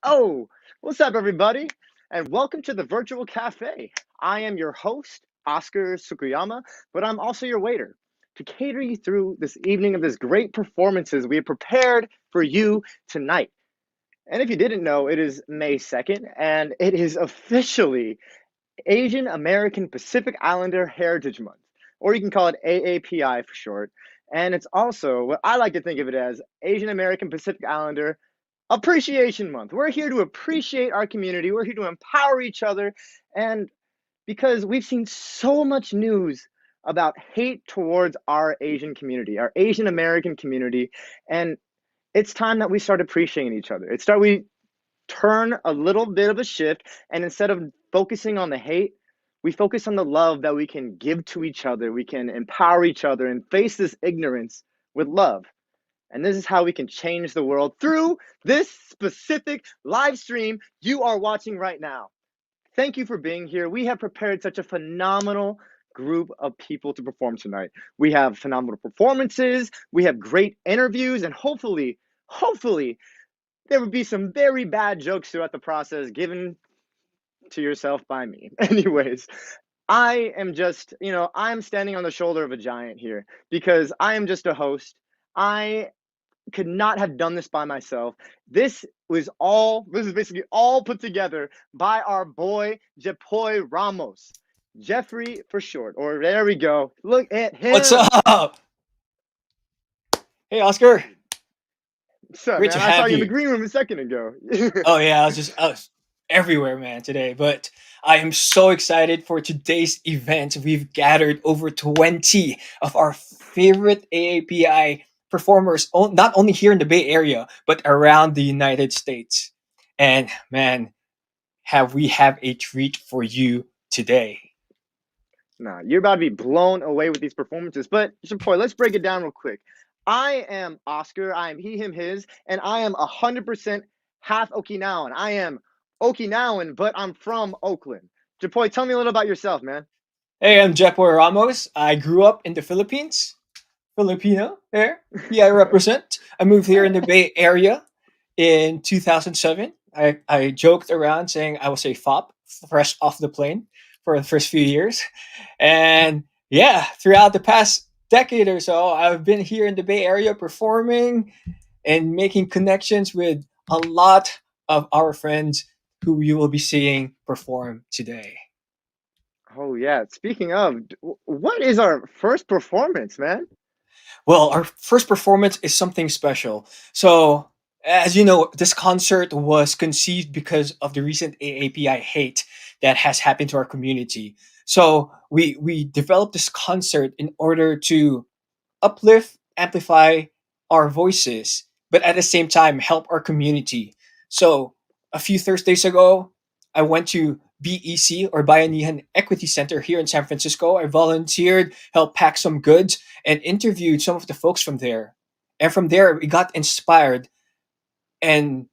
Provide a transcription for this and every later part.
Oh, what's up, everybody? And welcome to the Virtual Cafe. I am your host, Oscar Sukuyama, but I'm also your waiter to cater you through this evening of this great performances we have prepared for you tonight. And if you didn't know, it is May 2nd, and it is officially Asian American Pacific Islander Heritage Month, or you can call it AAPI for short. And it's also what I like to think of it as Asian American Pacific Islander Appreciation Month. We're here to appreciate our community. We're here to empower each other. And because we've seen so much news about hate towards our Asian community, our Asian American community, and it's time that we start appreciating each other. We turn a little bit of a shift, and instead of focusing on the hate, we focus on the love that we can give to each other. We can empower each other and face this ignorance with love. And this is how we can change the world through this specific live stream you are watching right now. Thank you for being here. We have prepared such a phenomenal group of people to perform tonight. We have phenomenal performances, we have great interviews, and hopefully, there would be some very bad jokes throughout the process given to yourself by me. Anyways, I am just, I'm standing on the shoulder of a giant here because I am just a host. I could not have done this by myself. This is basically all put together by our boy Jepoy Ramos. Jeffrey for short. Or there we go. Look at him. What's up? Hey, Oscar. What's up, Great man? to I saw have you in the you. green room a second ago. Oh yeah, I was everywhere, man, today. But I am so excited for today's event. We've gathered over 20 of our favorite AAPI performers, not only here in the Bay Area, but around the United States. And man, have a treat for you today. Nah, you're about to be blown away with these performances. But Jepoy, let's break it down real quick. I am Oscar. I am he, him, his, and I am 100% half Okinawan. I am Okinawan, but I'm from Oakland. Jepoy, tell me a little about yourself, man. Hey, I'm Jepoy Ramos. I grew up in the Philippines. Filipino there. Yeah, I represent. I moved here in the Bay Area in 2007. I joked around saying I was a fop, fresh off the plane for the first few years. And yeah, throughout the past decade or so, I've been here in the Bay Area performing and making connections with a lot of our friends who you will be seeing perform today. Oh yeah. Speaking of, what is our first performance, man? Well, our first performance is something special. So, as you know, this concert was conceived because of the recent AAPI hate that has happened to our community. So, we developed this concert in order to uplift, amplify our voices, but at the same time help our community. So a few Thursdays ago, I went to BEC or Bayanihan Equity Center here in San Francisco. I volunteered, helped pack some goods, and interviewed some of the folks from there. And from there, we got inspired and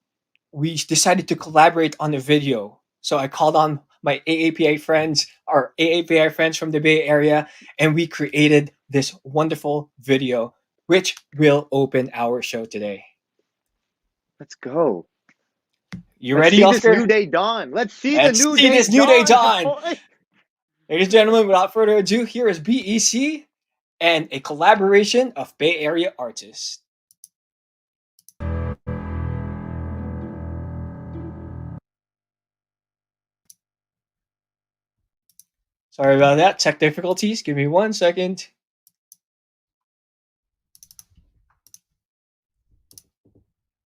we decided to collaborate on a video. So I called on my AAPI friends from the Bay Area, and we created this wonderful video, which will open our show today. Let's go. You Let's ready, see this new Oscar? day dawn. Let's see the Let's new see day this new day dawn, dawn. Jepoy. Ladies and gentlemen, without further ado, here is BEC and a collaboration of Bay Area artists. Sorry about that. Tech difficulties. Give me 1 second.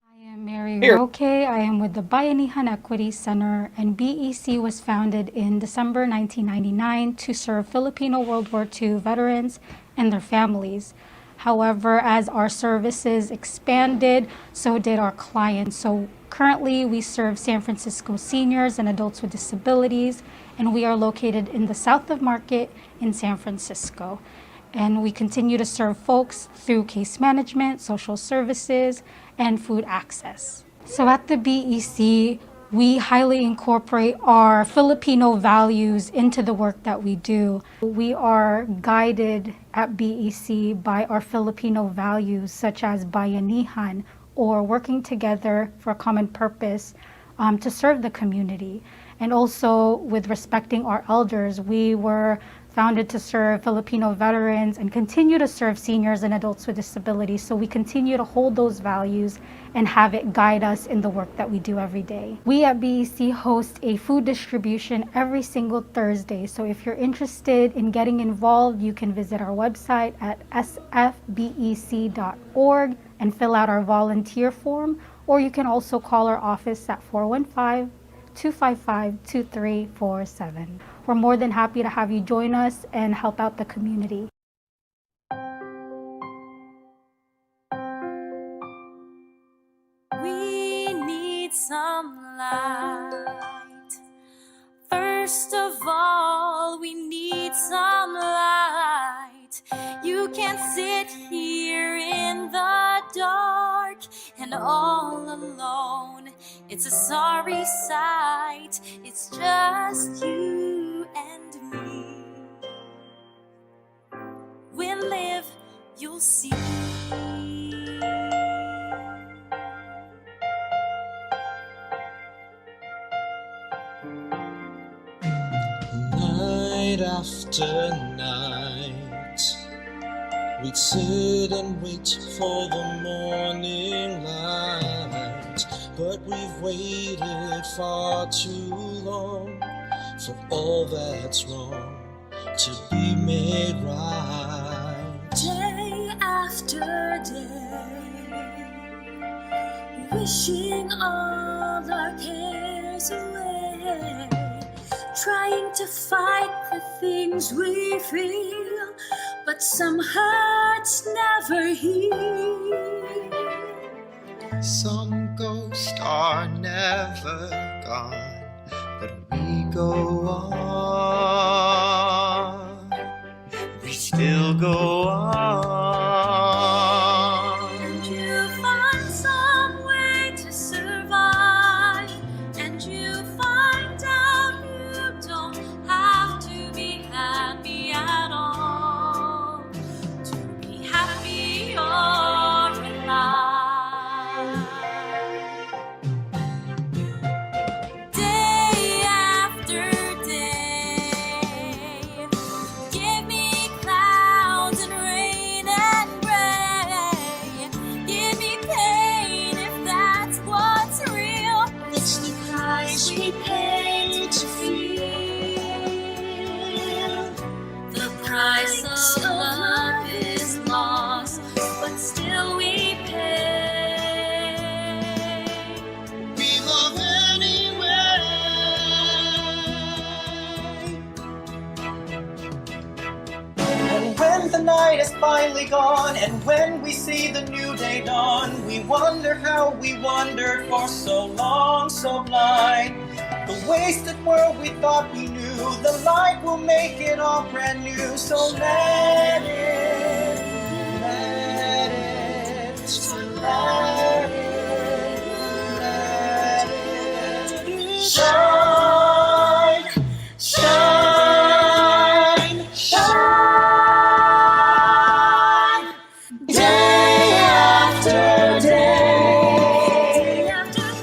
I am Mary Here. Roque. I am with the Bayanihan Equity Center, and BEC was founded in December 1999 to serve Filipino World War II veterans and their families. However, as our services expanded, so did our clients. So currently, we serve San Francisco seniors and adults with disabilities, and we are located in the South of Market in San Francisco. And we continue to serve folks through case management, social services, and food access. So at the BEC, we highly incorporate our Filipino values into the work that we do. We are guided at BEC by our Filipino values, such as bayanihan, or working together for a common purpose to serve the community. And also with respecting our elders, we were founded to serve Filipino veterans and continue to serve seniors and adults with disabilities. So we continue to hold those values and have it guide us in the work that we do every day. We at BEC host a food distribution every single Thursday. So if you're interested in getting involved, you can visit our website at sfbec.org and fill out our volunteer form, or you can also call our office at 415 255-2347. We're more than happy to have you join us and help out the community. We need some light. First of all, we need some light. You can't sit here in the dark and all alone. It's a sorry sight. It's just you and me. We'll live, you'll see. Night after night, we'd sit and wait for the morning light. But we've waited far too long for all that's wrong to be made right. Day after day, wishing all our cares away, trying to fight the things we feel, but some hurts never heal. Some ghosts are never gone, but we go on. We still go on. And you find some way to survive, and you find out you don't have to be happy at all to be happy or alive. Day after day, give me clouds and rain and gray. Give me pain if that's what's real. It's the price we pay to feel. The price of love is lost, but still we pay. We love anyway. And when the night is finally gone, and when we see the new day dawn, we wonder how we wandered for so long, so blind. The wasted world we thought we knew, the light will make it all brand new. So let it, so let it shine, shine, shine. Day after day,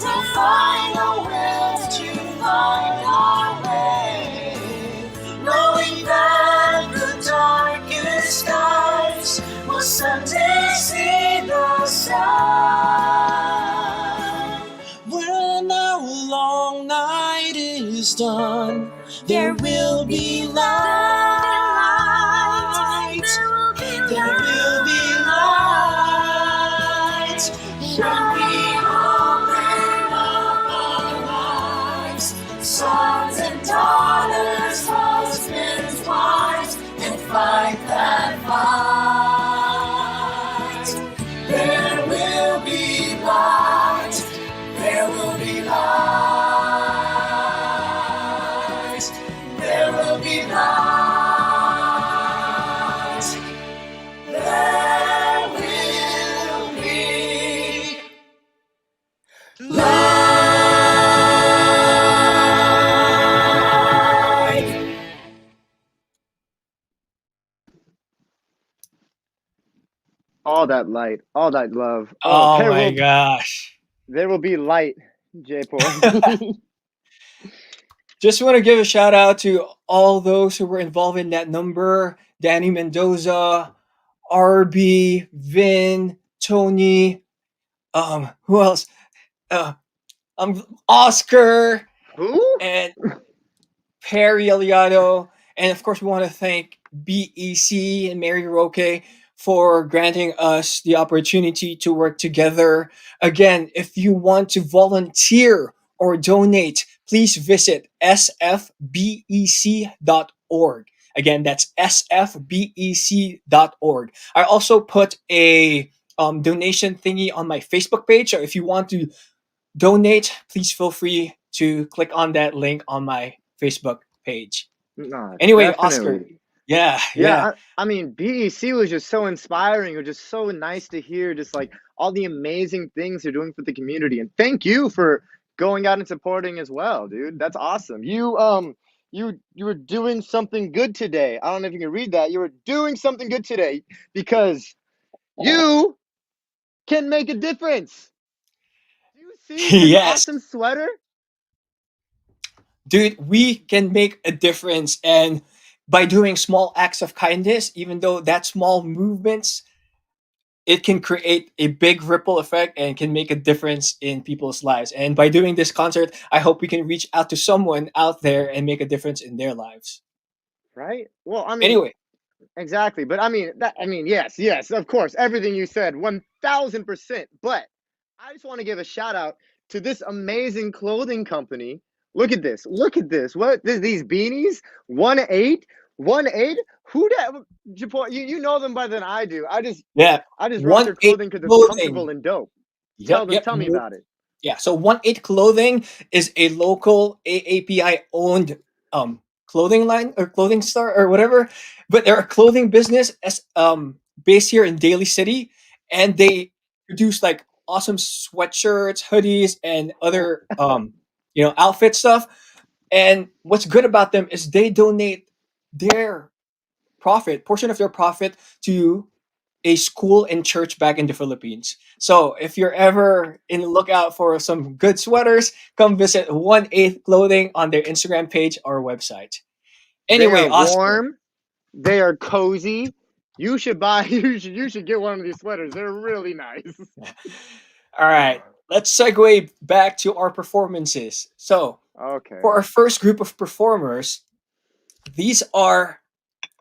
we'll find a will to find our way, knowing that the darkest skies will someday see the sun. When our long night is done, there will be light. There will be light. When we open up our lives, sons and daughters, husbands, wives, and fight that fight. There will be light. There will be light. There will be light. There will be light. All that light, all that love. Oh there my will gosh. there will be light, Jaipur. Just want to give a shout out to all those who were involved in that number: Danny Mendoza, RB, Vin, Tony, who else? Uh, Oscar Who? and Perry Aliado. And of course, we want to thank BEC and Mary Roque for granting us the opportunity to work together. Again, if you want to volunteer or donate, please visit sfbec.org. Again, that's sfbec.org. I also put a donation thingy on my Facebook page. So if you want to donate, please feel free to click on that link on my Facebook page. No, Anyway, Oscar. definitely. Yeah, Yeah, yeah. I mean, BEC was just so inspiring. It was just so nice to hear just like all the amazing things you're doing for the community. And thank you for going out and supporting as well, dude. That's awesome. You were doing something good today. I don't know if you can read that. You were doing something good today because you can make a difference. Do you see this Yes. awesome sweater? Dude, we can make a difference, and by doing small acts of kindness, even though that small movements, it can create a big ripple effect and can make a difference in people's lives. And by doing this concert, I hope we can reach out to someone out there and make a difference in their lives. Right? Well, I mean, Anyway, exactly. But yes, of course, everything you said, 1000%. But I just want to give a shout out to this amazing clothing company. Look at this. Look at this. These beanies? 1-8? 1-8? Who that you know them better than I do. yeah, I just rock one their eight clothing because it's comfortable clothing. and dope. Yep, yep. Tell me about it. Yeah, so 1-8 Clothing is a local AAPI owned clothing line or clothing store or whatever, but they're a clothing business as based here in Daly City, and they produce like awesome sweatshirts, hoodies, and other outfit stuff. And what's good about them is they donate their portion of their profit to a school and church back in the Philippines. So if you're ever in the lookout for some good sweaters, come visit 1/8 Clothing on their Instagram page or website. They Anyway, are Oscar. warm. They are cozy. You should buy. You should get one of these sweaters. They're really nice. All right, let's segue back to our performances. So for Okay. our first group of performers, these are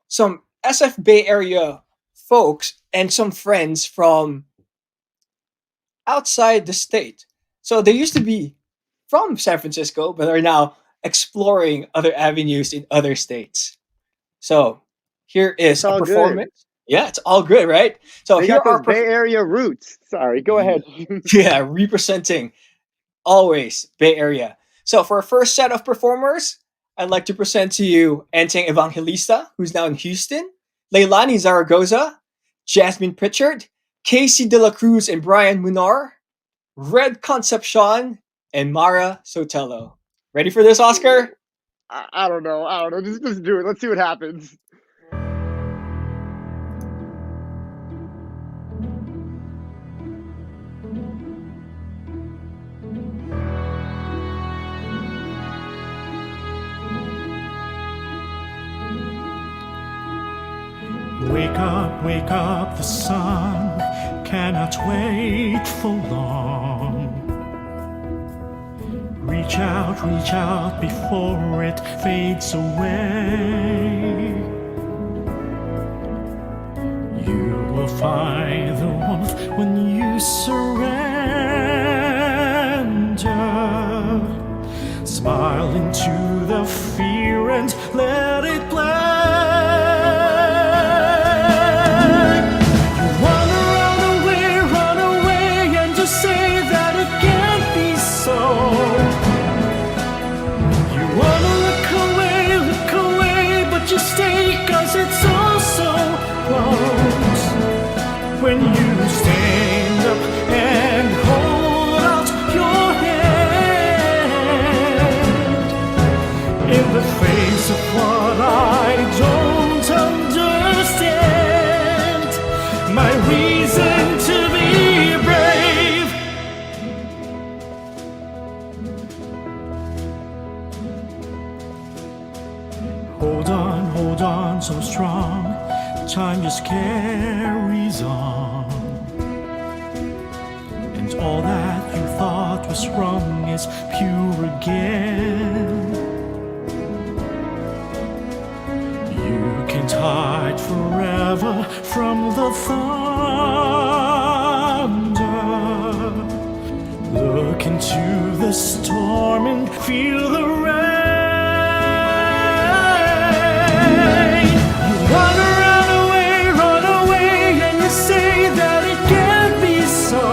some SF Bay Area folks and some friends from outside the state. So they used to be from San Francisco, but are now exploring other avenues in other states. So here It's is a all good. performance. Yeah, it's all good, right? So They here got are those Bay Area roots. Sorry, go ahead. yeah, representing always Bay Area. So for our first set of performers, I'd like to present to you Enteng Evangelista, who's now in Houston, Leilani Zaragoza, Jasmine Pritchard, Casey De La Cruz and Brian Munar, Red Concepcion, and Mara Sotelo. Ready for this, Oscar? I don't know. I don't know. Just do it. Let's see what happens. Wake up, the sun cannot wait for long. Reach out before it fades away. You will find the warmth when you surrender. Smile into the fear and let it play. When you stand up and hold out your hand in the face of what I don't understand, my reason to be brave. Hold on, so strong. Time just carries on, and all that you thought was wrong is pure again. You can't hide forever from the thunder. Look into the storm and feel the rain. You run away, and you say that it can't be so.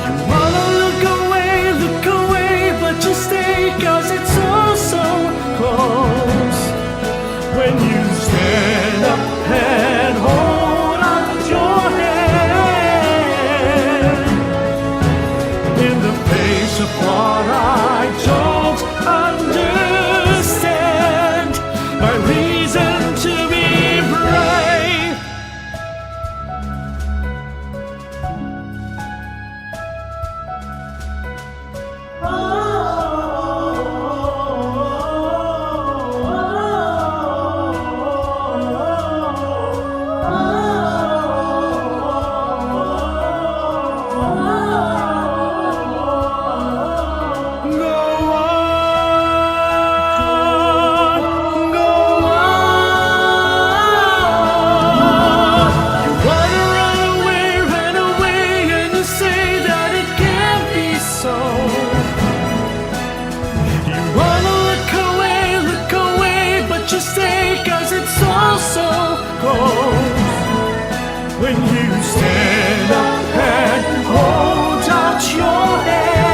You wanna look away, but you stay 'cause it's so close. When you stand up and hold out your hand in the face of what I don't understand, my reason to be brave. When you stand up and hold out your hand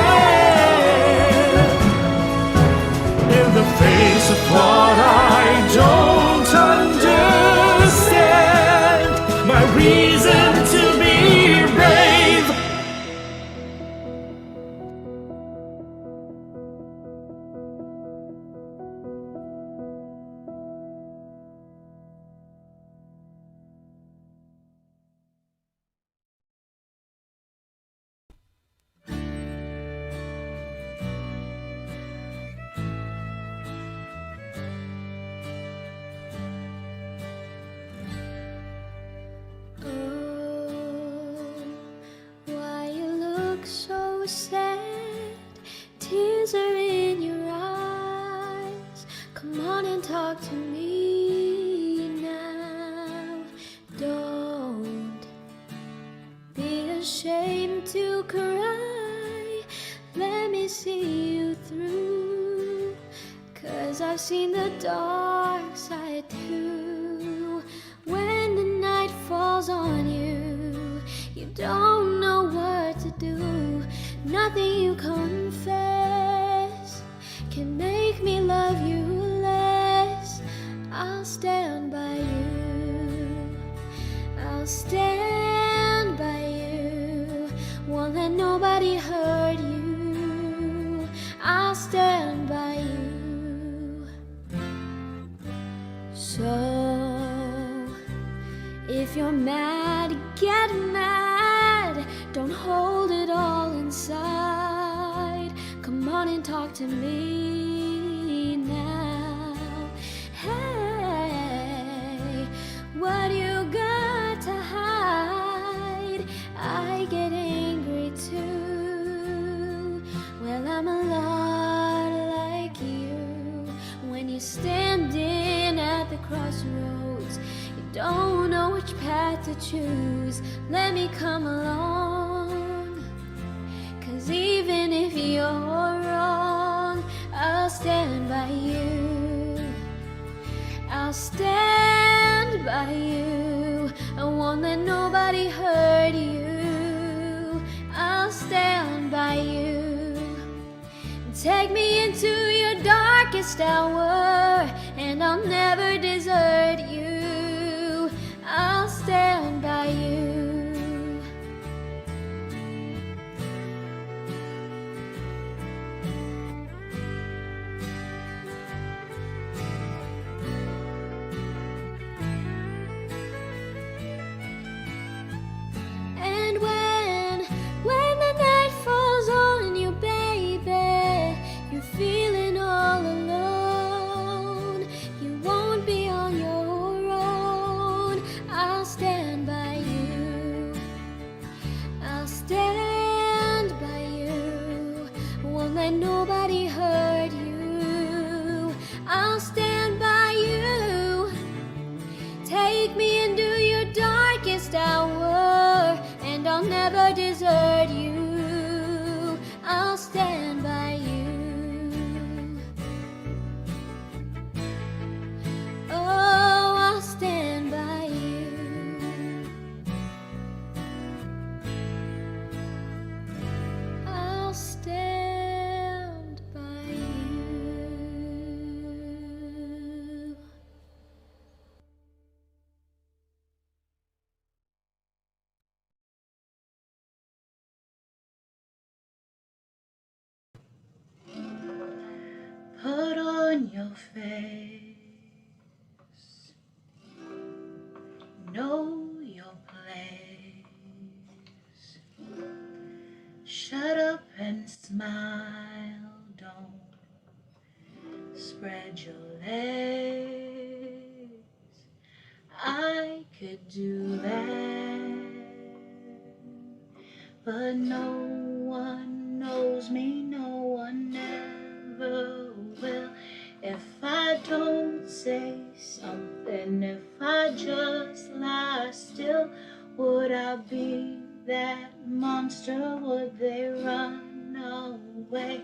in the face of what I don't understand, my reason to be brave. Why you look so sad? Tears are in your eyes. Come on and talk to me now. Don't be ashamed to cry. Let me see you through, 'cause I've seen the dark side too. When the night falls on you, you don't know what to do. Nothing you confess can make me love you less. I'll stand by you. I'll stand by you. Won't let nobody hurt you. I'll stand by you. So if you're mad, get mad. Don't hold it all inside. Come on and talk to me now. Hey, what you got to hide? I get angry too. Well, I'm a lot like you. When you're standing at the crossroads, don't know which path to choose. Let me come along, 'cause even if you're wrong, I'll stand by you. I'll stand by you. I won't let nobody hurt you. I'll stand by you. Take me into your darkest hour, and I'll never desert you. I'll stand by you. And when the night falls on you, baby, you're feeling all alone. You won't be on your own. I'll stand by you. I'll stand by you. Won't let nobody hurt you. I'll stand by you. Take me into your darkest hour, and I'll never never desert you. I'll stand by you. Oh, I'll stand by you. I'll stand by you. Put on your face, know your place. Shut up and smile, don't spread your legs. I could do that, but no one knows me, no one ever will. If I don't say something, if I just lie still, would I be that monster? Would they run away?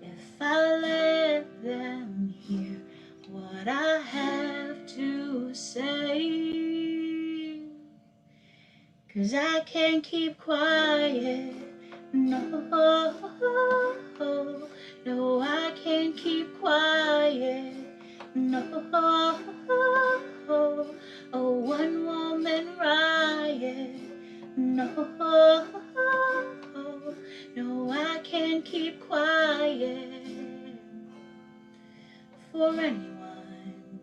If I let them hear what I have to say, 'cause I can't keep quiet. No, no, I can't keep quiet. No, a one woman riot. No, no, I can't keep quiet for anyone,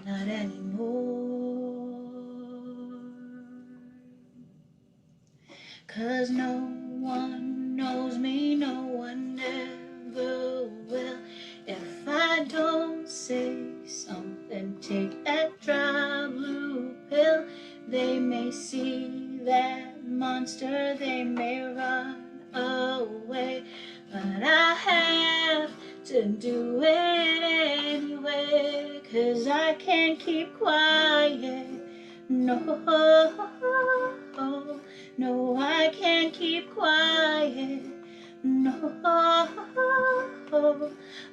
not anymore. 'Cause no one knows me, no one ever will. If I don't say something, take that dry blue pill, they may see that monster, they may run away, but I have to do it anyway, 'cause I can't keep quiet. No, no, I can't keep quiet. No,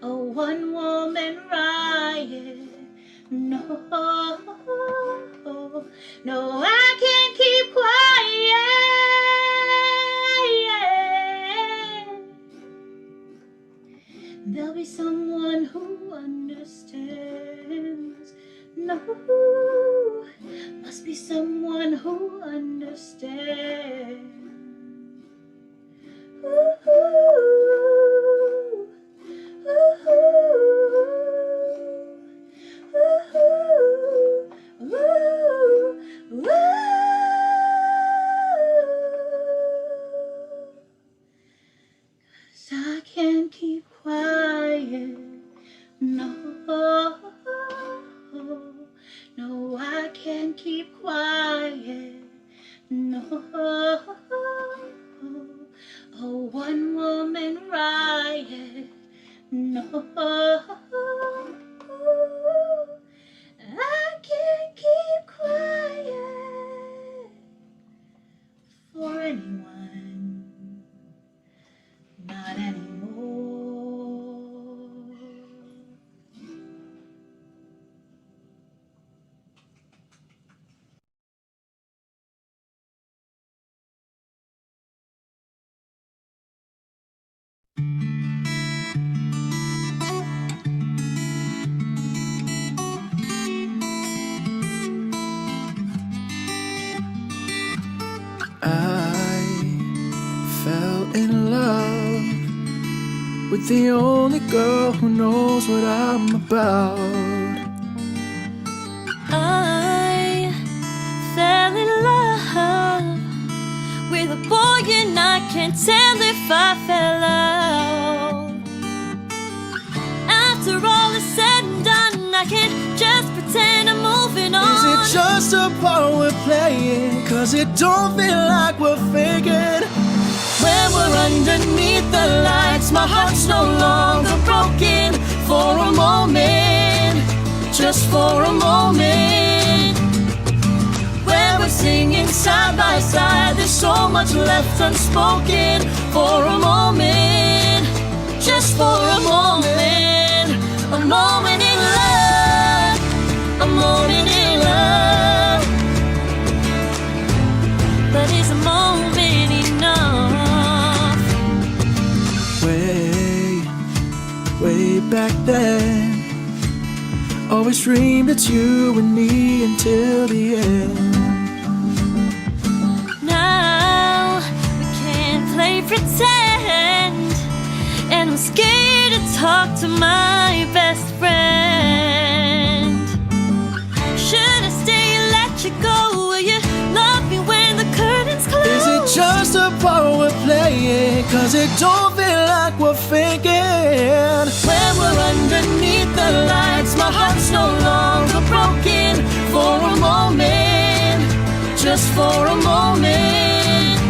a one woman riot. No, no, I can't keep quiet. There'll be someone who understands. No, must be someone who understands. Ooh, ooh, ooh, ooh, ooh, ooh. 'Cause I can't keep quiet. No, no, I can't keep quiet. No, a one woman riot. No, I can't keep quiet for anyone, not anymore. I fell in love with the only girl who knows what I'm about. I fell in love with a boy and I can't tell if I fell out. After all is said and done, I can't just pretend I'm moving on. Is it just a part we're playing? 'Cause it don't feel like we're faking. When we're underneath the lights, my heart's no longer broken. For a moment, just for a moment. When we're singing side by side. There's so much left unspoken. For a moment, just for a moment in love, a moment in love. But is a moment enough? Way back then, always dreamed it's you and me until the end. Now we can't play pretend, and I'm scared to talk to my best friend. Should I stay and let you go? Will you love me when the curtains close? Is it just a part we're playing? Cause it don't feel like we're faking. When we're underneath the lights, my heart's no longer broken. For a moment, just for a moment.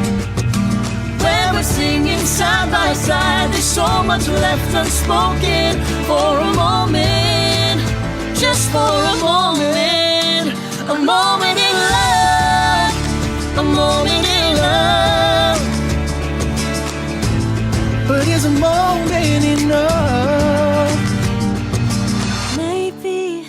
When we're singing side by side, there's so much left unspoken. For a moment, just for a moment in love, a moment in love. But is a moment enough? Maybe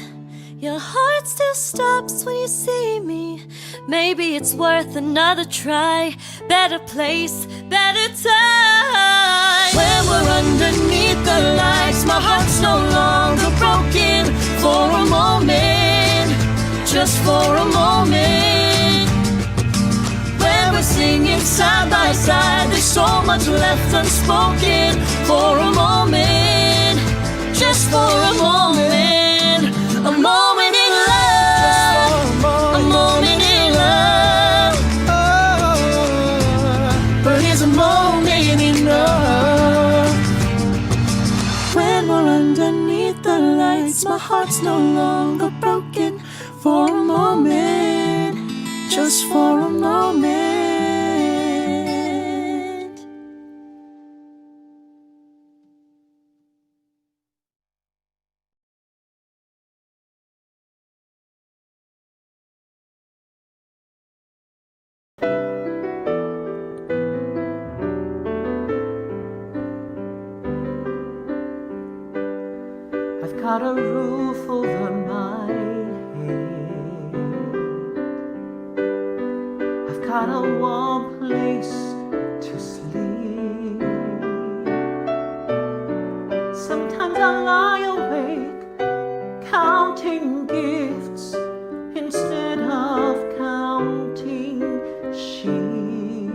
your heart still stops when you see me. Maybe it's worth another try. Better place, better time. When we're underneath the lights, my heart's no longer broken. For a moment, just for a moment. When we're singing side by side, there's so much left unspoken. For a moment, just for a moment in love, a moment in love. But is a moment enough? When we're underneath the lights, my heart's no longer broken. For a moment, just for a moment. I've got a roof over my head. I've got a warm place to sleep. Sometimes I lie awake counting gifts instead of counting sheep.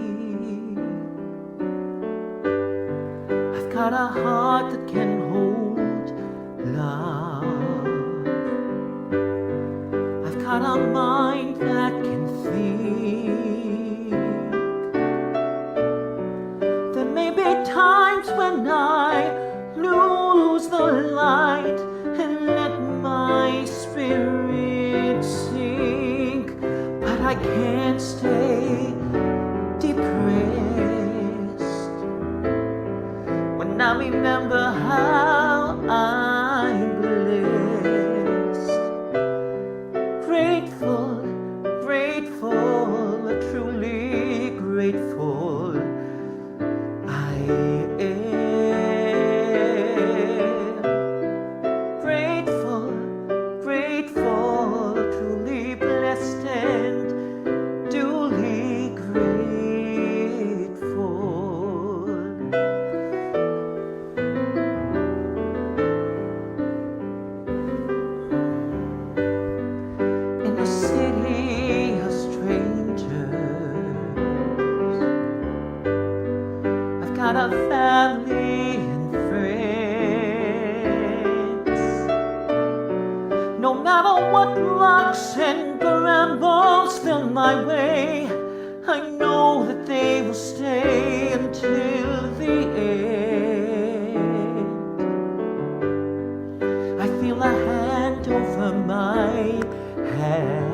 I've got a heart that can hold love. I've got a mind that can think. There may be times when I lose the light and let my spirit sink, but I can't stay depressed when I remember how I'm blessed. Grateful, grateful, truly grateful I am. Grateful, grateful, truly blessed and duly grateful. In a city of strangers, I've got a family and friends. No matter what rocks and brambles fill my way, I know that they will stay until the end. I feel a hand over my hand.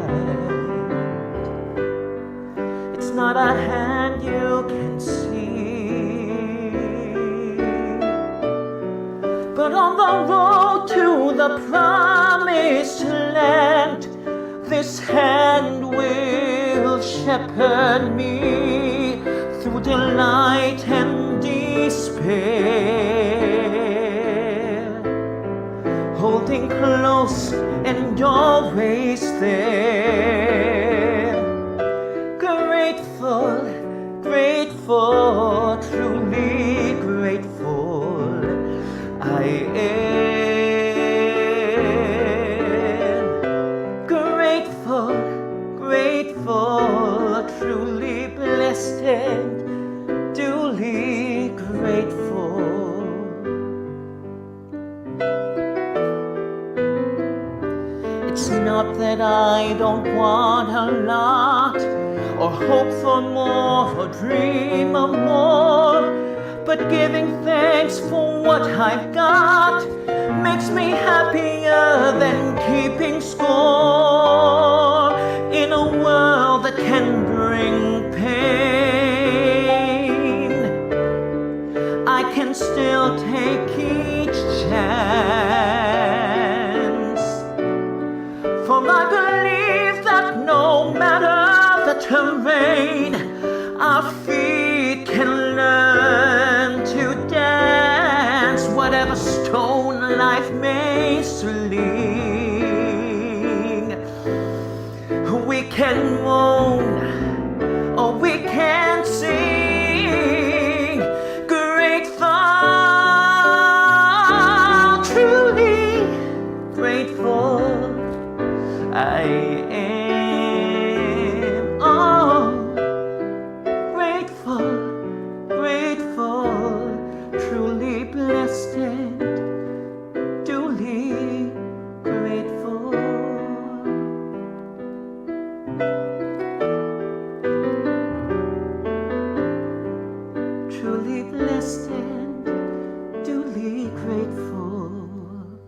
It's not a hand you can see, but on the road to the promised land, this hand will shepherd me through delight and despair, holding close and always there. Grateful, grateful, truly grateful I am. Grateful, grateful, truly blessed and duly grateful. It's not that I don't want a lot, or hope for more, or dream of more, but giving thanks for what I've got makes me happier than keeping score in a world that can bring pain. I can still take each chance, for I believe that no matter the terrain, our feet can learn to dance, whatever stone life may sling. We can moan or we can sing. Grateful, truly grateful I am. Oh, grateful, grateful, truly blessed and duly grateful. Truly blessed and duly grateful.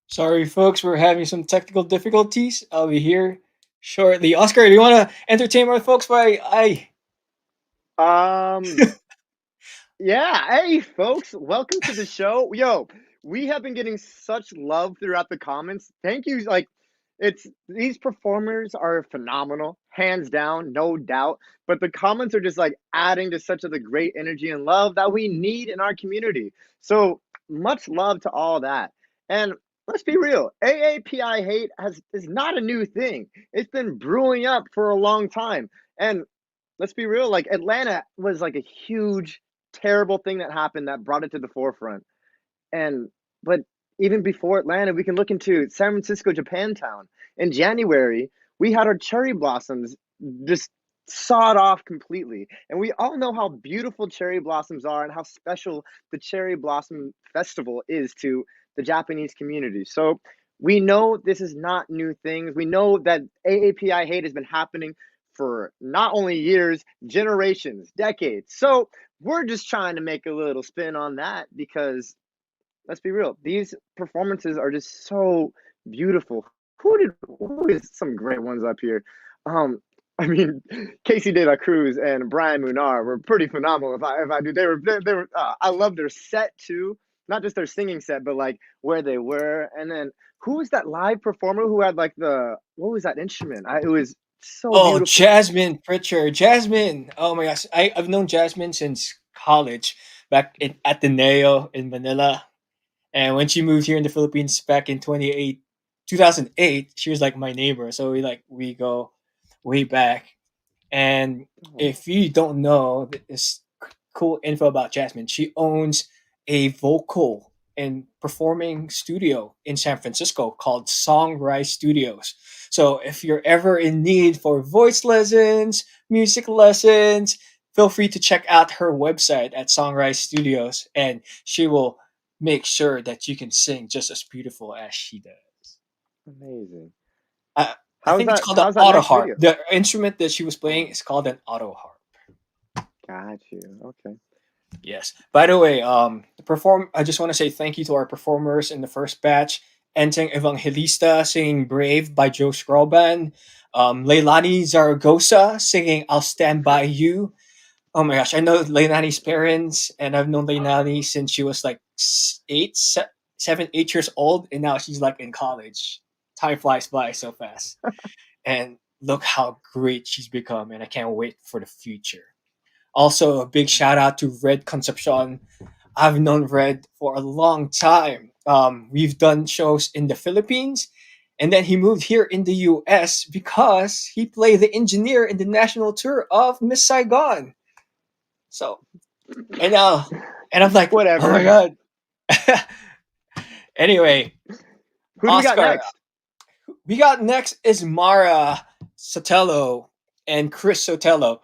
Sorry, folks, we're having some technical difficulties. I'll be here shortly. Oscar, do you want to entertain our folks? By I. Um, Yeah, hey folks, welcome to the show. Yo, we have been getting such love throughout the comments. Thank you. Like, it's these performers are phenomenal, hands down, no doubt. But the comments are just like adding to such of the great energy and love that we need in our community. So much love to all that. And let's be real, AAPI hate has is not a new thing. It's been brewing up for a long time. And let's be real, like Atlanta was like a huge terrible thing that happened that brought it to the forefront. And but even before Atlanta, we can look into San Francisco, Japantown. In January, we had our cherry blossoms just sawed off completely. And we all know how beautiful cherry blossoms are and how special the cherry blossom festival is to the Japanese community. So we know this is not new things. We know that AAPI hate has been happening for not only years, generations, decades. So we're just trying to make a little spin on that because let's be real, these performances are just so beautiful. Who is some great ones up here? Um, I mean, Casey De La Cruz and Brian Munar were pretty phenomenal. If I do, they were. I love their set too, not just their singing set, but like where they were. And then who was that live performer who had like the what was that instrument? It was so Oh, beautiful. Jasmine Pritchard. Jasmine. Oh my gosh. I've known Jasmine since college, back in Ateneo in Manila. And when she moved here in the Philippines back in 2008, she was like my neighbor. So we go way back. And Oh, if you don't know this cool info about Jasmine, she owns a vocal and performing studio in San Francisco called Songrise Studios. So if you're ever in need for voice lessons, music lessons, feel free to check out her website at Songrise Studios, and she will make sure that you can sing just as beautiful as she does. amazing. I How's think it's that? called the How's that auto next harp. video? The instrument that she was playing is called an auto harp. Got you. Okay. Yes. By the way, I just want to say thank you to our performers in the first batch. Enteng Evangelista singing "Brave" by Joe Scroban. Leilani Zaragoza singing "I'll Stand by You." Oh my gosh, I know Leilani's parents, and I've known Leilani since she was like 7, 8 years old, and now she's like in college. Time flies by so fast, and look how great she's become, and I can't wait for the future. Also, a big shout out to Red Concepcion. I've known Red for a long time. We've done shows in the Philippines, and then he moved here in the US because he played the engineer in the national tour of Miss Saigon. So, and now, and I'm like, oh my Whatever. god. Anyway, Who do we got Oscar, next? we got next is Mara Sotelo and Chris Sotelo.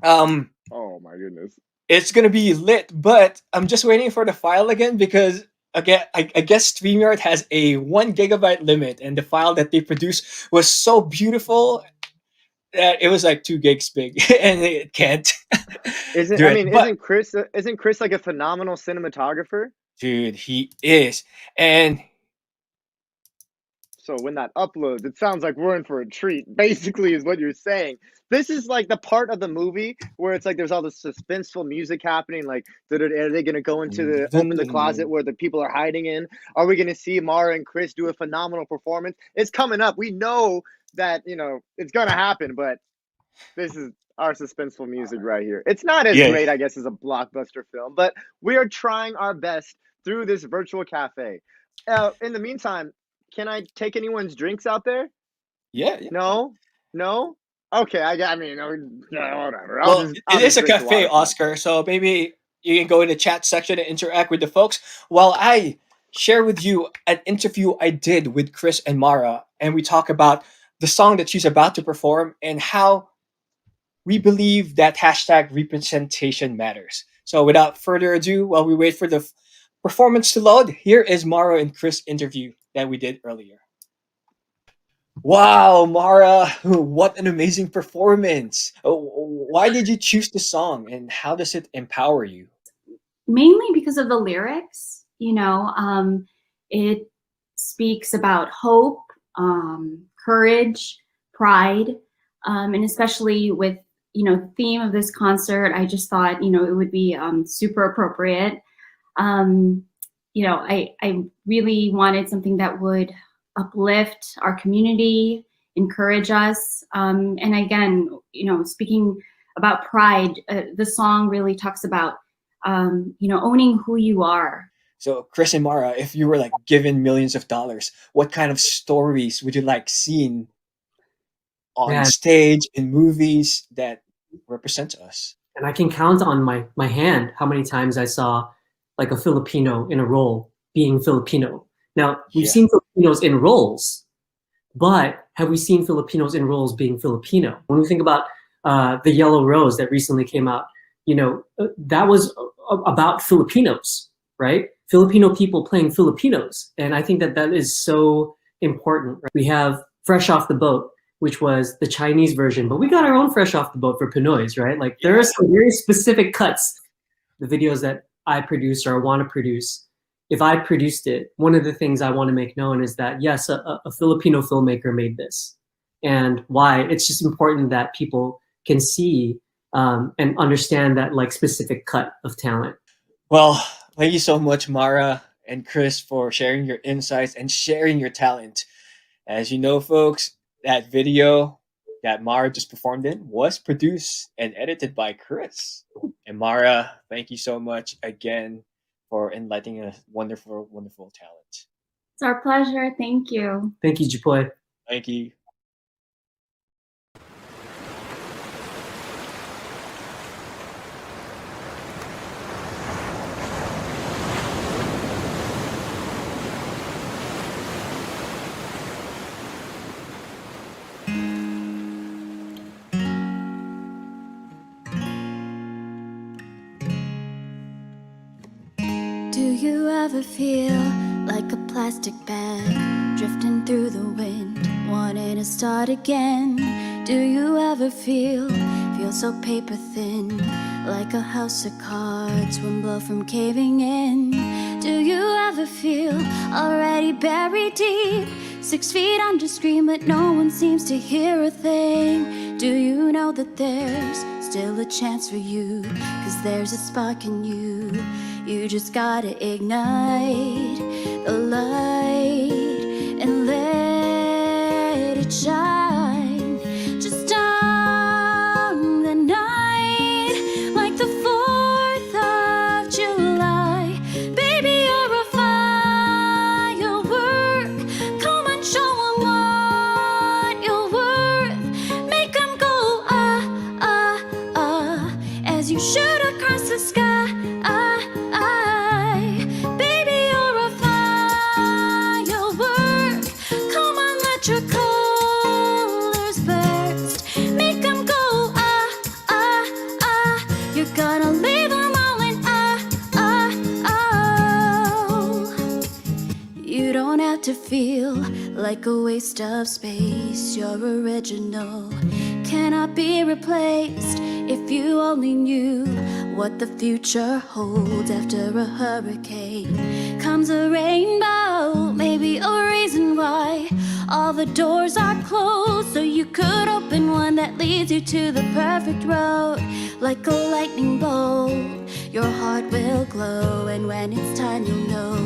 Oh my goodness. It's gonna be lit, but I'm just waiting for the file again because again, I guess StreamYard has a 1 gigabyte limit, and the file that they produced was so beautiful that it was like 2 gigs big, and it can't Isn't do I it. mean, But isn't Chris like a phenomenal cinematographer? dude, he is, and So when that uploads, it sounds like we're in for a treat. Basically, is what you're saying. This is like the part of the movie where it's like there's all this suspenseful music happening. Like, are they going to go into the open the closet where the people are hiding in? Are we going to see Mara and Chris do a phenomenal performance? It's coming up. We know that it's going to happen, but this is our suspenseful music right here. It's not as yeah, great, I guess, as a blockbuster film, but we are trying our best through this virtual cafe. In the meantime, can I take anyone's drinks out there? yeah, yeah. No, no. Okay, I mean, whatever. I'll Well, just it I'll is just a drink the cafe, water for Oscar, myself. so maybe you can go in the chat section and interact with the folks while I share with you an interview I did with Chris and Mara, and we talk about the song that she's about to perform and how we believe that hashtag representation matters. So without further ado, while we wait for the performance to load, here is Mara and Chris interview that we did earlier. Wow, Mara, what an amazing performance. Why did you choose the song and how does it empower you? Mainly because of the lyrics. It speaks about hope, courage, pride, and especially with the theme of this concert, I just thought it would be super appropriate. I really wanted something that would uplift our community, encourage us, and again, speaking about pride, the song really talks about owning who you are. So, Chris and Mara, if you were like given millions of dollars, what kind of stories would you like seen on Man, stage in movies that represent us? and I can count on my hand how many times I saw like a Filipino in a role being Filipino. Now, we've Yeah. seen Filipinos in roles, but have we seen Filipinos in roles being Filipino? When we think about The Yellow Rose that recently came out, that was about Filipinos, right? Filipino people playing Filipinos. And I think that that is so important. Right? We have Fresh Off the Boat, which was the Chinese version, but we got our own Fresh Off the Boat for Pinoys, right? Like there are some very specific cuts, the videos that I produce or want to produce. If I produced it, one of the things I want to make known is that, yes, a Filipino filmmaker made this. And why? It's just important that people can see and understand that like specific cut of talent. Well, thank you so much, Mara and Chris, for sharing your insights and sharing your talent. As you know, folks, that video that Mara just performed in was produced and edited by Chris. And Mara, thank you so much again for enlightening a wonderful, wonderful talent. It's our pleasure. Thank you. Thank you, Jipoy. Thank you. Do you ever feel like a plastic bag drifting through the wind, wanting to start again? Do you ever feel so paper thin, like a house of cards, one blow from caving in. Do you ever feel already buried deep, 6 feet under, scream but no one seems to hear a thing? Do you know that there's still a chance for you, 'cause there's a spark in you. You just gotta ignite the light and let it shine. Just on the night, like the 4th of July. Baby, you're a firework. Come and show 'em what you're worth. Make 'em go ah, ah, ah, as you shoot across the sky. Baby, you're a firework. Come on, let your colors burst. Make 'em go ah, ah, ah. You're gonna leave 'em all in ah, ah, oh. You don't have to feel like a waste of space. You're original, cannot be replaced. If you only knew what the future holds after a hurricane comes a rainbow. Maybe a reason why all the doors are closed, so you could open one that leads you to the perfect road. Like a lightning bolt, your heart will glow, and when it's time you'll know.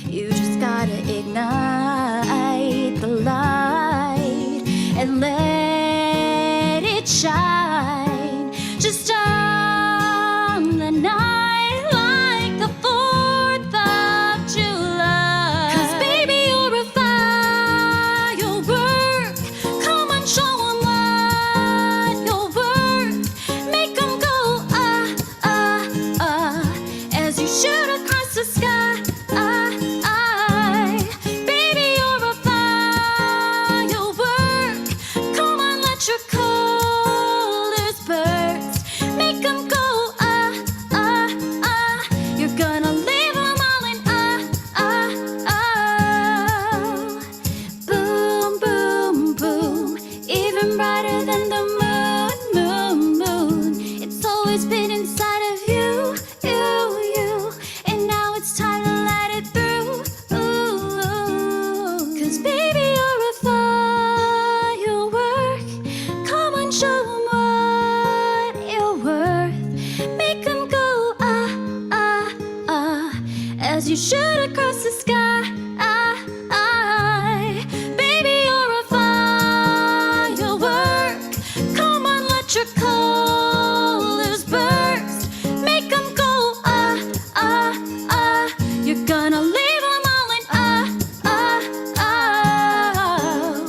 You just gotta ignite the light and let it shine. Just on the night, like the 4th of July. 'Cause baby, you're a firework. Come and show 'em what you're worth. Make 'em go ah, ah, ah, as you shoot across the sky. Baby, you're a firework. Come on, let your colors burst. Make 'em go ah, ah, ah. You're gonna leave 'em all in ah, ah, oh. Boom, boom, boom, even brighter than the moon, moon, moon. It's always been inside of you, you, you, and now it's time to let it through. Ooh, 'cause baby, you're a firework. Come on, show 'em what you're worth. Make 'em go ah, ah, ah, as you shoot across the sky. Baby, you're a firework. Come on, let your colors burst. Make 'em go ah, ah, ah. You're gonna leave 'em all in ah, ah, oh.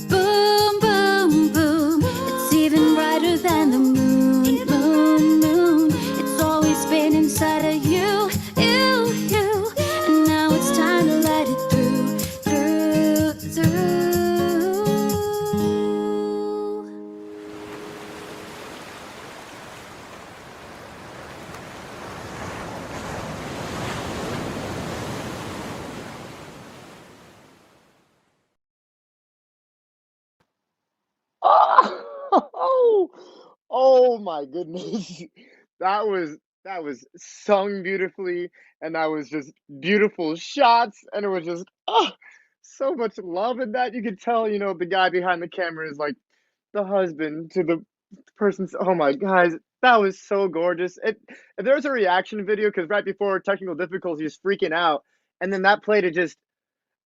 Boom, boom, boom. It's even brighter than the moon, moon, moon. It's always been inside of you, you, you, and now it's time to let it through, through, through. Oh, oh my goodness. That was sung beautifully, and that was just beautiful shots, and it was just so much love in that. You could tell, the guy behind the camera is like the husband to the person's. Oh my guys, that was so gorgeous. If there was a reaction video, because right before technical difficulties, freaking out, and then that played.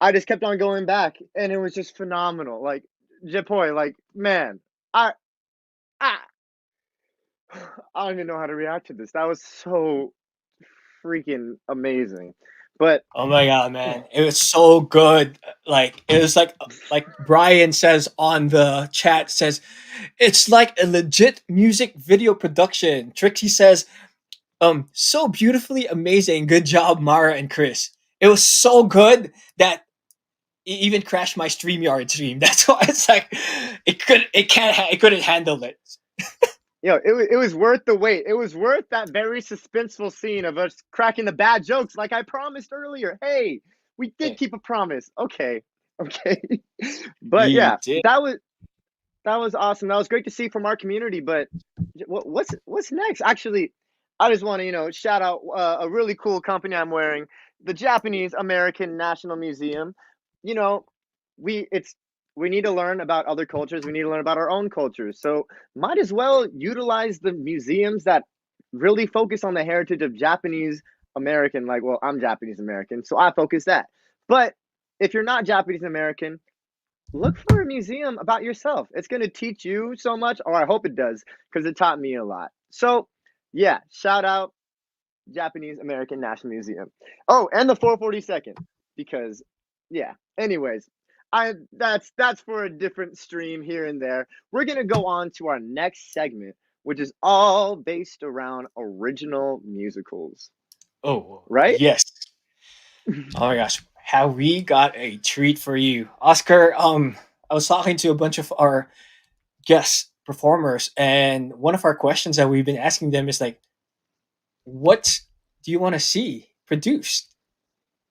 I just kept on going back, and it was just phenomenal. Like Japoy, like man, I I I don't even know how to react to this. That was so freaking amazing. But Oh my god, man. It was so good. Like it was like Brian says on the chat says it's like a legit music video production. Trixie says, so beautifully amazing. Good job, Mara and Chris. It was so good that it even crashed my StreamYard stream. That's why it's like it couldn't handle it. it was worth the wait. It was worth that very suspenseful scene of us cracking the bad jokes, like I promised earlier. Hey, we did keep a promise. Okay, okay. But We yeah, did. that was awesome. That was great to see from our community. But What's next? Actually, I just want to shout out a really cool company I'm wearing, the Japanese American National Museum. You know, it's we need to learn about other cultures. We need to learn about our own cultures. So might as well utilize the museums that really focus on the heritage of Japanese American. Like, well, I'm Japanese American, so I focus that. But if you're not Japanese American, look for a museum about yourself. It's going to teach you so much, or I hope it does, because it taught me a lot. So, yeah, shout out Japanese American National Museum. Oh, and the 442nd, because yeah. Anyways, I that's for a different stream here and there. We're going to go on to our next segment, which is all based around original musicals, Oh, right? yes. Oh my gosh, have we got a treat for you, Oscar? I was talking to a bunch of our guest performers, and one of our questions that we've been asking them is like, "What do you want to see produced?"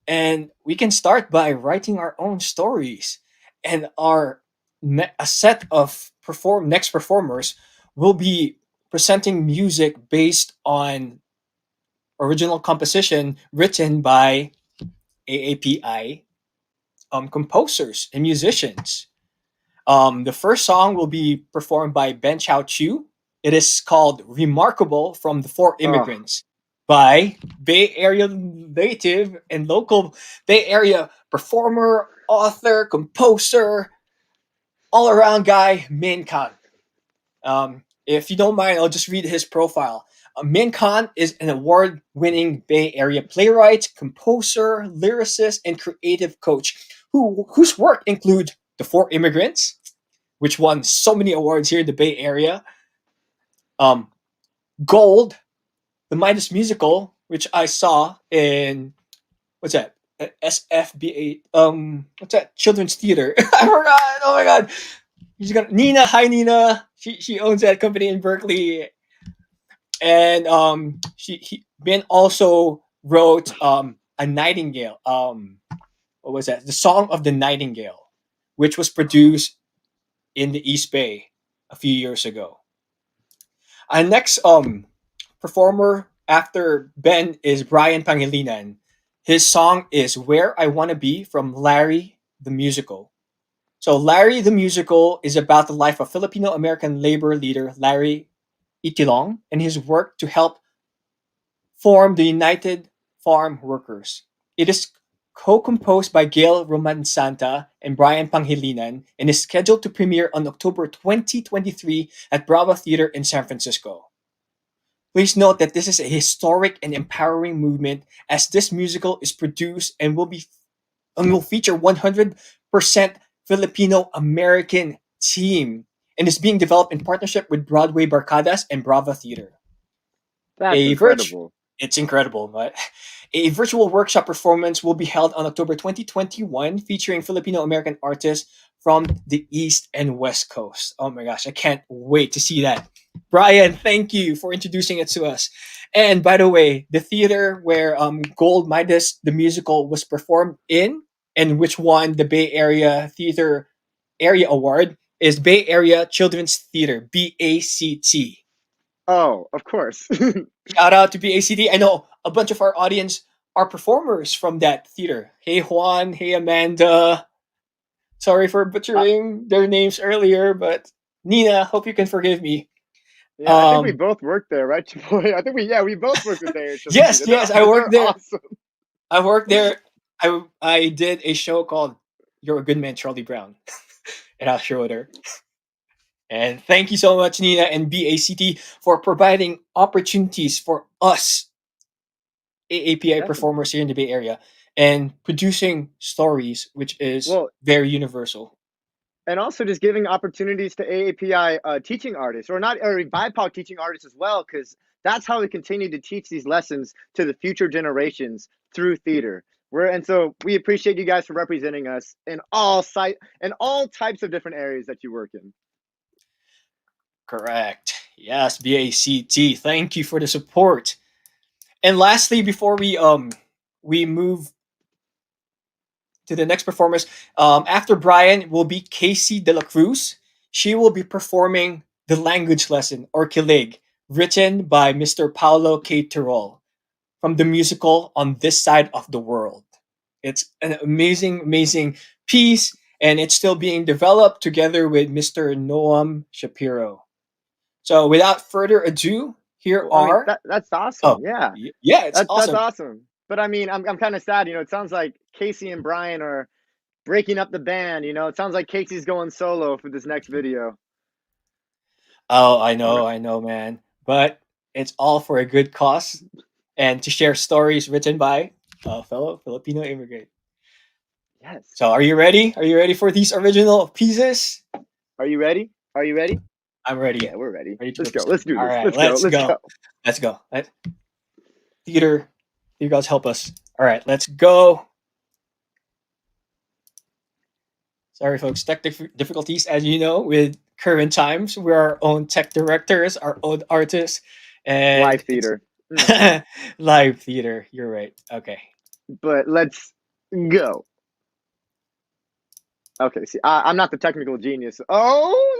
And we can start by writing our own stories, and a set of perform next performers will be presenting music based on original composition written by AAPI composers and musicians. The first song will be performed by Ben Chao Chu. It is called Remarkable from the Four Oh, Immigrants by Bay Area native and local Bay Area performer, author, composer, all around guy, Min Khan. If you don't mind, I'll just read his profile. Min Khan is an award winning Bay Area playwright, composer, lyricist, and creative coach whose work include The Four Immigrants, which won so many awards here in the Bay Area, um, Gold, the Midas musical, which I saw in, what's that? SFBA, what's that? Children's Theater. I forgot. Oh my god. She's gonna Nina. Hi Nina. She owns that company in Berkeley, and Ben also wrote a Nightingale. What was that? The Song of the Nightingale, which was produced in the East Bay a few years ago. Our next performer after Ben is Brian Pangilinan. His song is Where I Wanna Be from Larry the Musical. So Larry the Musical is about the life of Filipino American labor leader Larry Itilong and his work to help form the United Farm Workers. It is co-composed by Gail Romansanta and Brian Panghilinan and is scheduled to premiere on October 2023 at Bravo Theater in San Francisco. Please note that this is a historic and empowering movement as this musical is produced and will feature 100% Filipino American team and is being developed in partnership with Broadway Barcadas and Bravo Theater. that's A virtual incredible. It's incredible, but a virtual workshop performance will be held on October 2021 featuring Filipino American artists from the East and West Coast. Oh my gosh, I can't wait to see that. Brian, thank you for introducing it to us. And by the way, the theater where Gold Midas the musical was performed in and which won the Bay Area Theater Area Award is Bay Area Children's Theater, BACT. Oh, of course. Shout out to BACT. I know a bunch of our audience are performers from that theater. Hey Juan, hey Amanda. Sorry for Uh, butchering their names earlier, but Nina, hope you can forgive me. yeah, I think we Um, both worked there, right, Chipoy? I think we both worked with their children's yes, theater. yes, I worked They're there. awesome. I worked there. I did a show called "You're a Good Man, Charlie Brown," and I'll show it her. And thank you so much, Nina and BACT, for providing opportunities for us AAPI Definitely. performers here in the Bay Area and producing stories, which is Well, very universal. and also just giving opportunities to AAPI teaching artists, or not, or BIPOC teaching artists as well, because that's how we continue to teach these lessons to the future generations through theater. And so we appreciate you guys for representing us in all types of different areas that you work in. Correct. Yes, BACT. Thank you for the support. And lastly, before we move to the next performance, after Brian will be Casey De La Cruz. She will be performing The Language Lesson, or Kilig, written by Mr. Paulo K. Tirol from the musical On This Side of the World. It's an amazing, amazing piece, and it's still being developed together with Mr. Noam Shapiro. So, without further ado, here Well, I mean, are. that's awesome. Oh, Yeah, yeah, it's that's awesome. awesome. But I mean, I'm kind of sad. It sounds like Casey and Brian are breaking up the band. It sounds like Casey's going solo for this next video. Oh, I know, man. But it's all for a good cause and to share stories written by a fellow Filipino immigrant. Yes. So, are you ready? Are you ready for these original pieces? Are you ready? Are you ready? I'm ready. Yeah, we're ready. Ready to Let's go. represent. Let's do All this. right, Let's go. let's Let's go. go. Let's go. Theater, you guys help us. All right, let's go. Sorry, folks, tech difficulties, as you know, with current times. We're our own tech directors, our own artists, and Live it's theater. Mm. live theater. You're right. Okay. But let's go. Okay. See, I'm not the technical genius. Oh.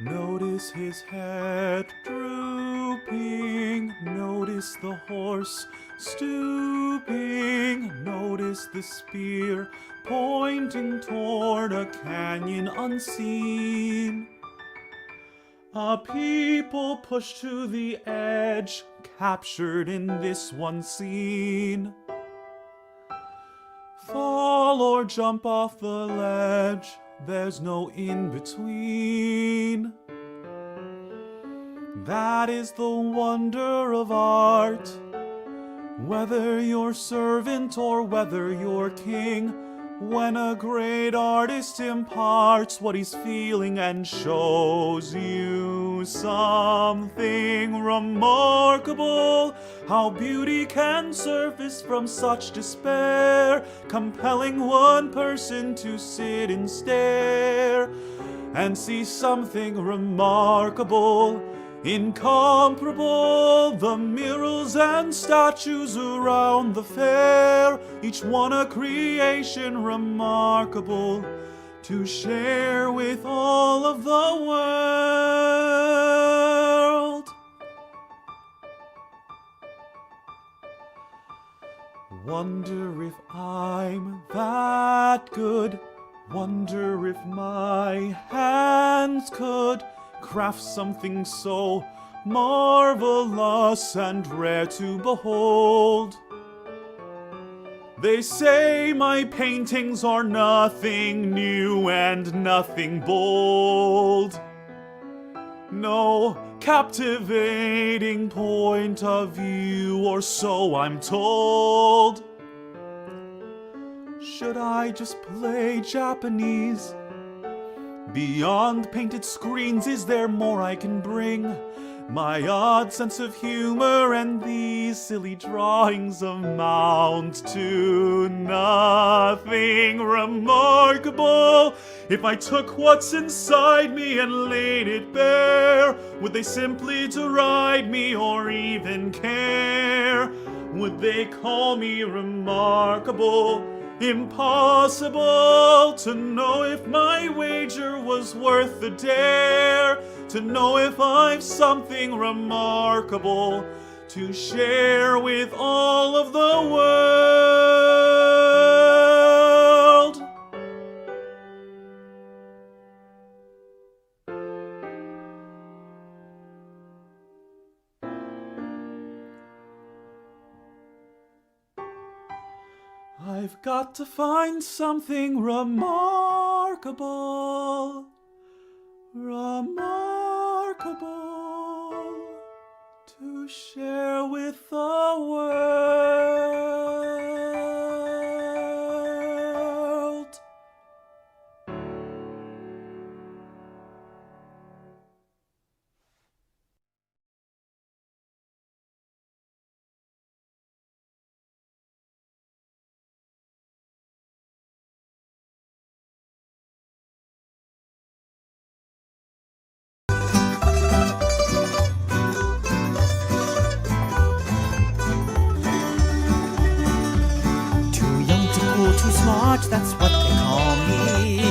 Notice his head drooping, notice the horse stooping, notice the spear pointing toward a canyon unseen. A people pushed to the edge, captured in this one scene. Fall or jump off the ledge, there's no in between. That is the wonder of art. Whether you're servant or whether you're king, when a great artist imparts what he's feeling and shows you something remarkable, how beauty can surface from such despair, compelling one person to sit and stare and see something remarkable, incomparable. The murals and statues around the fair, each one a creation remarkable to share with all of the world. Wonder if I'm that good. Wonder if my hands could craft something so marvelous and rare to behold. They say my paintings are nothing new and nothing bold. No captivating point of view, or so I'm told. Should I just play Japanese? Beyond painted screens, is there more I can bring? My odd sense of humor and these silly drawings amount to nothing remarkable. If I took what's inside me and laid it bare, would they simply deride me or even care? Would they call me remarkable? Impossible to know if my wager was worth the dare, to know if I've something remarkable to share with all of the world. I've got to find something remarkable, remarkable to share with the world. that's what they call me.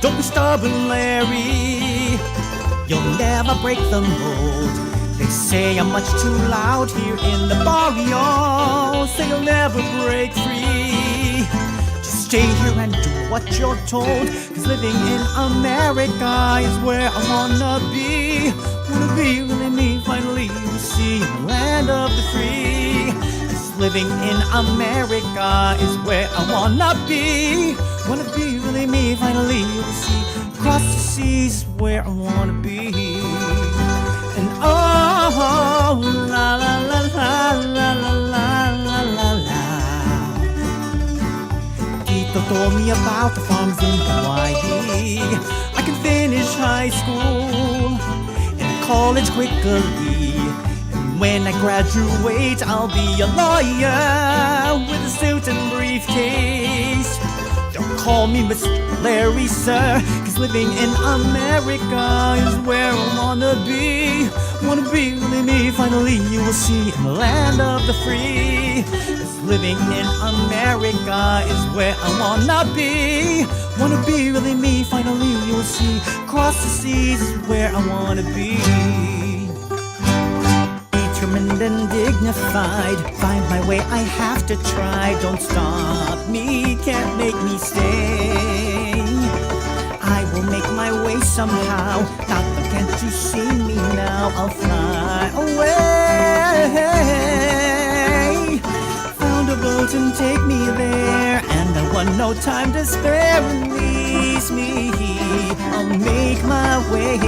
Don't be stubborn, Larry, you'll never break the mold. They say I'm much too loud here in the barrio, say you'll never break free. Just stay here and do what you're told, cause living in America is where I wanna be. Wanna be really me, finally you see the land of the free. Cause living in America is where I wanna be. Wanna be really me, finally you see. Across the seas is where I wanna be. And oh, la la la la la la la la la. Tito told me about the farms in Hawaii. I can finish high school and college quickly, and when I graduate I'll be a lawyer with a suit and briefcase. Don't call me Mr. Larry, sir, cause living in America is where I wanna be. Wanna be really me, finally you will see, in the land of the free. Cause living in America is where I wanna be. Wanna be really me, finally you will see. Across the seas is where I wanna be. Determined and dignified, find my way, I have to try. Don't stop me, can't make me stay. I will make my way somehow. Doctor, can't you see me now? I'll fly away. Found a boat and take me there, and I want no time to spare. Release me, I'll make my way.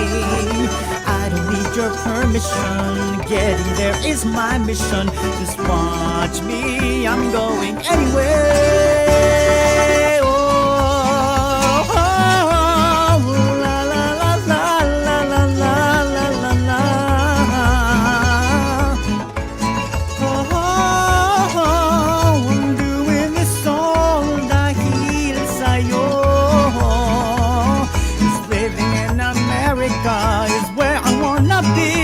I don't need your permission, getting there is my mission. Just watch me, I'm going anyway. Oh, oh, oh, la la la la la la la la la la. Oh, oh, oh, I'm doing this all dahil sa'yo. 'Cause living in America is where I wanna be.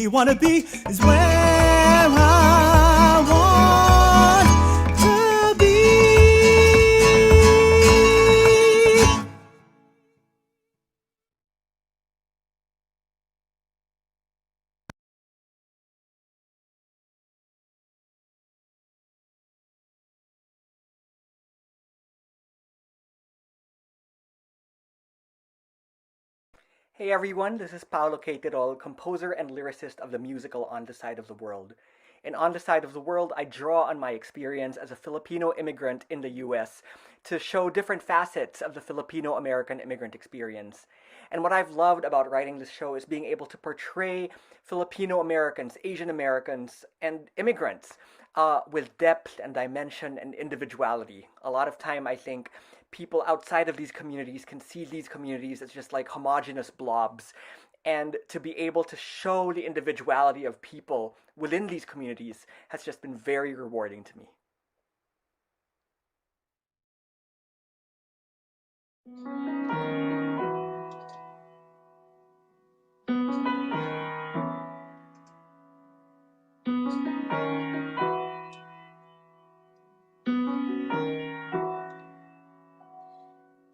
Wanna be is where I want to be. Hey everyone, this is Paolo Caterol, composer and lyricist of the musical On the Side of the World. In On the Side of the World, I draw on my experience as a Filipino immigrant in the US to show different facets of the Filipino-American immigrant experience. And what I've loved about writing this show is being able to portray Filipino-Americans, Asian Americans, and immigrants with depth and dimension and individuality. A lot of time, I think, people outside of these communities can see these communities as just like homogenous blobs, and to be able to show the individuality of people within these communities has just been very rewarding to me.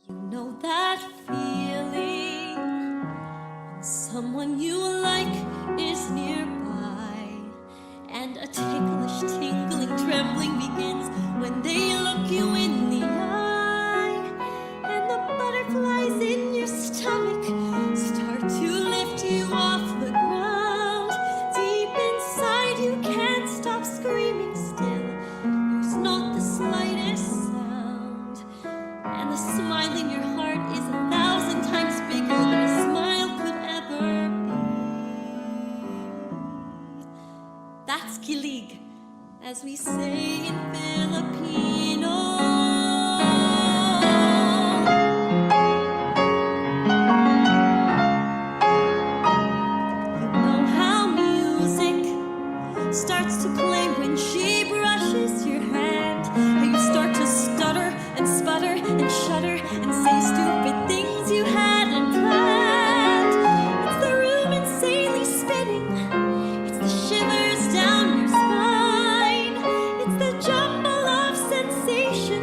You know that feeling when someone you like is nearby, and a ticklish, tingling, trembling begins when they look you in the eye, and the butterflies in your stomach start to lift you off the ground. Deep inside you can't stop screaming still, there's not the slightest sound, and the smile in your heart is 1,000 times bigger than a smile could ever be. That's kilig, as we say in Filipino. You know how music starts to play when she brushes your hand, how you start to stutter and sputter and shudder and say stupid things you hadn't planned. It's the room insanely spinning, it's the shivers down your spine, it's the jumble of sensations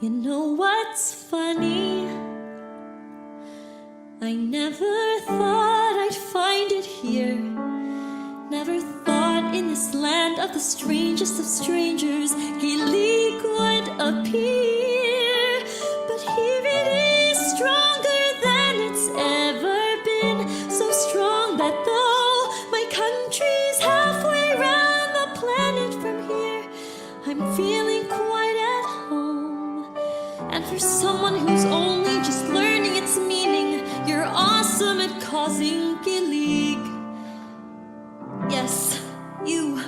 You know what's funny? I never thought I'd find it here. Never thought in this land of the strangest of strangers Gilead would appear. But here it is, stronger than it's ever been. So strong that though my country's halfway round the planet from here, I'm feeling quite at home. And for someone who's only just learning its meaning, you're awesome at causing Gilead. Yes, you.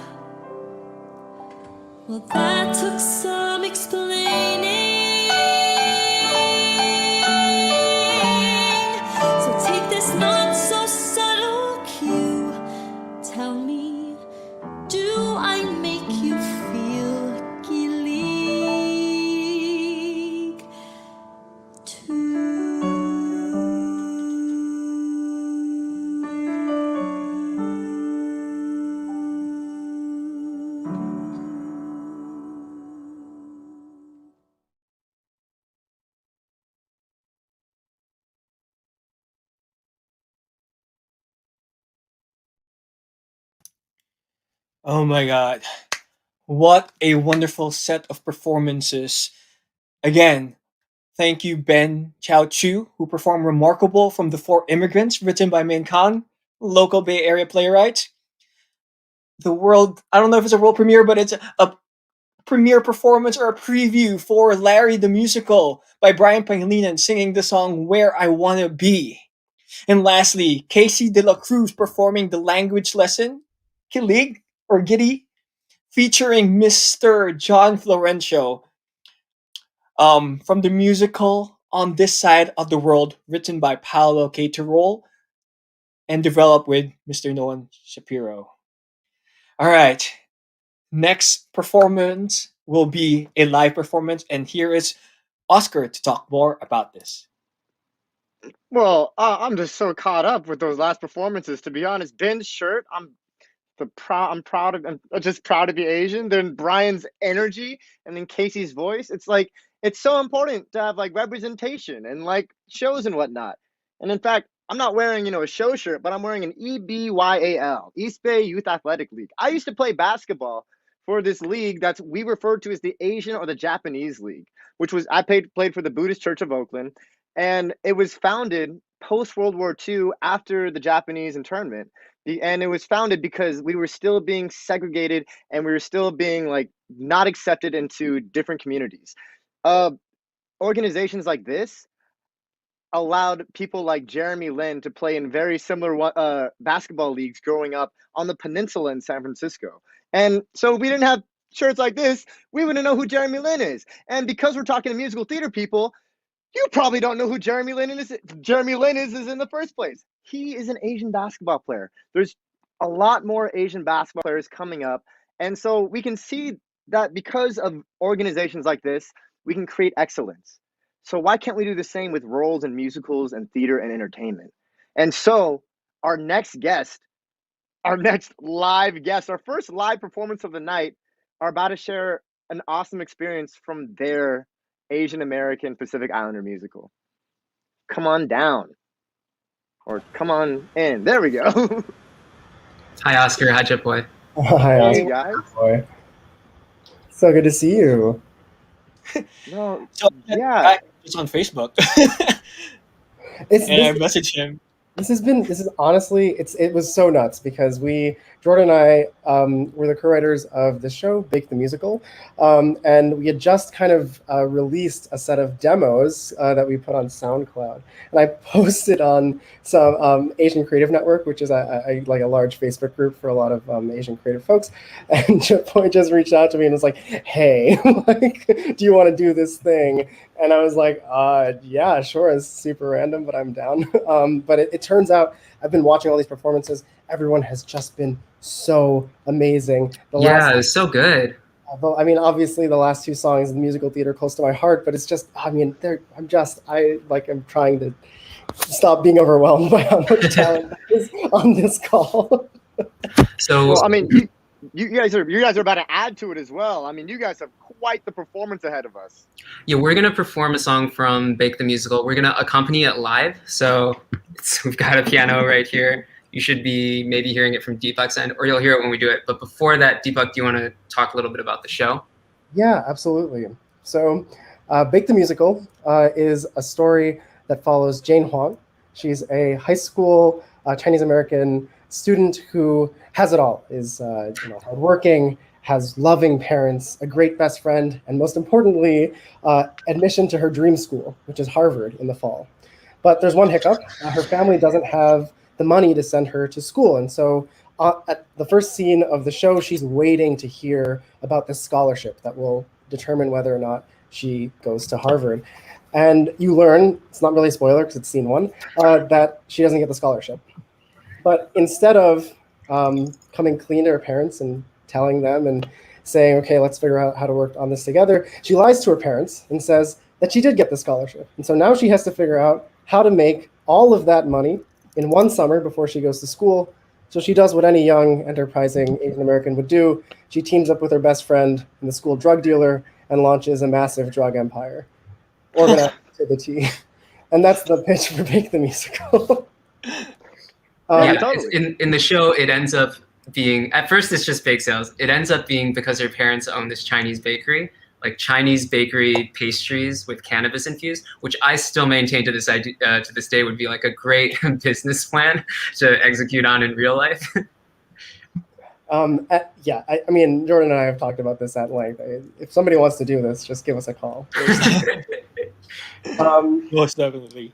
Well, that took some explaining. So take this not so subtle cue. Tell me, do I make you feel Gilead too? Oh my god. What a wonderful set of performances. Again, thank you, Ben Chao Chu, who performed Remarkable from the Four Immigrants, written by Min Kang, local Bay Area playwright. The world, I don't know if it's a world premiere, but it's a premiere performance or a preview for Larry the Musical by Brian Pangilinan singing the song Where I Wanna Be. And lastly, Casey De La Cruz performing the language lesson, Kilig or Giddy, featuring Mr. John Florencio from the musical On This Side of the World, written by Paolo Caterol and developed with Mr. Nolan Shapiro. All right, next performance will be a live performance, and here is Oscar to talk more about this. Well, I'm just so caught up with those last performances. To be honest, Ben's shirt, I'm proud of. I'm just proud to be Asian. Then Brian's energy, and then Casey's voice. It's like it's so important to have like representation and like shows and whatnot. And in fact, I'm not wearing a show shirt, but I'm wearing an EBYAL, East Bay Youth Athletic League. I used to play basketball for this league that's we referred to as the Asian or the Japanese League, which was I played for the Buddhist Church of Oakland, and it was founded post World War II after the Japanese internment. And it was founded because we were still being segregated and we were still being like not accepted into different communities. Uh, Organizations like this allowed people like Jeremy Lin to play in very similar basketball leagues growing up on the peninsula in San Francisco. And so we didn't have shirts like this, we wouldn't know who Jeremy Lin is. And because we're talking to musical theater people, you probably don't know who Jeremy Lin is. Jeremy Lin is in the first place. He is an Asian basketball player. There's a lot more Asian basketball players coming up, and so we can see that because of organizations like this, we can create excellence. So why can't we do the same with roles in musicals and theater and entertainment? And so our next guest, our next live guest, our first live performance of the night, are about to share an awesome experience from their Asian American Pacific Islander musical. Come on down. Or come on in. There we go. Hi, Oscar. Hi, Jet Boy. Hi, Hey, Oscar. guys. Boy. So good to see you. No, So yeah. it's on Facebook, It's and I this, messaged him. this is honestly it was so nuts because Jordan and I were the co-writers of the show Bake the Musical, and we had just kind of released a set of demos that we put on SoundCloud, and I posted on some Asian Creative Network, which is a large Facebook group for a lot of Asian creative folks, and Boy just reached out to me and was like, "Hey, like, do you want to do this thing?" And I was like, yeah, sure. It's super random, but I'm down. But it turns out I've been watching all these performances. Everyone has just been so amazing. Yeah, it was so good. I mean, obviously the last two songs in the musical theater close to my heart, but it's just, I mean, I'm trying to stop being overwhelmed by how much talent is on this call. So, Well, I mean, you guys are about to add to it as well. I mean, you guys have quite the performance ahead of us. Yeah, we're gonna perform a song from Bake the Musical. We're gonna accompany it live. So we've got a piano right here. You should be maybe hearing it from Deepak's end, or you'll hear it when we do it. But before that, Deepak, do you want to talk a little bit about the show? Yeah, absolutely. So, Bake the Musical is a story that follows Jane Huang. She's a high school Chinese American student who has it all, is hardworking, has loving parents, a great best friend, and most importantly, admission to her dream school, which is Harvard in the fall. But there's one hiccup. Her family doesn't have the money to send her to school. And so at the first scene of the show, she's waiting to hear about this scholarship that will determine whether or not she goes to Harvard. And you learn, it's not really a spoiler because it's scene one, that she doesn't get the scholarship. But instead of coming clean to her parents and telling them and saying, okay, let's figure out how to work on this together, she lies to her parents and says that she did get the scholarship. And so now she has to figure out how to make all of that money in one summer before she goes to school. So she does what any young, enterprising Asian American would do. She teams up with her best friend and the school drug dealer and launches a massive drug empire. Organized to the T. And that's the pitch for Bake the Musical. Totally. In the show, it ends up being, at first it's just bake sales. It ends up being because her parents own this Chinese bakery, like Chinese bakery pastries with cannabis infused, which I still maintain to this day would be like a great business plan to execute on in real life. I mean, Jordan and I have talked about this at length. If somebody wants to do this, just give us a call. Most definitely.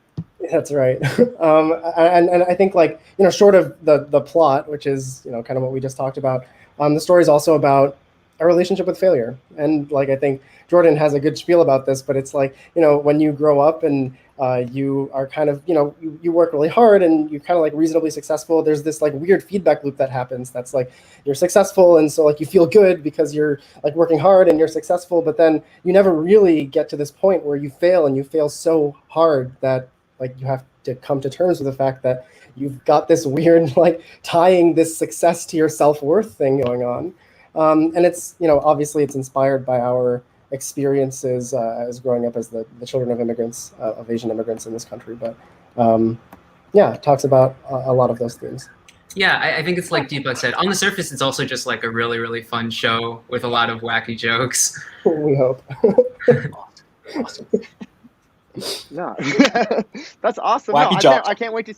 That's right. And I think, like, short of the plot, which is, kind of what we just talked about, the story is also about a relationship with failure. And, like, I think Jordan has a good spiel about this, but it's like, when you grow up and you are kind of, you work really hard and you're kind of like reasonably successful, there's this like weird feedback loop that happens. That's like, you're successful. And so like you feel good because you're like working hard and you're successful, but then you never really get to this point where you fail, and you fail so hard that like you have to come to terms with the fact that you've got this weird, like tying this success to your self-worth thing going on. And it's, obviously it's inspired by our experiences as growing up as the children of immigrants, of Asian immigrants in this country. But it talks about a lot of those themes. Yeah, I think it's like Deepak said. On the surface, it's also just like a really, really fun show with a lot of wacky jokes. We hope. Awesome. No, that's awesome. Wacky No, jokes. I can't wait to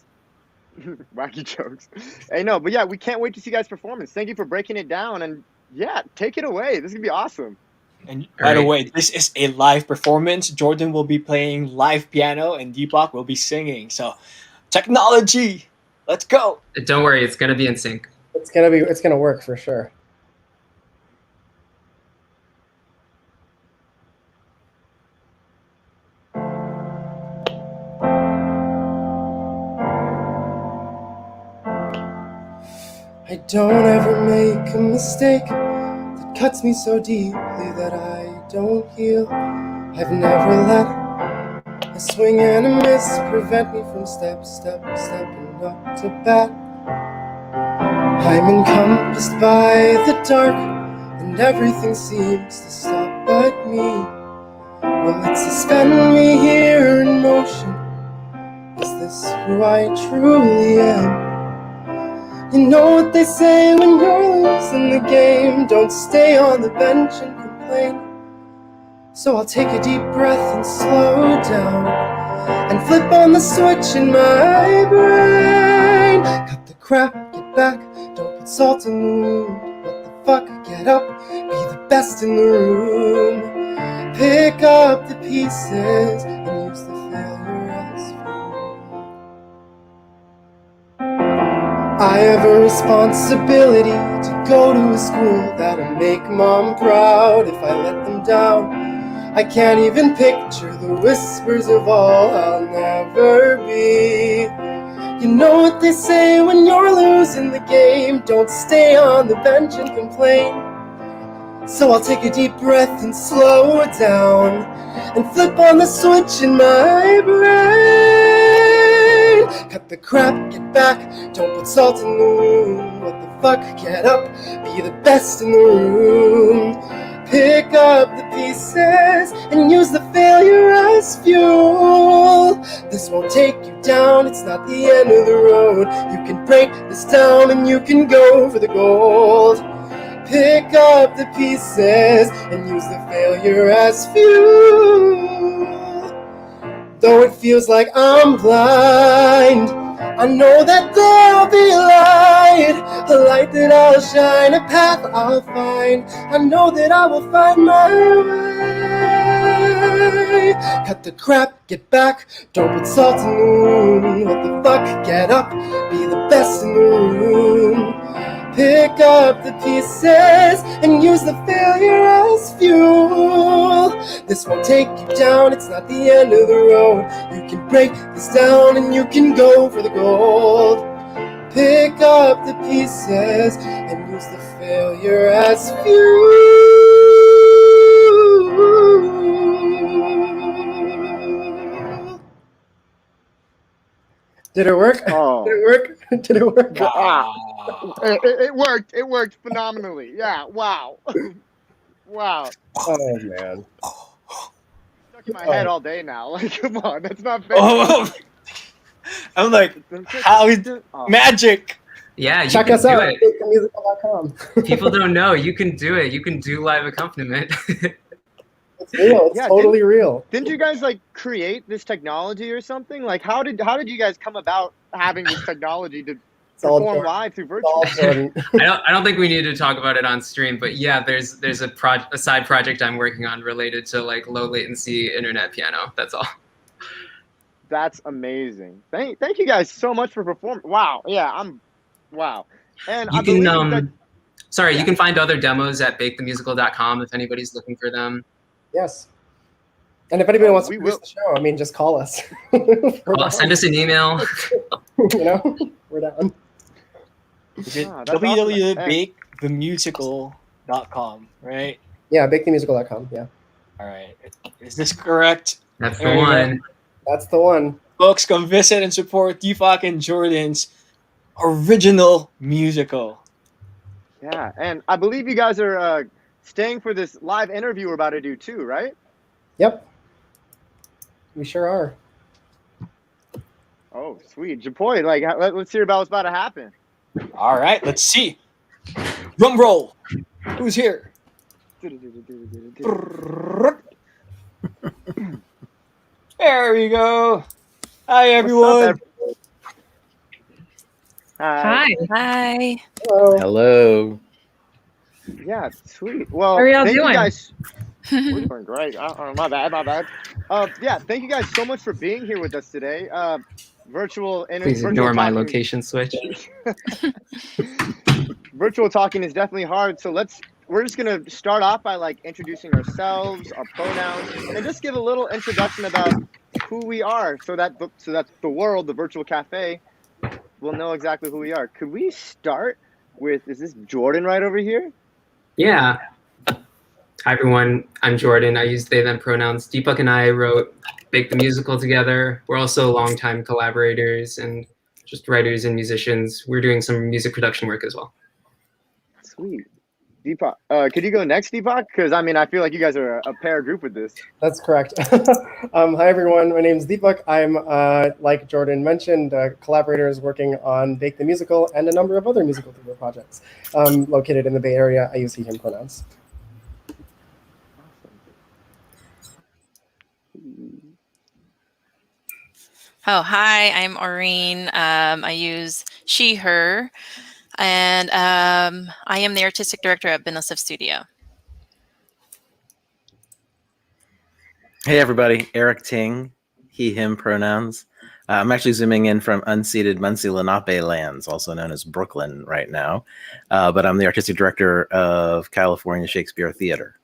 wacky jokes. Hey, no, but yeah, we can't wait to see you guys' performance. Thank you for breaking it down, and yeah, take it away. This is gonna be awesome. And by the way, this is a live performance. Jordan will be playing live piano and Deepak will be singing. So, technology, let's go. Don't worry, it's gonna be in sync. It's gonna work for sure. I don't ever make a mistake that cuts me so deeply that I don't heal. I've never let a swing and a miss prevent me from stepping up to bat. I'm encompassed by the dark, and everything seems to stop but me. Will it suspend me here in motion? Is this who I truly am? You know what they say when you're losing the game, don't stay on the bench and complain. So I'll take a deep breath and slow down and flip on the switch in my brain. Cut the crap, get back, don't put salt in the wound. What the fuck, get up, be the best in the room. Pick up the pieces and use the failure as fuel. I have a responsibility to go to a school that'll make mom proud. If I let them down, I can't even picture the whispers of all I'll never be. You know what they say when you're losing the game, don't stay on the bench and complain. So I'll take a deep breath and slow it down and flip on the switch in my brain. Cut the crap, get back, don't put salt in the wound. What the fuck? Get up, be the best in the room. Pick up the pieces and use the failure as fuel. This won't take you down, it's not the end of the road. You can break this down and you can go for the gold. Pick up the pieces and use the failure as fuel. Though it feels like I'm blind, I know that there'll be a light that I'll shine, a path I'll find. I know that I will find my way. Cut the crap, get back, don't put salt in the wound. What the fuck, get up, be the best in the room. Pick up the pieces and use the failure as fuel. This won't take you down, it's not the end of the road. You can break this down and you can go for the gold. Pick up the pieces and use the failure as fuel. Did it work? Oh. Did it work? Did it work? Ah, it worked. It worked phenomenally. Yeah. Wow. Wow. Oh man. Stuck in my head all day now. Like, come on, that's not fair. Oh, I'm like, how is magic? Yeah, you Check can us do out it. at bakethemusical.com. People don't know. You can do it. You can do live accompaniment. It's real. It's Yeah, totally real. Didn't you guys like create this technology or something? Like, how did you guys come about having this technology to all perform Jordan. live through It's virtual? all Jordan. I don't think we need to talk about it on stream, but yeah, there's a side project I'm working on related to like low latency internet piano. That's all. That's amazing. Thank you guys so much for performing. Wow. Yeah, wow. And You I believe can that you can find other demos at bakethemusical.com if anybody's looking for them. Yes. And if anybody wants to we produce will. the show, I mean, just call us. Send us an email. You know, we're down. Is it Ah, that's awesome. www.bakethemusical.com, right? Yeah, bakethemusical.com. Yeah, All right. Is this correct? That's the There you go. one. that's the one. Folks, come visit and support Deepak and Jordan's original musical. Yeah, and I believe you guys are staying for this live interview we're about to do too, right? Yep. We sure are. Oh, sweet. Japoy, like, let's hear about what's about to happen. All right, let's see. Drum roll. Who's here? There we go. Hi, everyone. Hi. Hi. Hello. Hello. Yeah, sweet. Well, How are y'all thank doing? you guys. We're doing great. My bad. Yeah, thank you guys so much for being here with us today. Please ignore my location switch. Virtual talking is definitely hard, so we're just gonna start off by like introducing ourselves, our pronouns, and just give a little introduction about who we are, so that the world, the virtual cafe, will know exactly who we are. Could we start with, is this Jordan right over here? Yeah. Hi everyone, I'm Jordan. I use they them pronouns. Deepak and I wrote Bake the Musical together. We're also longtime collaborators and just writers and musicians. We're doing some music production work as well. Sweet. Deepak, could you go next, Deepak? Because I mean, I feel like you guys are a pair group with this. That's correct. Hi, everyone. My name is Deepak. I'm, like Jordan mentioned, collaborators working on Bake the Musical and a number of other musical theater projects located in the Bay Area. I use he, him pronouns. Oh, hi, I'm Aureen. I use she, her, and I am the artistic director at Benilsif Studio. Hey, everybody. Eric Ting, he, him pronouns. I'm actually zooming in from unceded Munsee Lenape lands, also known as Brooklyn right now. But I'm the artistic director of California Shakespeare Theater.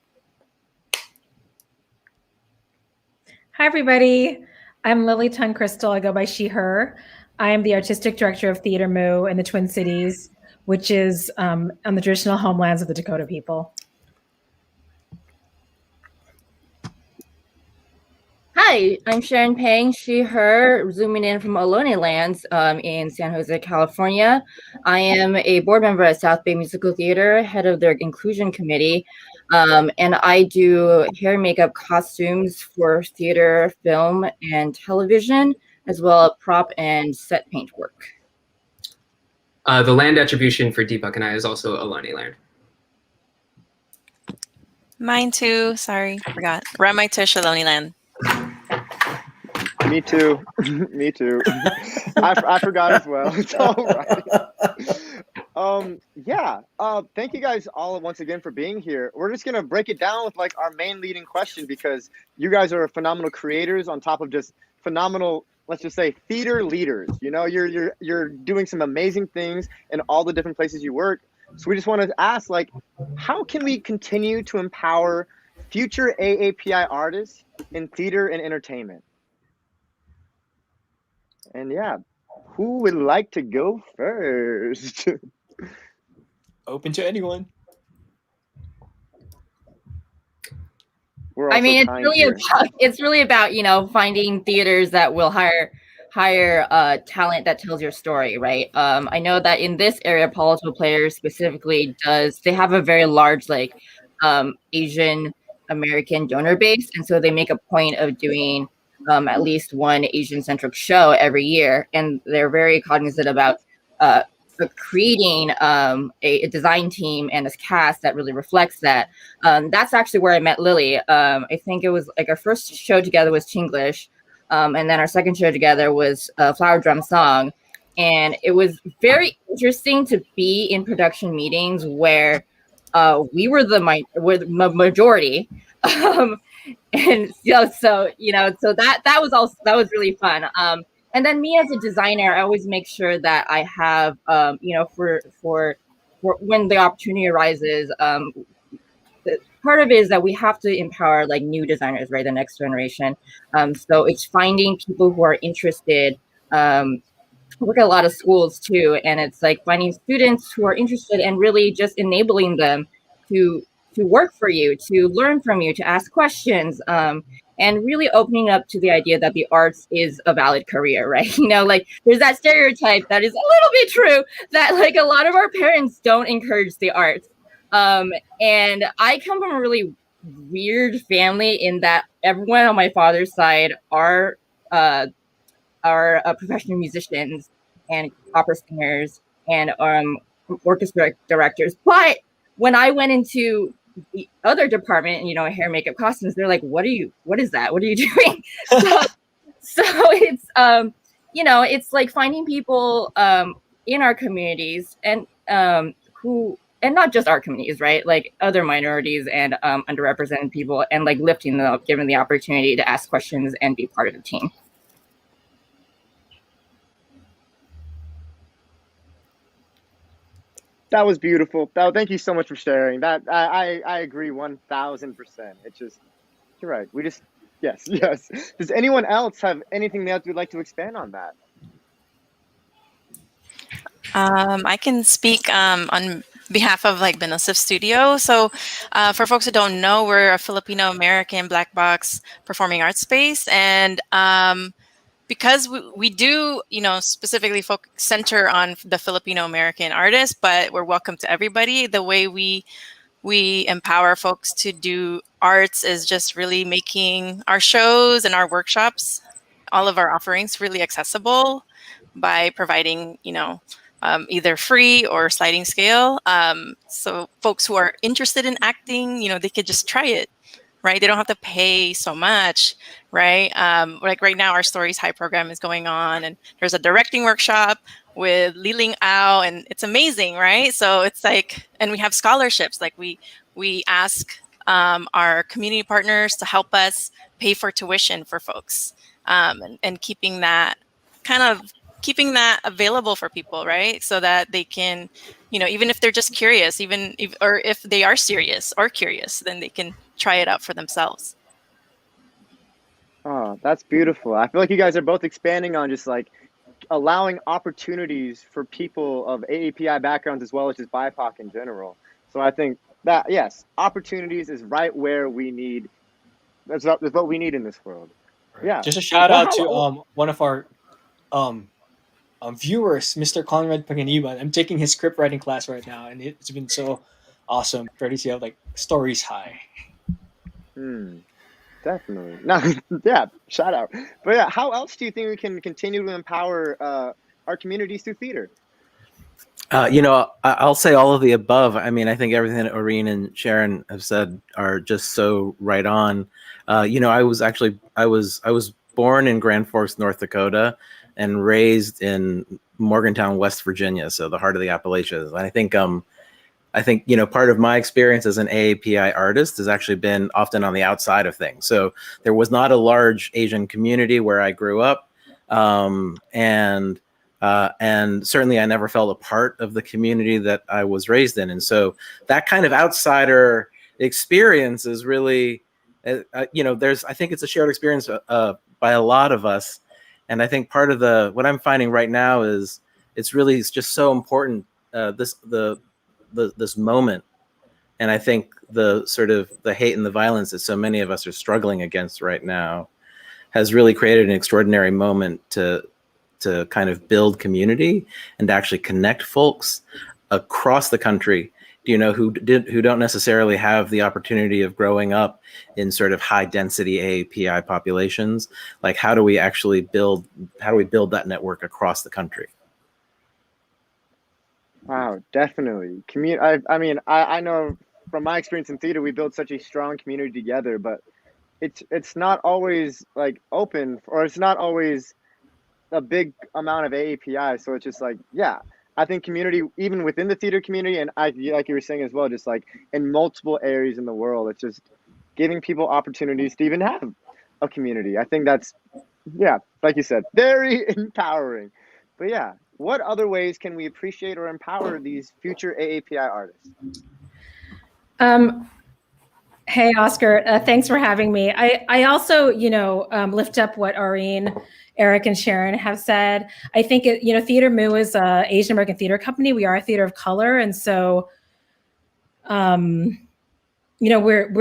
Hi, everybody. I'm Lily Tun Crystal. I go by she, her. I am the artistic director of Theater Moo in the Twin Cities, which is on the traditional homelands of the Dakota people. Hi, Hi, I'm Sharon Pang, she, her, zooming in from Ohlone Lands in San Jose, California. I am a board member at South Bay Musical Theater, head of their inclusion committee, and I do hair, makeup, costumes for theater, film, and television, as well as prop and set paint work. The land attribution for Deepak and I is also Ohlone land. Mine too. Sorry, forgot. Ramai Tush, Ohlone land. Me too. Me too. I forgot as well. It's all right. Yeah. Thank you guys all once again for being here. We're just gonna break it down with like our main leading question, because you guys are phenomenal creators on top of just phenomenal, let's just say, theater leaders. You know, you're doing some amazing things in all the different places you work. So we just want to ask, like, how can we continue to empower future AAPI artists in theater and entertainment? And yeah, who would like to go first? Open to anyone. We're I also mean, kind here. it's really about, you know, finding theaters that will hire talent that tells your story, right? I know that in this area, Palo Alto Players specifically they have a very large like Asian American donor base, and so they make a point of doing at least one Asian centric show every year, and they're very cognizant about creating a design team and a cast that really reflects that. That's actually where I met Lily. I think it was like our first show together was Chinglish, and then our second show together was Flower Drum Song. And it was very interesting to be in production meetings where we were the majority. And so that was really fun. And then me as a designer, I always make sure that I have, for when the opportunity arises, part of it is that we have to empower like new designers, right? The next generation. So it's finding people who are interested. I work at a lot of schools too, and it's like finding students who are interested and really just enabling them to work for you, to learn from you, to ask questions, and really opening up to the idea that the arts is a valid career, right? You know, like there's that stereotype that is a little bit true that like a lot of our parents don't encourage the arts. And I come from a really weird family in that everyone on my father's side are professional musicians and opera singers and orchestra directors. But when I went into the other department, you know, hair, makeup, costumes, they're like, what is that? What are you doing? So it's, it's like finding people in our communities and and not just our communities, right? Like other minorities and underrepresented people, and like lifting them up, giving the opportunity to ask questions and be part of the team. That was beautiful. Thank you so much for sharing. That I agree 1000%. It's just, you're right. Yes. Does anyone else have anything that would like to expand on that? I can speak on behalf of like Benilsif Studio. So for folks who don't know, we're a Filipino American black box performing arts space, and because we do, specifically center on the Filipino American artists, but we're welcome to everybody. The way we empower folks to do arts is just really making our shows and our workshops, all of our offerings, really accessible by providing, either free or sliding scale. So folks who are interested in acting, they could just try it, right? They don't have to pay so much, right? Like right now, our Stories High program is going on, and there's a directing workshop with Liling Ao, and it's amazing, right? So it's like, and we have scholarships. Like we ask our community partners to help us pay for tuition for folks, and keeping that available for people, right? So that they can, even if they're just curious, or if they are serious or curious, then they can try it out for themselves. Oh, that's beautiful. I feel like you guys are both expanding on just like allowing opportunities for people of AAPI backgrounds as well as just BIPOC in general. So I think that, yes, opportunities is right where we need. That's what we need in this world. Yeah. Just a shout Well, out how? to one of our um, viewers, Mr. Conrad Panganiban. I'm taking his script writing class right now, and it's been so awesome. Courtesy of like Stories High. Hmm. Definitely. No, yeah, shout out. But yeah, how else do you think we can continue to empower our communities through theater? I'll say all of the above. I mean, I think everything that Oreen and Sharon have said are just so right on. I was born in Grand Forks, North Dakota, and raised in Morgantown, West Virginia, so the heart of the Appalachians. And I think part of my experience as an AAPI artist has actually been often on the outside of things. So there was not a large Asian community where I grew up, and certainly I never felt a part of the community that I was raised in. And so that kind of outsider experience is really, I think it's a shared experience by a lot of us. And I think part of what I'm finding right now is it's just so important. This moment, and I think the sort of the hate and the violence that so many of us are struggling against right now has really created an extraordinary moment to kind of build community and to actually connect folks across the country, who don't necessarily have the opportunity of growing up in sort of high density AAPI populations. Like, how do we build that network across the country? Wow, definitely. I know from my experience in theater, we build such a strong community together, but it's not always like open, or it's not always a big amount of AAPI. So it's just like, yeah, I think community, even within the theater community, and like you were saying as well, just like in multiple areas in the world, it's just giving people opportunities to even have a community. I think that's, yeah, like you said, very empowering. But yeah, what other ways can we appreciate or empower these future AAPI artists? Hey, Oscar, thanks for having me. I also, lift up what Aureen, Eric, and Sharon have said. I think, Theater Moo is a Asian American theater company. We are a theater of color. And so, we're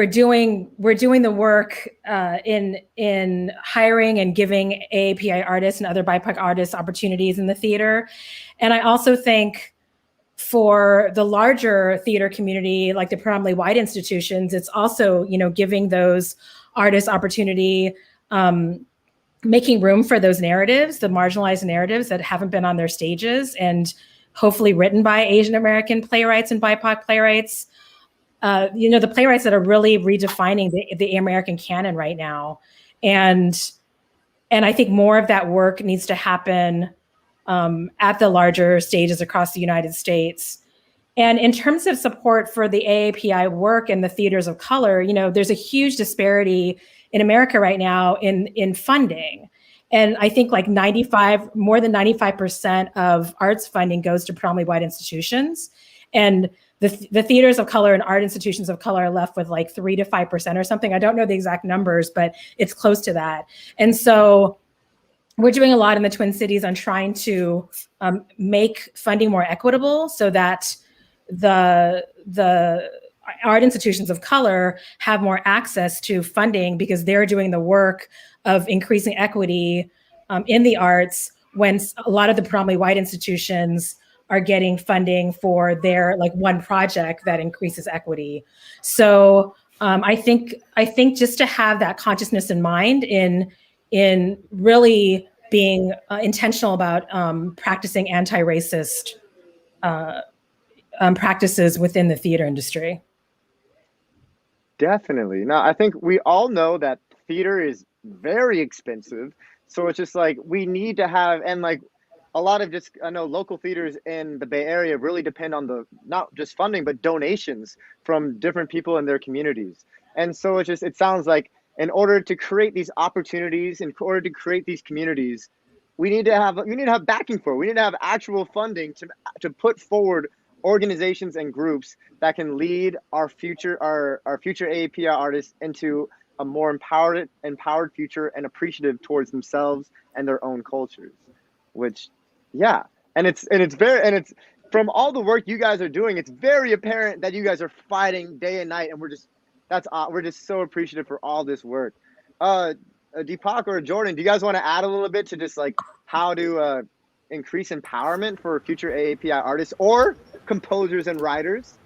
doing the work in hiring and giving AAPI artists and other BIPOC artists opportunities in the theater. And I also think for the larger theater community, like the predominantly white institutions, it's also, giving those artists opportunity, making room for those narratives, the marginalized narratives that haven't been on their stages, and hopefully written by Asian American playwrights and BIPOC playwrights. The playwrights that are really redefining the American canon right now. And I think more of that work needs to happen at the larger stages across the United States. And in terms of support for the AAPI work and the theaters of color, there's a huge disparity in America right now in funding. And I think like more than 95% of arts funding goes to predominantly white institutions. And the theaters of color and art institutions of color are left with like 3 to 5% or something. I don't know the exact numbers, but it's close to that. And so we're doing a lot in the Twin Cities on trying to make funding more equitable so that the art institutions of color have more access to funding, because they're doing the work of increasing equity in the arts, when a lot of the predominantly white institutions are getting funding for their like one project that increases equity. So I think just to have that consciousness in mind in really being intentional about practicing anti-racist practices within the theater industry. Definitely. Now, I think we all know that theater is very expensive. So it's just like we need to have, and like a lot of I know local theaters in the Bay Area really depend on not just funding, but donations from different people in their communities. And so it sounds like in order to create these opportunities, in order to create these communities, we need to have backing for it. We need to have actual funding to put forward organizations and groups that can lead our future AAPI artists into a more empowered future and appreciative towards themselves and their own cultures. Which, yeah, and it's from all the work you guys are doing, it's very apparent that you guys are fighting day and night, and we're just so appreciative for all this work. Deepak or Jordan, do you guys want to add a little bit to just like how to increase empowerment for future AAPI artists or composers and writers?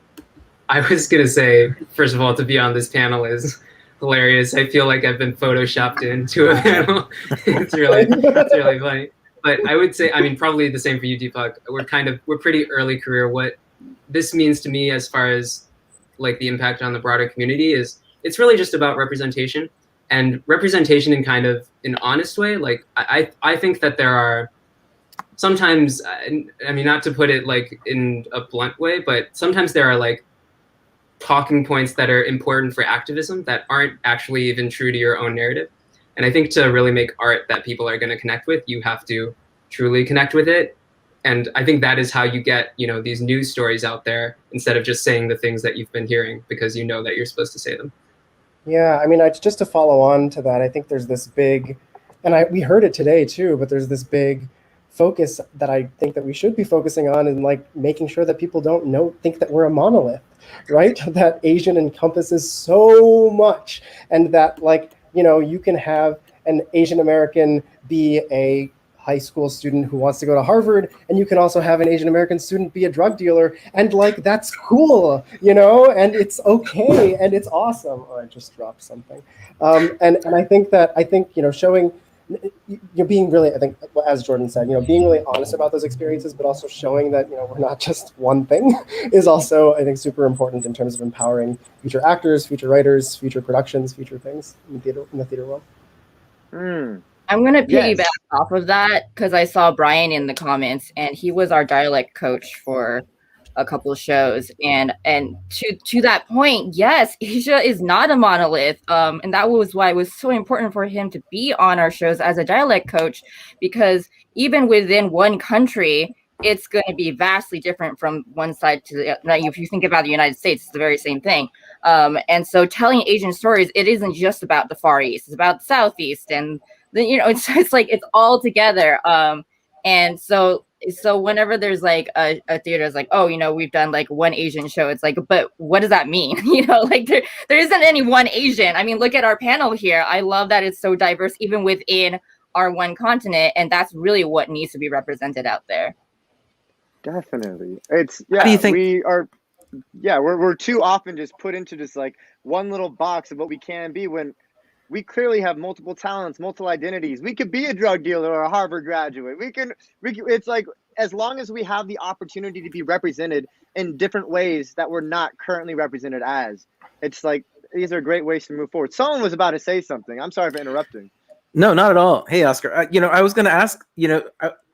I was gonna say, first of all, to be on this panel is hilarious. I feel like I've been photoshopped into a panel. It's really funny. But I would say, I mean, probably the same for you, Deepak. We're pretty early career. What this means to me, as far as like the impact on the broader community, is it's really just about representation, and representation in kind of an honest way. Like I think that there are sometimes, I mean, not to put it like in a blunt way, but sometimes there are like talking points that are important for activism that aren't actually even true to your own narrative. And I think to really make art that people are going to connect with, you have to truly connect with it. And I think that is how you get, you know, these news stories out there instead of just saying the things that you've been hearing because you know that you're supposed to say them. Yeah, I mean, just to follow on to that, I think there's this big, and we heard it today too, but there's this big focus that I think that we should be focusing on, and like making sure that people don't think that we're a monolith, right? That Asian encompasses so much, and that, like, you know, you can have an Asian American be a high school student who wants to go to Harvard, and you can also have an Asian American student be a drug dealer, and like that's cool, you know, and it's okay, and it's awesome. Oh, I just dropped something, and I think you know, showing, you're being really, I think, as Jordan said, you know, being really honest about those experiences, but also showing that, you know, we're not just one thing is also, I think, super important in terms of empowering future actors, future writers, future productions, future things in the theater world. I'm going to piggyback off of that because I saw Brian in the comments, and he was our dialect coach for a couple of shows. And to that point, yes, Asia is not a monolith. And that was why it was so important for him to be on our shows as a dialect coach, because even within one country, it's going to be vastly different from one side to the other. Like, if you think about the United States, it's the very same thing. And so telling Asian stories, it isn't just about the Far East, it's about the Southeast, and then, you know, it's like it's all together. And so whenever there's like a theater is like, oh, you know, we've done like one Asian show, it's like, but what does that mean? You know, like there isn't any one Asian. I mean, look at our panel here. I love that it's so diverse, even within our one continent, and that's really what needs to be represented out there. Definitely. It's, yeah, How do you think we're too often just put into just like one little box of what we can be, when we clearly have multiple talents, multiple identities. We could be a drug dealer or a Harvard graduate. We can, it's like, as long as we have the opportunity to be represented in different ways that we're not currently represented as, it's like, these are great ways to move forward. Someone was about to say something. I'm sorry for interrupting. No, not at all. Hey, Oscar, you know, I was going to ask, you know,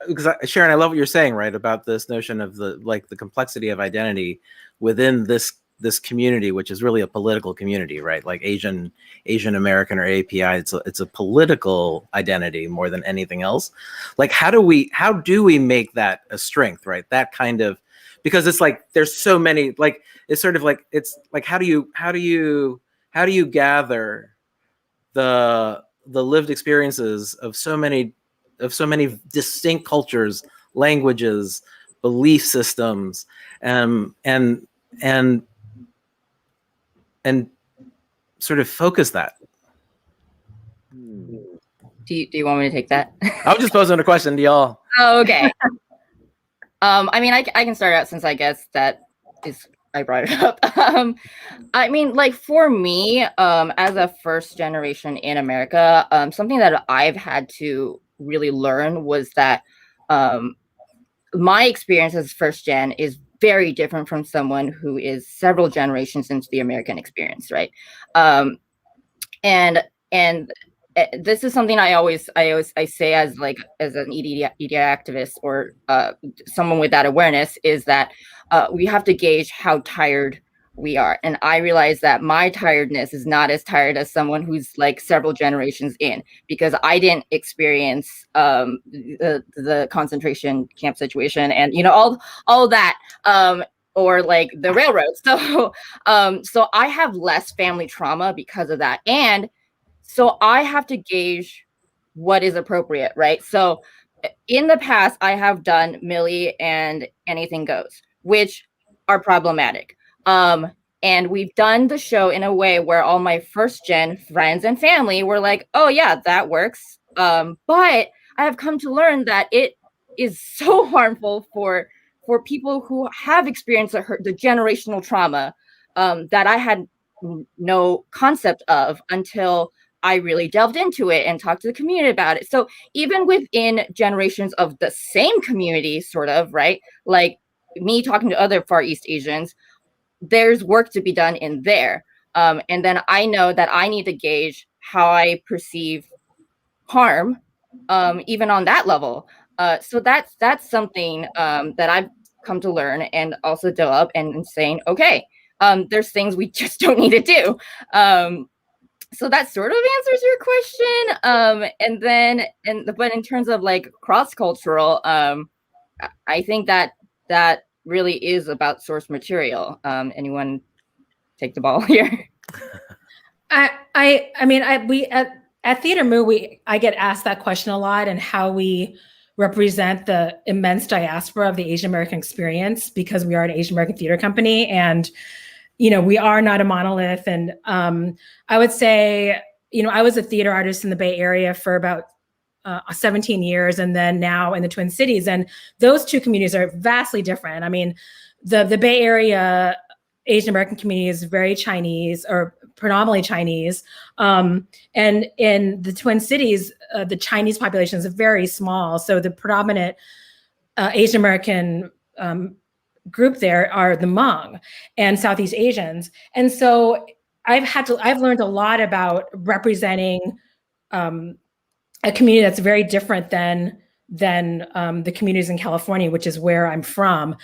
because Sharon, I love what you're saying, right, about this notion of the complexity of identity within this community, which is really a political community, right? Like Asian American or AAPI, it's a political identity more than anything else. Like, how do we make that a strength, right? That kind of, because it's like there's so many, like, it's sort of like, it's like, how do you gather the lived experiences of so many distinct cultures, languages, belief systems, and sort of focus that. Do you want me to take that? I was just posing a question to y'all. Oh, okay. I mean, I can start out, since I guess that is, I brought it up. I mean, like, for me, as a first generation in America, something that I've had to really learn was that my experience as first gen is very different from someone who is several generations into the American experience, right? And this is something I say as an EDI activist, or someone with that awareness, is that we have to gauge how tired we are. And I realize that my tiredness is not as tired as someone who's like several generations in, because I didn't experience the concentration camp situation and, you know, all that, or like the railroad. So I have less family trauma because of that. And so I have to gauge what is appropriate, right? So in the past, I have done Millie and Anything Goes, which are problematic. And we've done the show in a way where all my first gen friends and family were like, oh yeah, that works. But I have come to learn that it is so harmful for people who have experienced the generational trauma that I had no concept of until I really delved into it and talked to the community about it. So even within generations of the same community, sort of, right? Like me talking to other Far East Asians, there's work to be done in there. And then I know that I need to gauge how I perceive harm, even on that level. So that's something that I've come to learn and also develop and saying, okay, there's things we just don't need to do. So that sort of answers your question. But in terms of like cross-cultural, I think that really is about source material. Anyone take the ball here? We at Theater Moo, I get asked that question a lot, and how we represent the immense diaspora of the Asian American experience, because we are an Asian American theater company, and we are not a monolith. And I would say, I was a theater artist in the Bay Area for about 17 years, and then now in the Twin Cities, and those two communities are vastly different. I mean, the Bay Area Asian American community is very Chinese, or predominantly Chinese, and in the Twin Cities, the Chinese population is very small. So the predominant Asian American group there are the Hmong and Southeast Asians, and so I've learned a lot about representing a community that's very different than the communities in California, which is where I'm from.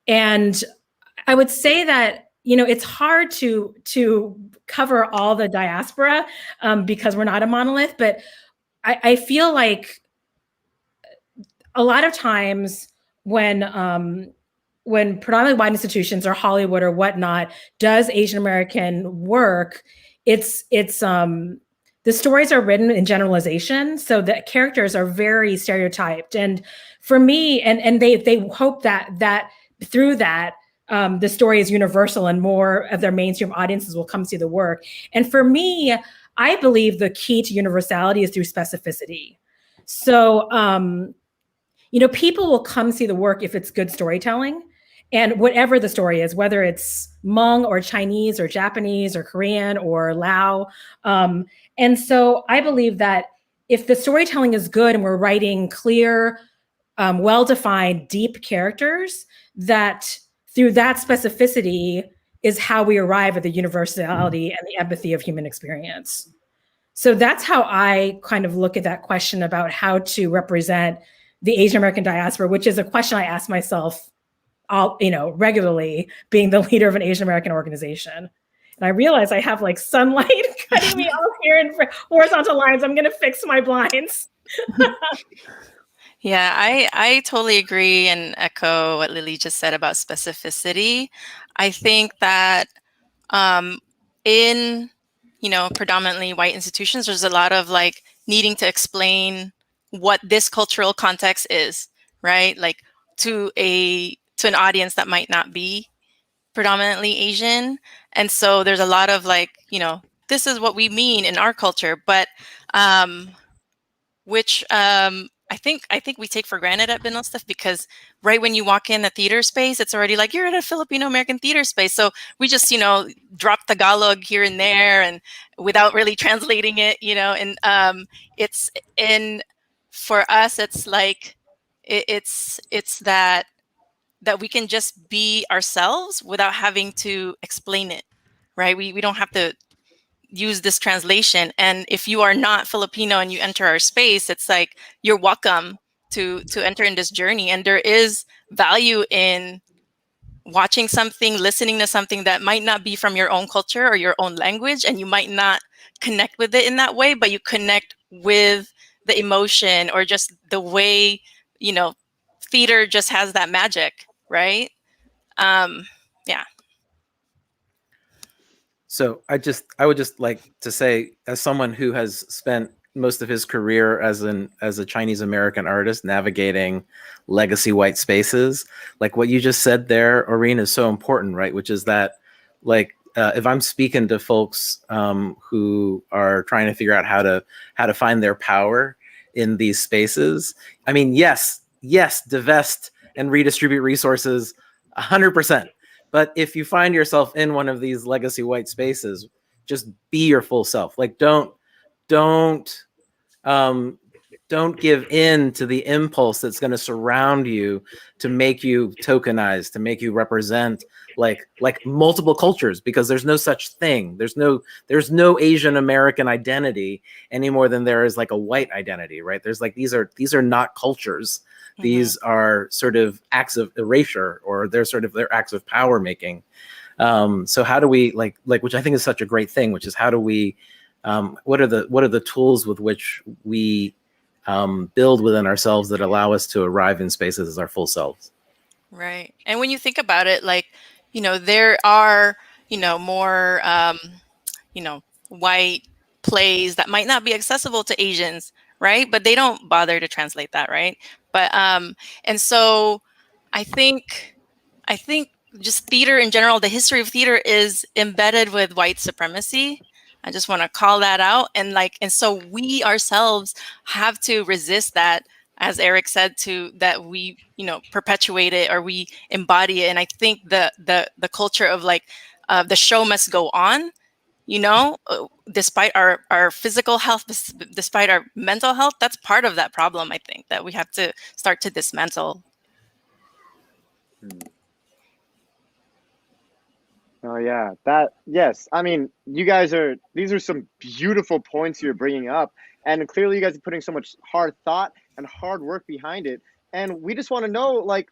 And I would say that, it's hard to cover all the diaspora because we're not a monolith, but I feel like a lot of times when predominantly white institutions or Hollywood or whatnot does Asian American work, it's the stories are written in generalization, so the characters are very stereotyped. And for me, and they hope that through that, the story is universal and more of their mainstream audiences will come see the work. And for me, I believe the key to universality is through specificity. So, people will come see the work if it's good storytelling. And whatever the story is, whether it's Hmong or Chinese or Japanese or Korean or Lao. And so I believe that if the storytelling is good and we're writing clear, well-defined, deep characters, that through that specificity is how we arrive at the universality and the empathy of human experience. So that's how I kind of look at that question about how to represent the Asian American diaspora, which is a question I ask myself regularly, being the leader of an Asian American organization. And I realize I have like sunlight cutting me off here in horizontal lines. I'm going to fix my blinds. Yeah, I totally agree and echo what Lily just said about specificity. I think that in, predominantly white institutions, there's a lot of like needing to explain what this cultural context is, right? Like to an audience that might not be predominantly Asian. And so there's a lot of like, this is what we mean in our culture, but which I think we take for granted at Binal Stuff, because right when you walk in the theater space, it's already like you're in a Filipino American theater space. So we just, drop Tagalog here and there and without really translating it, and it's for us, it's like it's that we can just be ourselves without having to explain it, right? We don't have to use this translation. And if you are not Filipino and you enter our space, it's like you're welcome to enter in this journey. And there is value in watching something, listening to something that might not be from your own culture or your own language, and you might not connect with it in that way, but you connect with the emotion or just the way, theater just has that magic, right? Yeah. So I would just like to say, as someone who has spent most of his career as a Chinese American artist navigating legacy white spaces, like what you just said there, Aureen, is so important, right? Which is that like if I'm speaking to folks who are trying to figure out how to find their power in these spaces, I mean, yes, divest and redistribute resources 100%. But if you find yourself in one of these legacy white spaces, just be your full self. Like don't give in to the impulse that's going to surround you to make you tokenize, to make you represent like multiple cultures, because there's no such thing. There's no Asian American identity any more than there is like a white identity, right? There's like these are not cultures. These are sort of acts of erasure, or they're acts of power making. So how do we like which I think is such a great thing, which is how do we what are the tools with which we build within ourselves that allow us to arrive in spaces as our full selves? Right. And when you think about it, like, there are, more, white plays that might not be accessible to Asians, right? But they don't bother to translate that, right? But, and so I think just theater in general, the history of theater is embedded with white supremacy. I just want to call that out. And so we ourselves have to resist that, as Eric said, that we, perpetuate it or we embody it. And I think the culture of the show must go on, despite our physical health, despite our mental health. That's part of that problem, I think, that we have to start to dismantle. Oh yeah, yes. I mean, these are some beautiful points you're bringing up, and clearly you guys are putting so much hard thought and hard work behind it. And we just want to know, like,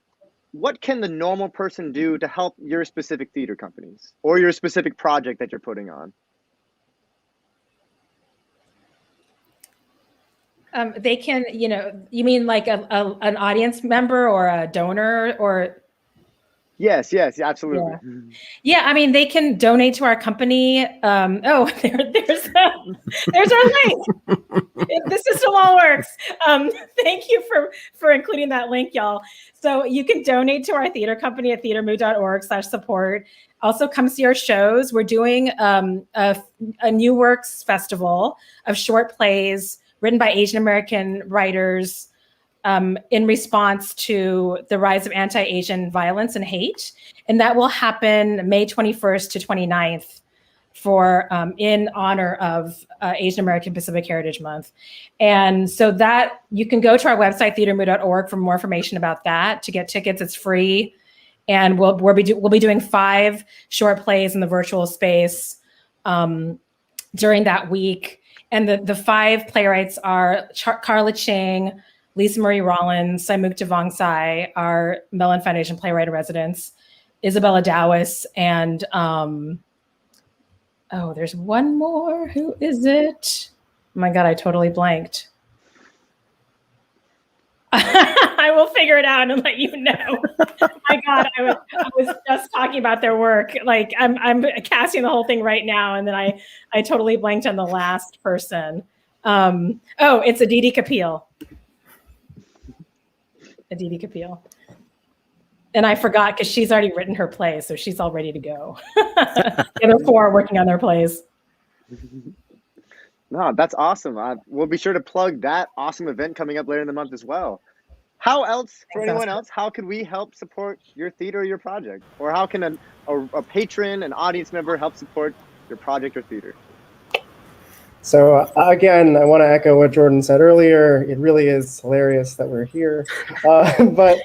what can the normal person do to help your specific theater companies or your specific project that you're putting on? They can, you mean like an audience member or a donor or? Yes, absolutely. Yeah, I mean, they can donate to our company. There's our link. The system all works. Thank you for including that link, y'all. So you can donate to our theater company at theatermoo.org/support. Also, come see our shows. We're doing a New Works Festival of short plays written by Asian American writers in response to the rise of anti-Asian violence and hate. And that will happen May 21st to 29th in honor of Asian American Pacific Heritage Month. And so that you can go to our website, theatermoo.org, for more information about that. To get tickets, it's free. And we'll be doing 5 short plays in the virtual space during that week. And the 5 playwrights are Carla Ching, Lisa Marie Rollins, Saimukta Vongsai, our Mellon Foundation playwright in residence, Isabella Dowis, and there's one more. Who is it? Oh my God, I totally blanked. I will figure it out and let you know. My God, I was just talking about their work. Like I'm casting the whole thing right now, and then I totally blanked on the last person. It's Aditi Kapil. Aditi Kapil. And I forgot because she's already written her play, so she's all ready to go. The other 4 are working on their plays. No, that's awesome. We'll be sure to plug that awesome event coming up later in the month as well. How else, for anyone else, how could we help support your theater or your project? Or how can a patron, an audience member help support your project or theater? So again, I want to echo what Jordan said earlier. It really is hilarious that we're here. But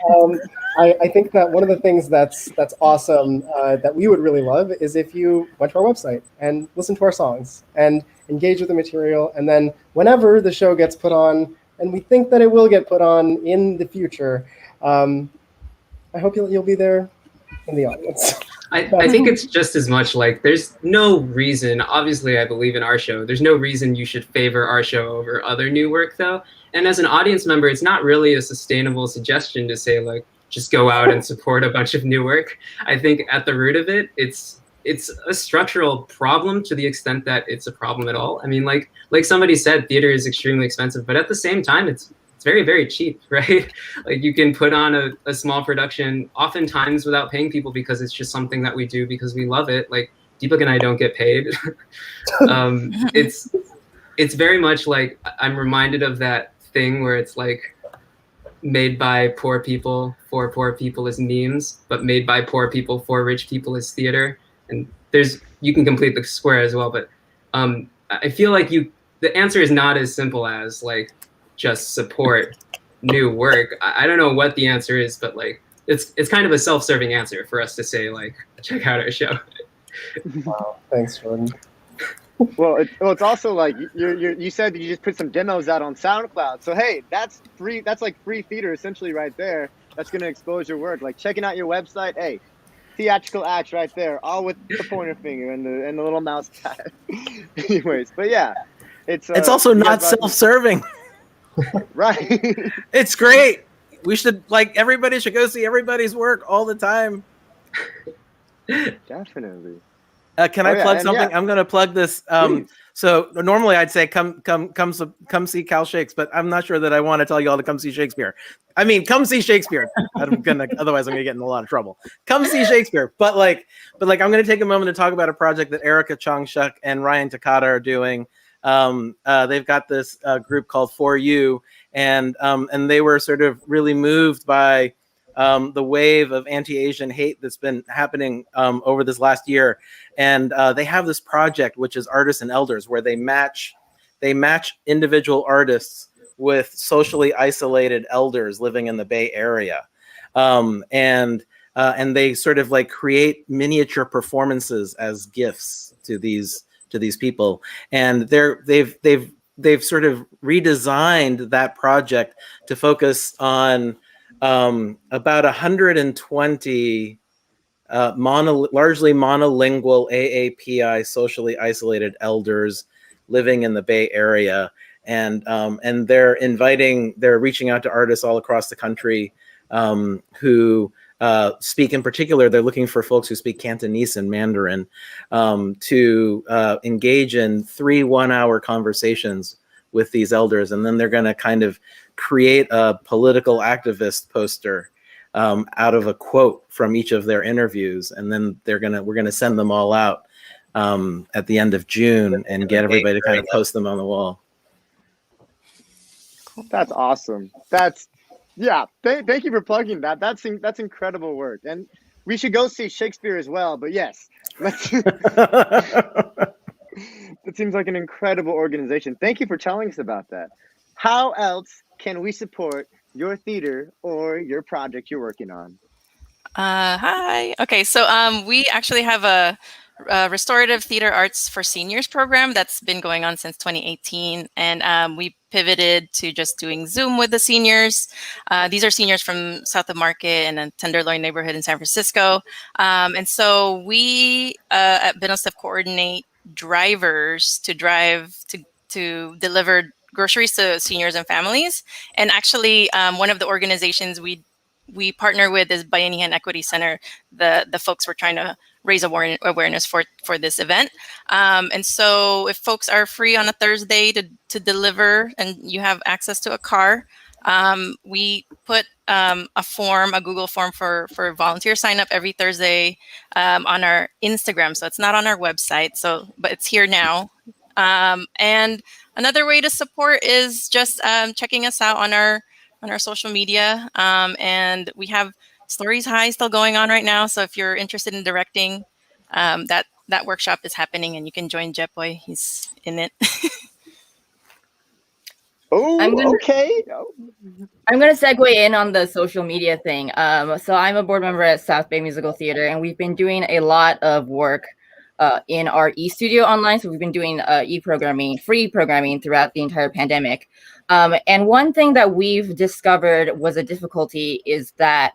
I think that one of the things that's awesome that we would really love is if you went to our website and listened to our songs and engage with the material. And then whenever the show gets put on, and we think that it will get put on in the future, I hope you'll be there in the audience. I think it's just as much like there's no reason, obviously I believe in our show, there's no reason you should favor our show over other new work though. And as an audience member, it's not really a sustainable suggestion to say like, just go out and support a bunch of new work. I think at the root of it, it's a structural problem to the extent that it's a problem at all. I mean, like somebody said, theater is extremely expensive, but at the same time, it's very, very cheap, right? Like you can put on a small production oftentimes without paying people because it's just something that we do because we love it. Like Deepak and I don't get paid. It's very much like I'm reminded of that thing where it's like made by poor people for poor people is memes, but made by poor people for rich people is theater. And you can complete the square as well, but I feel like the answer is not as simple as like just support new work. I don't know what the answer is, but like it's kind of a self-serving answer for us to say like check out our show. Wow, thanks, Jordan. Well, it's also like you said that you just put some demos out on SoundCloud. So hey, that's free. That's like free theater essentially right there. That's going to expose your work. Like checking out your website. Hey, theatrical acts right there, all with the pointer finger and the little mouse pad. Anyways, but yeah, it's also not self-serving. Right. It's great. We should everybody should go see everybody's work all the time. Definitely. Can I plug something? Yeah. I'm going to plug this. So normally I'd say come see Cal Shakes, but I'm not sure that I want to tell you all to come see Shakespeare. I mean, come see Shakespeare. Otherwise I'm gonna get in a lot of trouble. Come see Shakespeare. But I'm going to take a moment to talk about a project that Erica Chong-shuk and Ryan Takata are doing. They've got this group called For You, and they were sort of really moved by the wave of anti-Asian hate that's been happening over this last year. And they have this project, which is Artists and Elders, where they match individual artists with socially isolated elders living in the Bay Area. And they sort of like create miniature performances as gifts to these people. And they've sort of redesigned that project to focus on about 120 largely monolingual AAPI socially isolated elders living in the Bay Area, and they're reaching out to artists all across the country who speak. In particular, they're looking for folks who speak Cantonese and Mandarin to engage in 3 one-hour conversations with these elders, and then they're going to kind of create a political activist poster out of a quote from each of their interviews, and then we're gonna send them all out at the end of June and get everybody to kind of post them on the wall. That's awesome. Thank you for plugging that. That's incredible work, and we should go see Shakespeare as well. But yes, that seems like an incredible organization. Thank you for telling us about that. How else can we support your theater or your project you're working on? Hi. Okay, so we actually have a restorative theater arts for seniors program that's been going on since 2018, and we pivoted to just doing Zoom with the seniors. These are seniors from South of Market and a Tenderloin neighborhood in San Francisco, and so we at BNSF coordinate drivers to drive to deliver groceries to seniors and families. And actually, one of the organizations we partner with is Bayanihan Equity Center. The folks were trying to raise awareness for this event. And so if folks are free on a Thursday to deliver and you have access to a car, we put a Google form for volunteer sign up every Thursday on our Instagram. So it's not on our website, but it's here now. And another way to support is just checking us out on our social media. And we have Stories High still going on right now. So if you're interested in directing, that workshop is happening and you can join Jetboy. He's in it. I'm gonna segue in on the social media thing. So I'm a board member at South Bay Musical Theater, and we've been doing a lot of work in our e-studio online. So we've been doing free programming throughout the entire pandemic. And one thing that we've discovered was a difficulty is that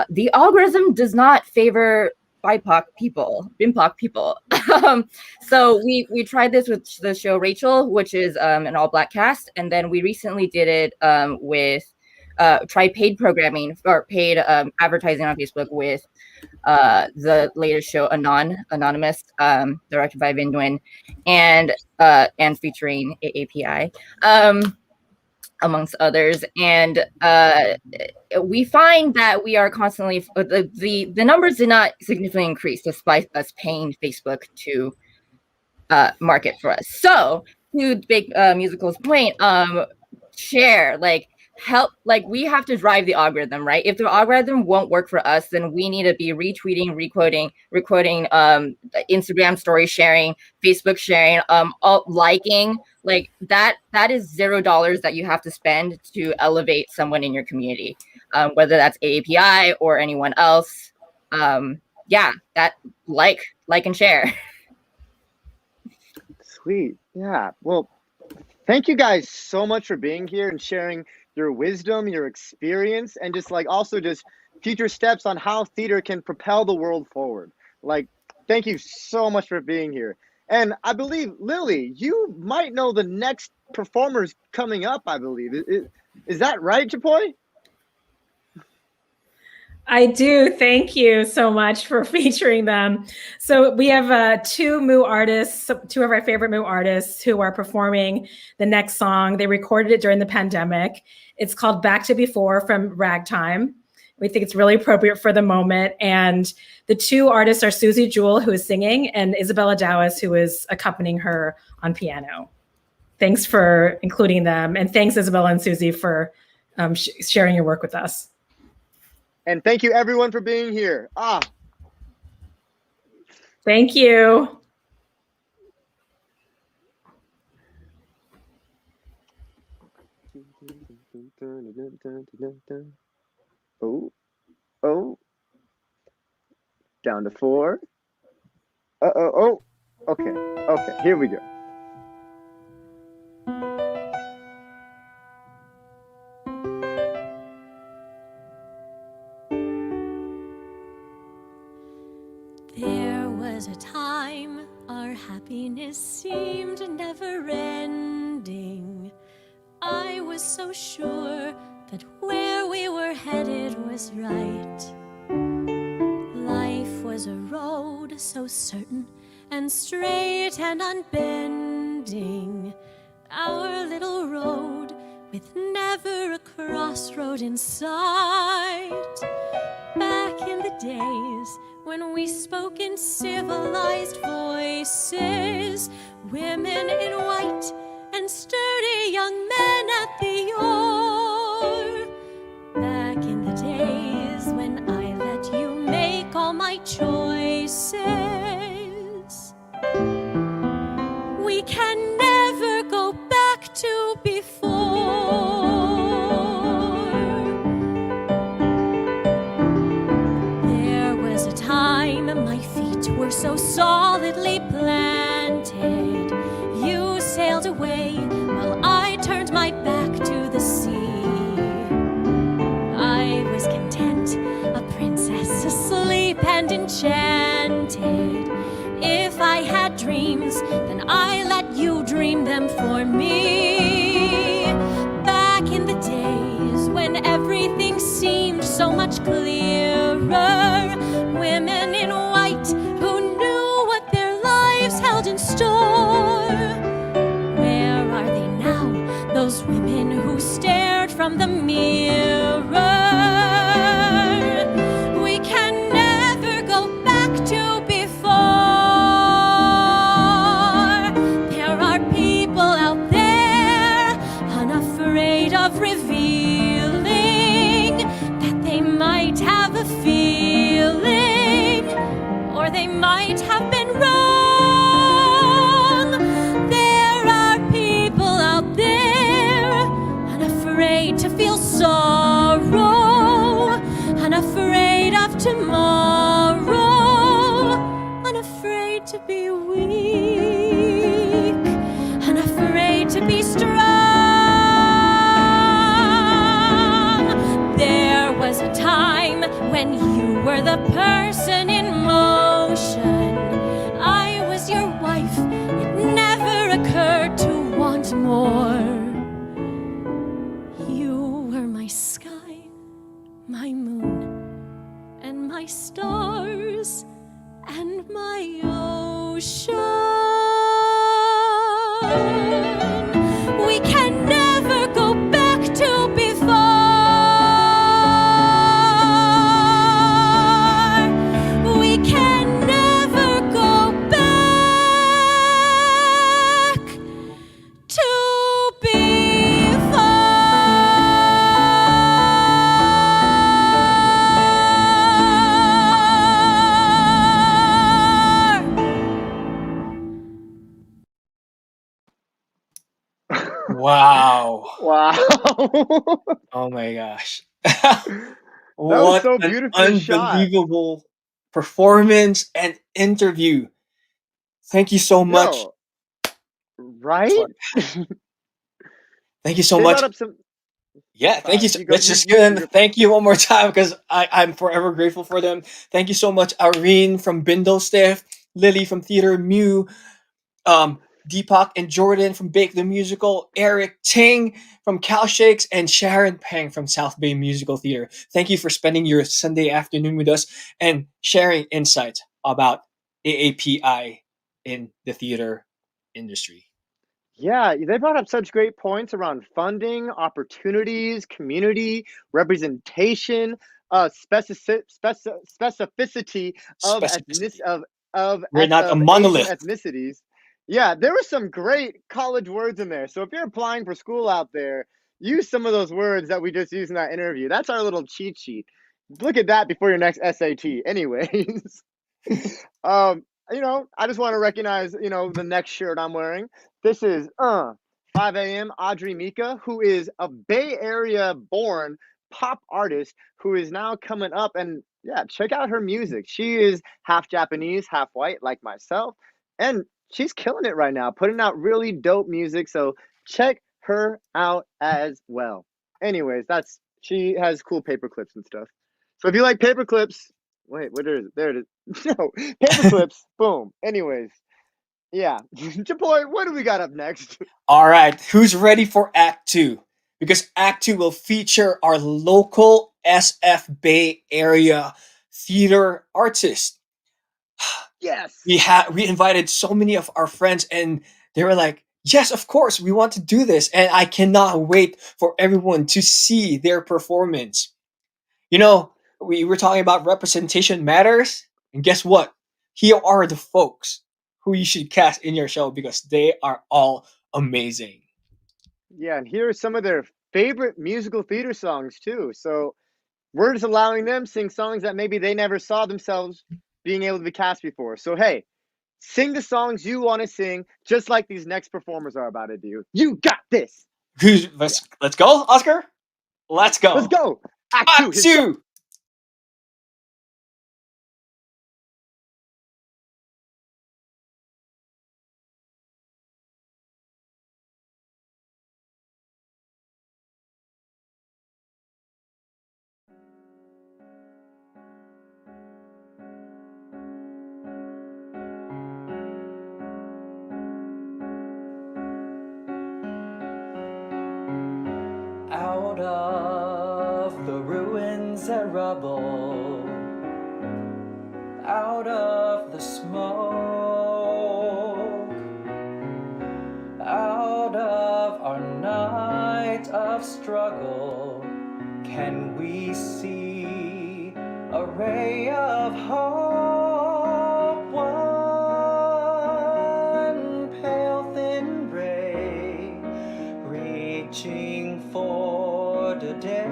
the algorithm does not favor BIPOC people. So we tried this with the show Rachel, which is an all-Black cast. And then we recently did it with paid programming or paid advertising on Facebook with the latest show Anonymous, directed by Vin Nguyen and featuring AAPI. amongst others. And we find that we are constantly, the numbers did not significantly increase despite us paying Facebook to market for us. So to Big Musical's point, share, like, help, like, we have to drive the algorithm, right? If the algorithm won't work for us, then we need to be retweeting, recording, Instagram story sharing, Facebook sharing, liking, like that is $0 that you have to spend to elevate someone in your community, whether that's AAPI or anyone else. Yeah, that like and share. Sweet. Yeah. Well, thank you guys so much for being here and sharing your wisdom, your experience, and just like also just future steps on how theater can propel the world forward. Like, thank you so much for being here. And I believe, Lily, you might know the next performers coming up, I believe. Is that right, Chapoy? I do. Thank you so much for featuring them. So we have two Moo artists, two of our favorite Moo artists who are performing the next song. They recorded it during the pandemic. It's called Back to Before from Ragtime. We think it's really appropriate for the moment. And the two artists are Susie Jewell, who is singing, and Isabella Dowis, who is accompanying her on piano. Thanks for including them. And thanks, Isabella and Susie, for sharing your work with us. And thank you everyone for being here. Thank you. Oh. Down to 4. Okay, here we go. There was a time our happiness seemed never ending. I was so sure that where we were headed was right. Life was a road so certain and straight and unbending. Our little road with never a crossroad in sight. Back in the days when we spoke in civilized voices, women in white and sturdy young men at the oar. Back in the days when I let you make all my choices. We can never go back to before. There was a time my feet were so solidly planted. You sailed away while I turned my back to the sea. I was content, a princess asleep and enchanted. If I had dreams, then I let you dream them for me. Back in the days when everything seemed so much clearer, women in white who knew what their lives held in store. Where are they now, those women who stared from the mirror? We can never go back to before. There are people out there unafraid of revealing that they might have a feeling, or they might have been wrong. There are people out there unafraid to feel sorrow, unafraid of tomorrow, unafraid to be weak, unafraid to be strong. There was a time when you were the person in motion. I was your wife. It never occurred to want more. You were my sky, my moon, and my stars, and my ocean. We can never go back know. Oh my gosh. That was What so an beautifully shot. unbelievable performance and interview. Thank you so much. Yo, right? Sorry. Thank you so They much. brought up some. Yeah, thank you. Sorry, you go. Let's just give them thank you one more time because I'm forever grateful for them. Thank you so much, Irene from Bindle Stiff, Lily from Theater Mew, um, Deepak and Jordan from Bake the Musical, Eric Ting from Cal Shakes, and Sharon Pang from South Bay Musical Theater. Thank you for spending your Sunday afternoon with us and sharing insights about AAPI in the theater industry. Yeah, they brought up such great points around funding, opportunities, community representation, specificity of ethnic Specificity. of We're not a of Asian monolith. ethnicities. Yeah, there were some great college words in there. So if you're applying for school out there, use some of those words that we just used in that interview. That's our little cheat sheet. Look at that before your next SAT. Anyways, I just want to recognize, the next shirt I'm wearing. This is 5 a.m. Audrey Mika, who is a Bay Area born pop artist who is now coming up. And yeah, check out her music. She is half Japanese, half white, like myself. And she's killing it right now, putting out really dope music. So check her out as well. Anyways, she has cool paper clips and stuff. So if you like paper clips, wait, where is it? There it is. No, paper clips. Boom. Anyways, yeah. Japoy, what do we got up next? All right, who's ready for Act 2? Because Act 2 will feature our local SF Bay Area theater artists. Yes. We invited so many of our friends and they were like, "Yes, of course, we want to do this." And I cannot wait for everyone to see their performance. We were talking about representation matters, and guess what? Here are the folks who you should cast in your show because they are all amazing. Yeah, and here are some of their favorite musical theater songs too. So we're just allowing them sing songs that maybe they never saw themselves being able to be cast before. So hey, sing the songs you want to sing, just like these next performers are about to do. You got this. Let's go, Oscar. Let's go. Let's go. Act 2. Act 2. Out of the ruins and rubble, out of the smoke, out of our night of struggle, can we see a ray of hope? One pale thin ray reaching for the day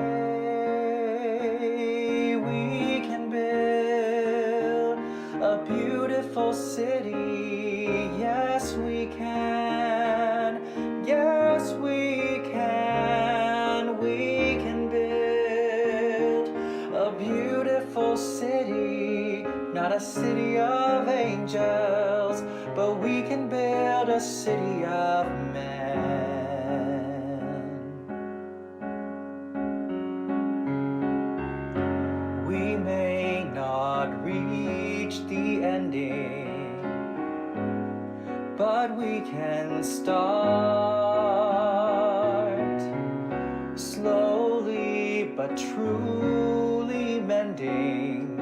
we can build a beautiful city. Yes, we can. Yes, we can. We can build a beautiful city, not a city of angels, but we can build a city of men. We may not reach the ending, but we can start slowly but truly mending,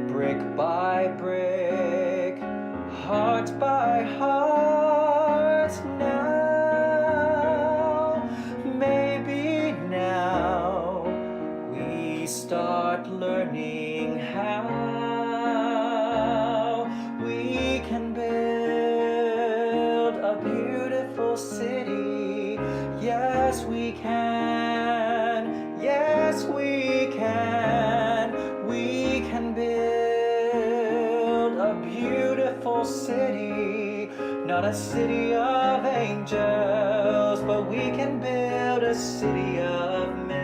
brick by brick, heart by heart. Now, maybe now we start learning how we can build a beautiful city. Yes, we can. Yes, we can. We can build a beautiful city, not a city of angels, but we can build a a city of men.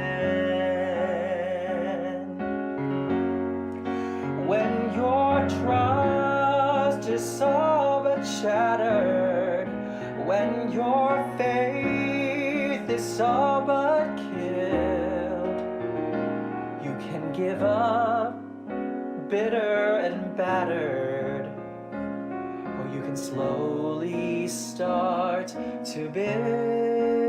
When your trust is all but shattered, when your faith is all but killed, you can give up bitter and battered, or you can slowly start to build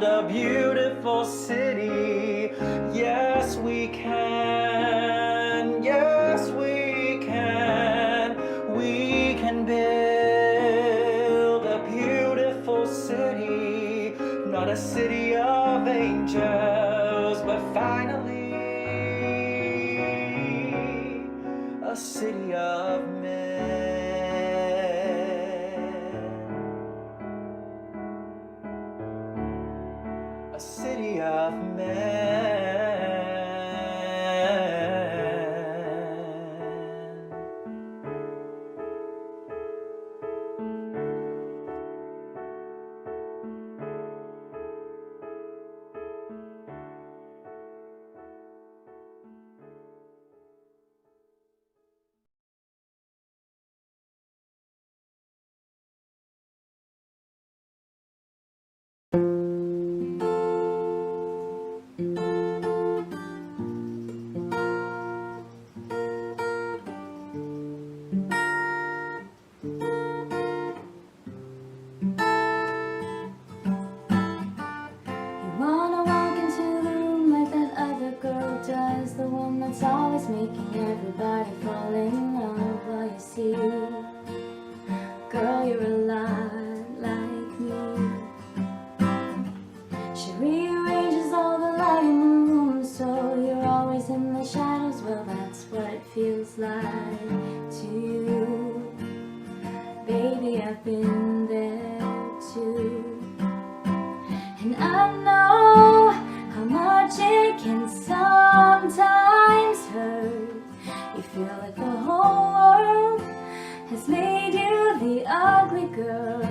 a beautiful city. Yes, we can. Yes, we can. We can build a beautiful city, not a city of angels, but finally a city of men. A city of men. Wanna walk into the room like that other girl does, the one that's always making everybody fall in love. Well, you see, girl, you're a lot like me. She rearranges all the light in the room, so you're always in the shadows. Well, that's what it feels like to you. Baby, I've been there too. And I know how much it can sometimes hurt. You feel like the whole world has made you the ugly girl.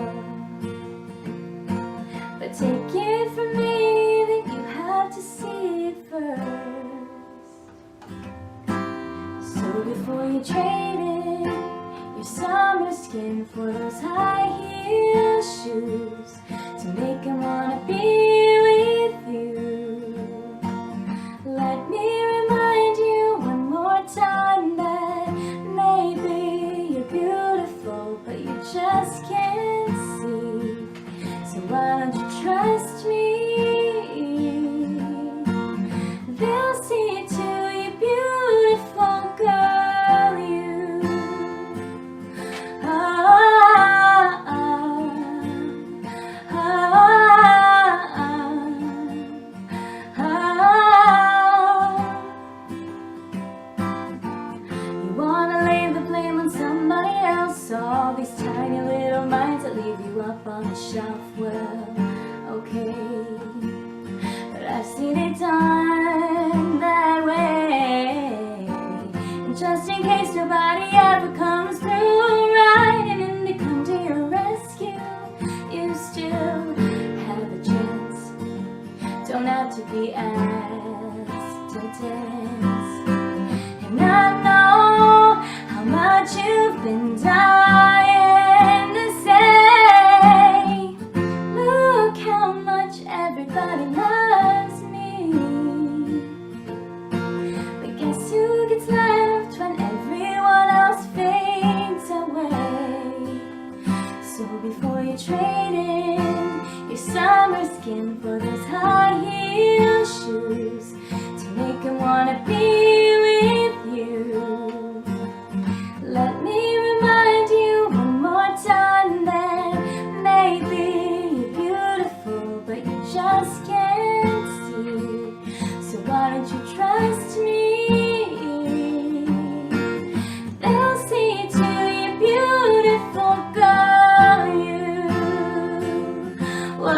But take it from me that you have to see it first. So before you trade in your summer skin for those high heel shoes to make him wanna be with you, let me remind you one more time that maybe you're beautiful, but you just can't see. So why don't you trust me? They'll see it too, you beautiful girl, you. You wanna lay the blame on somebody else, all these tiny little minds that leave you up on the shelf. Well, okay, but I've seen it done that way. And just in case nobody ever comes through right and to come to your rescue, you still have a chance. Don't have to be as intense. And I know how much you've been dying to say. Look how much everybody loves me. But guess who gets left when everyone else fades away? So before you trade in your summer skin for those high heel shoes to make him wanna be with you, let me remind you one more time that maybe you're beautiful, but you just can't see. So why don't you trust me? They'll see it too, you beautiful girl, you. Whoa.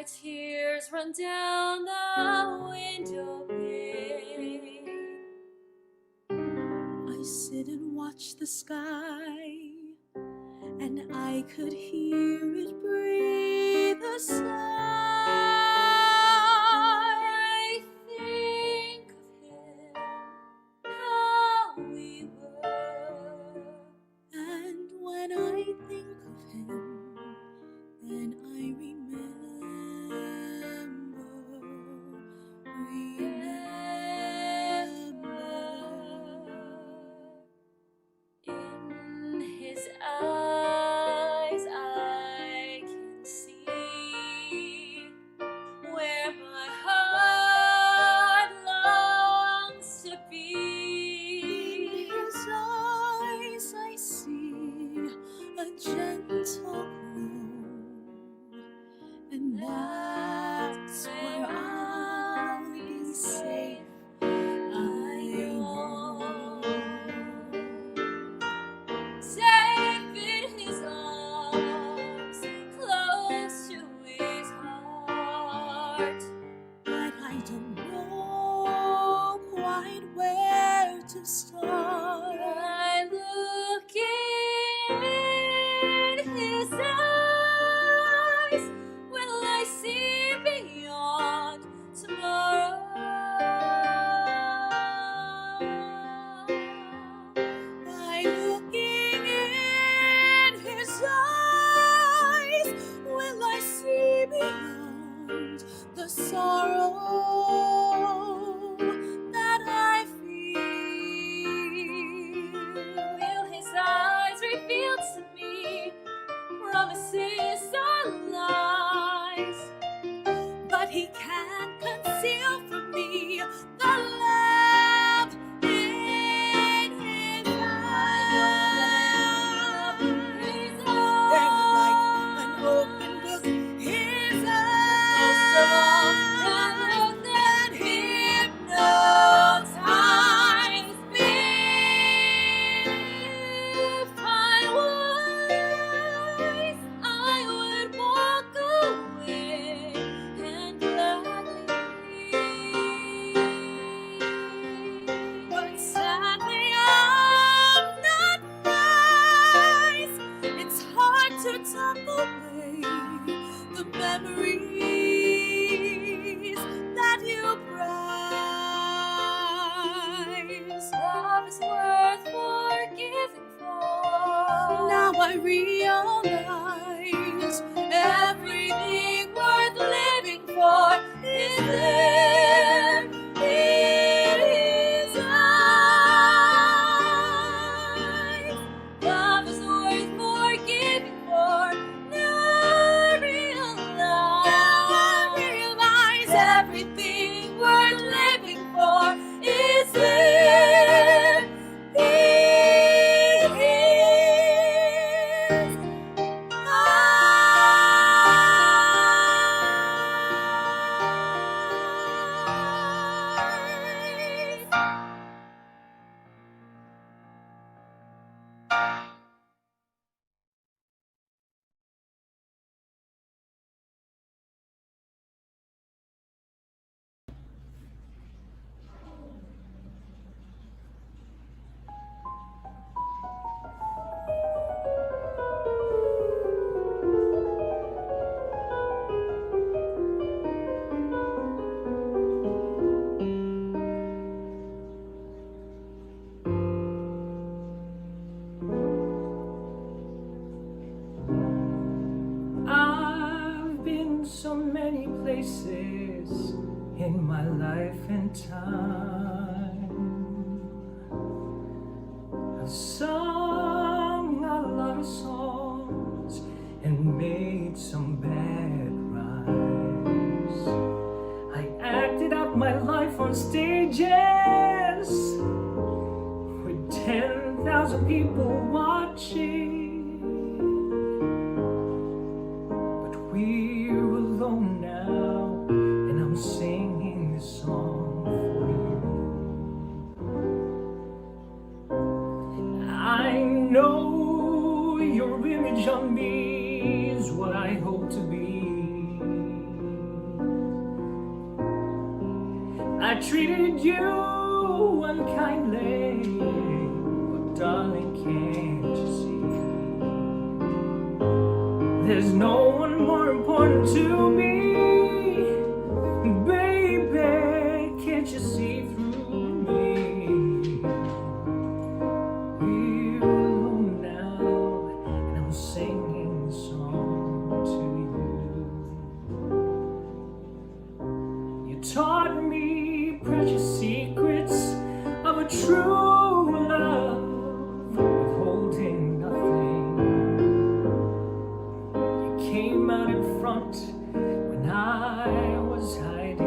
my tears run down the window pane. I sit and watch the sky, and I could hear it breathe a sigh. I think of him, how we were, and when I think of him, then I in his eyes I can see where my heart longs to be. In his eyes I see a gentle glow, and that's where I'll be safe, I know. Safe in his arms, close to his heart. But I don't know quite where to start. I look in his eyes, will I see beyond tomorrow? By looking in his eyes, will I see beyond the sorrow that I feel? Will his eyes reveal to me promises or lies? But he can't conceal from me the love in his eyes. They're like an open book. His eyes that hypnotize me. If I was, I would walk away and gladly. But sadly I'm not nice. It's hard to tuck away the memories that you prize. Love is worth forgiving for. Now I realize everything worth living for is there in his eyes. Love is worth forgiving for. Now I realize everything worth living for is there in his I've been so many places in my life and time. I've sung a lot of songs and made some bad rhymes. I acted out my life on stages with 10,000 people watching. We're alone now, and I'm singing this song for you. I know your image on me is what I hope to be. I treated you unkindly, but darling, can't you see? There's no one more important to me. Baby, can't you see through me? We're alone now, and I'm singing a song to you. You taught me precious secrets of a true love, withholding nothing. You came out in front when I was hiding.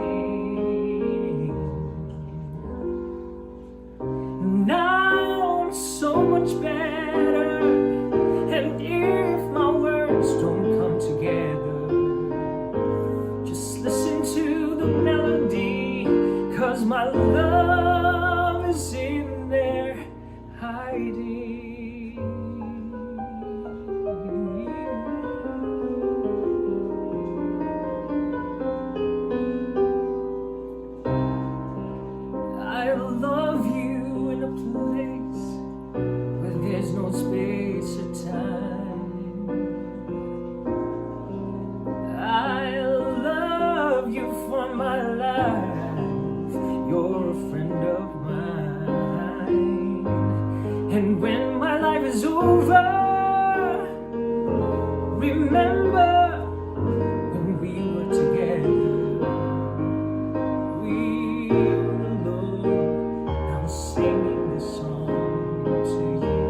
Now I'm so much better, and if my words don't come together, just listen to the melody, 'cause my love is in there hiding. I love you in a place where there's no space or time. I love you for my life. You're a friend of mine. And when my life is over, remember when we were together. We were alone. I'm singing this song to you.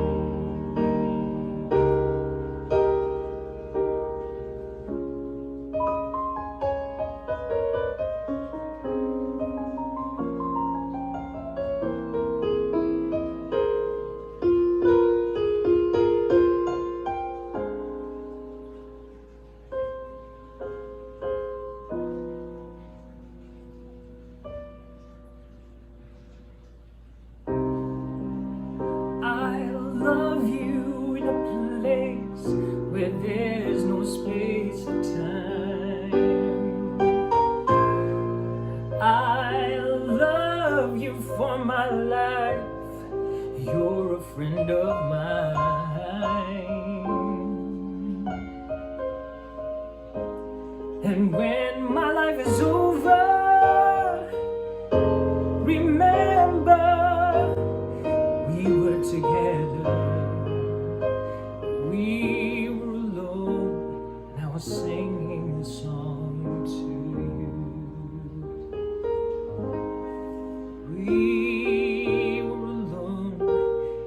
I love you in a place where there's no space or time. I love you for my life. You're a friend of mine. And when my life is over, remember we were together. We were alone, and I was singing the song to you. We were alone,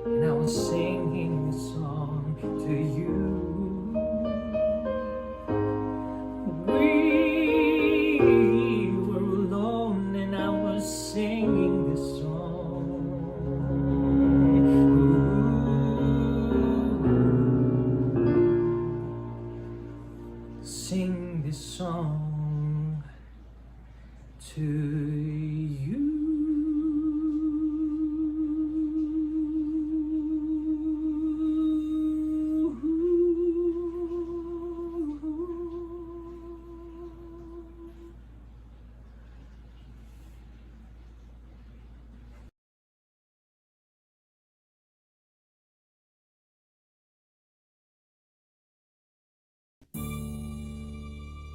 and I was singing the song to you. We were alone, and I was singing this song. Sing this song to you.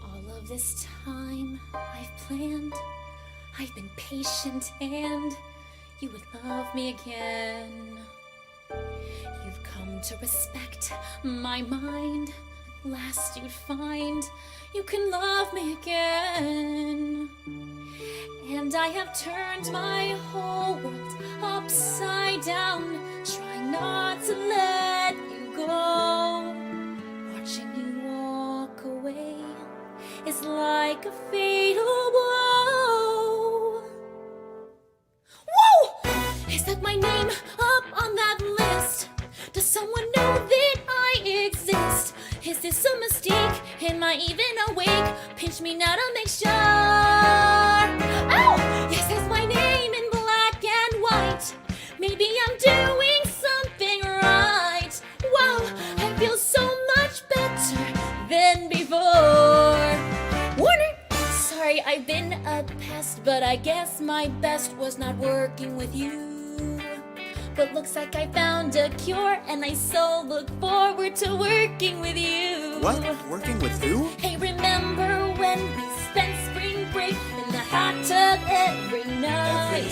All of this time I've planned, I've been patient, and you would love me again. You've come to respect my mind. At last you'd find you can love me again. And I have turned my whole world upside down, trying not to let you go. Watching you walk away is like a fatal blow. Whoa! Is that my name up on that list? Does someone know that I exist? Is this a mistake? Am I even awake? Pinch me now to make sure. Oh! Yes, that's my name in black and white. Maybe I'm doing something right. Wow, I feel so much better than before. Warner, sorry, I've been had passed, but I guess my best was not working with you. But looks like I found a cure, and I so look forward to working with you. What? Working with who? Hey, remember when we spent spring break in the hot tub every night?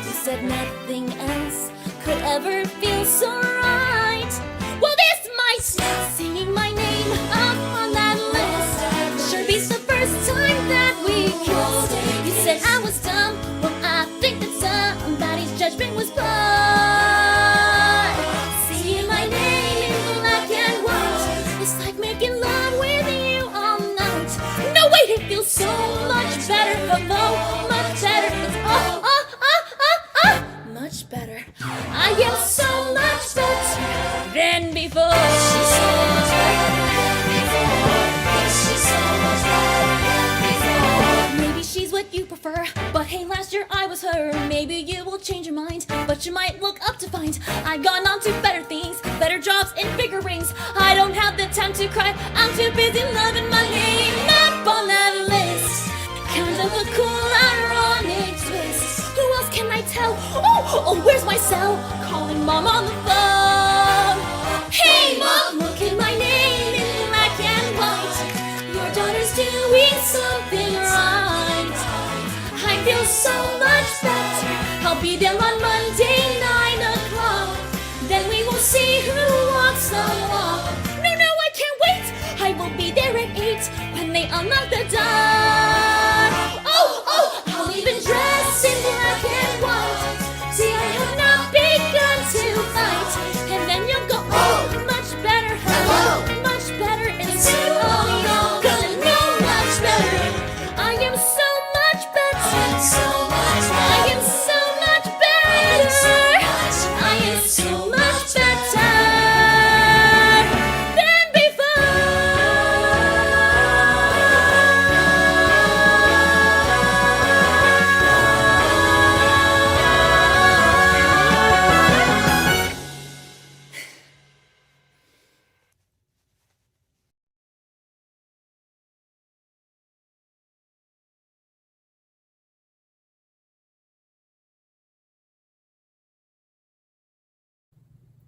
You said nothing else could ever feel so right. Well, this might singing my name up on that list sure beats the first time that we kissed. You said I was dumb. Well, I think that somebody's judgment was blind. Seeing my name in black and white, it's like making love with you all night. No, wait, it feels so much better. Hello, much better. It's much better. I am so much better than before. She's so much better than before. She's so much better than before. Maybe she's what you prefer, but hey, last year I was her. Maybe you will change your mind, but you might look up to find I've gone on to better things, better jobs and bigger rings. I don't have the time to cry, I'm too busy loving my name up on that list. Kind of a cool, ironic twist. Who else can I tell? Oh, where's my cell? Calling mom on the phone. Hey mom, look at my name in black and white. Your daughter's doing something right. I feel so much better. I'll be there on Monday, 9 o'clock. Then we will see who walks the walk. No, I can't wait. I will be there at 8 when they unlock the door. I'll even dress in black and white. See, I have not begun to fight. And then you'll go, oh, much better, hello, much better. And soon, oh, you're gonna know much better. I am so much better. I am so much better. I am so much better than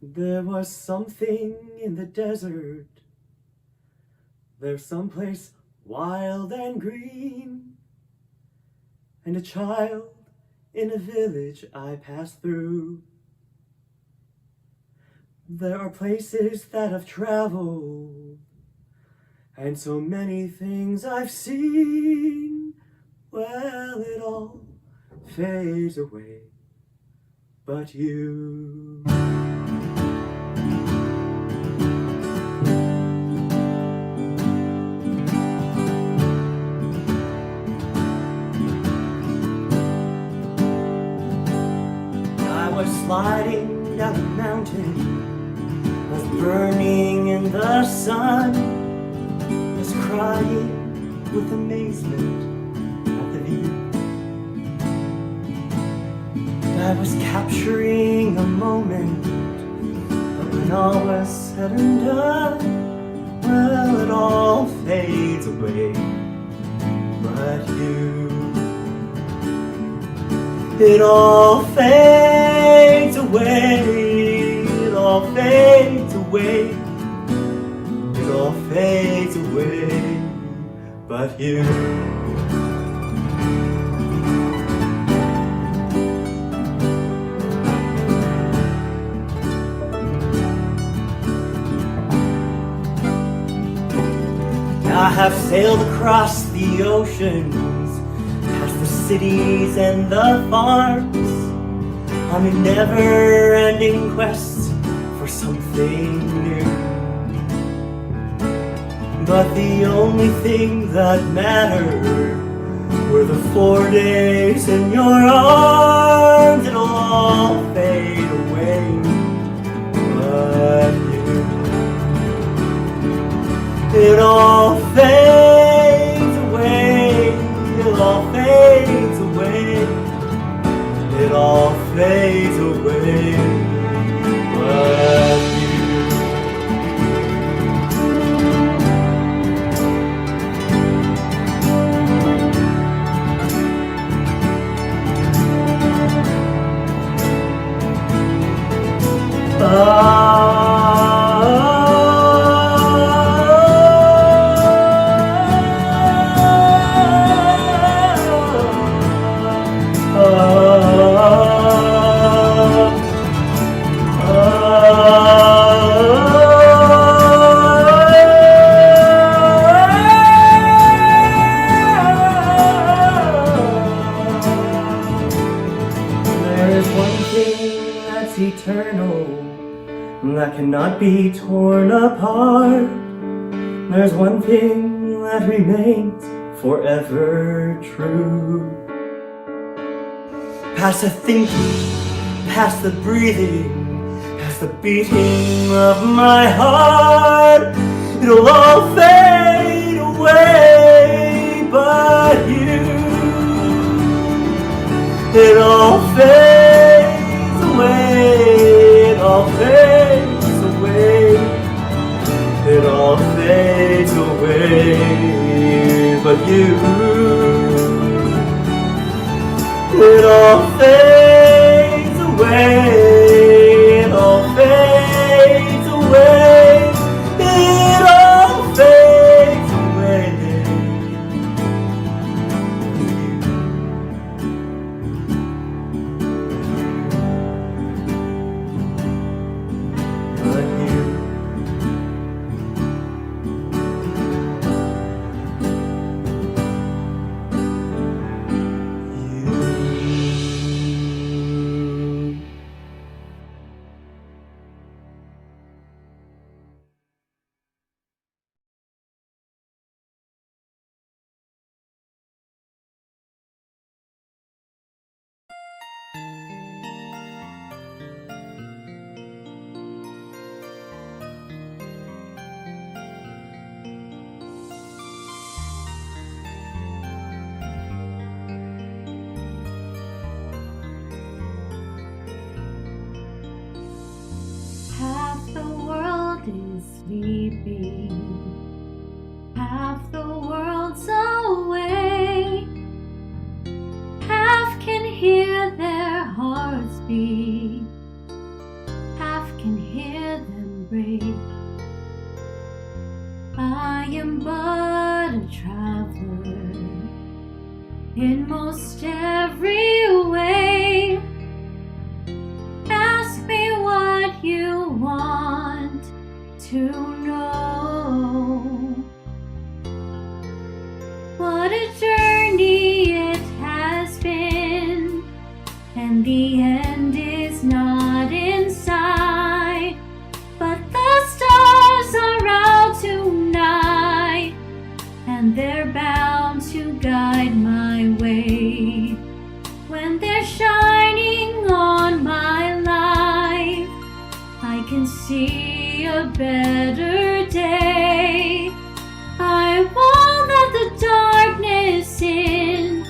There was something in the desert. There's someplace wild and green. And a child in a village I passed through. There are places that I've traveled, and so many things I've seen. Well, it all fades away, but you. I was sliding down a mountain, was burning in the sun, was crying with amazement at the view. I was capturing a moment, but when all was said and done, well, it all fades away, but you. It all fades away, it all fades away, it all fades away, but you. I have sailed across the oceans, past the cities and the farms, on a never-ending quest for something new. But the only thing that mattered were the 4 days in your arms. It'll all fade away, but it all fades away, it all fades away, it all fades away, but you. eternal, that cannot be torn apart. There's one thing that remains forever true. Past the thinking, past the breathing, past the beating of my heart, it'll all fade away but you. It all fades away, it all fades away, it all fades away but you. It all fades away, it all fades away, it all fades away. But you. Half the world is sleeping, half the world's awake. Half can hear their hearts beat, half can hear them break. I am but a traveler in most every way. Ask me what you want to know. What a journey it has been, and the end is not in sight. But the stars are out tonight, and they're bound to guide my way. When they're shining on my life, I can see a better day. I won't let the darkness in.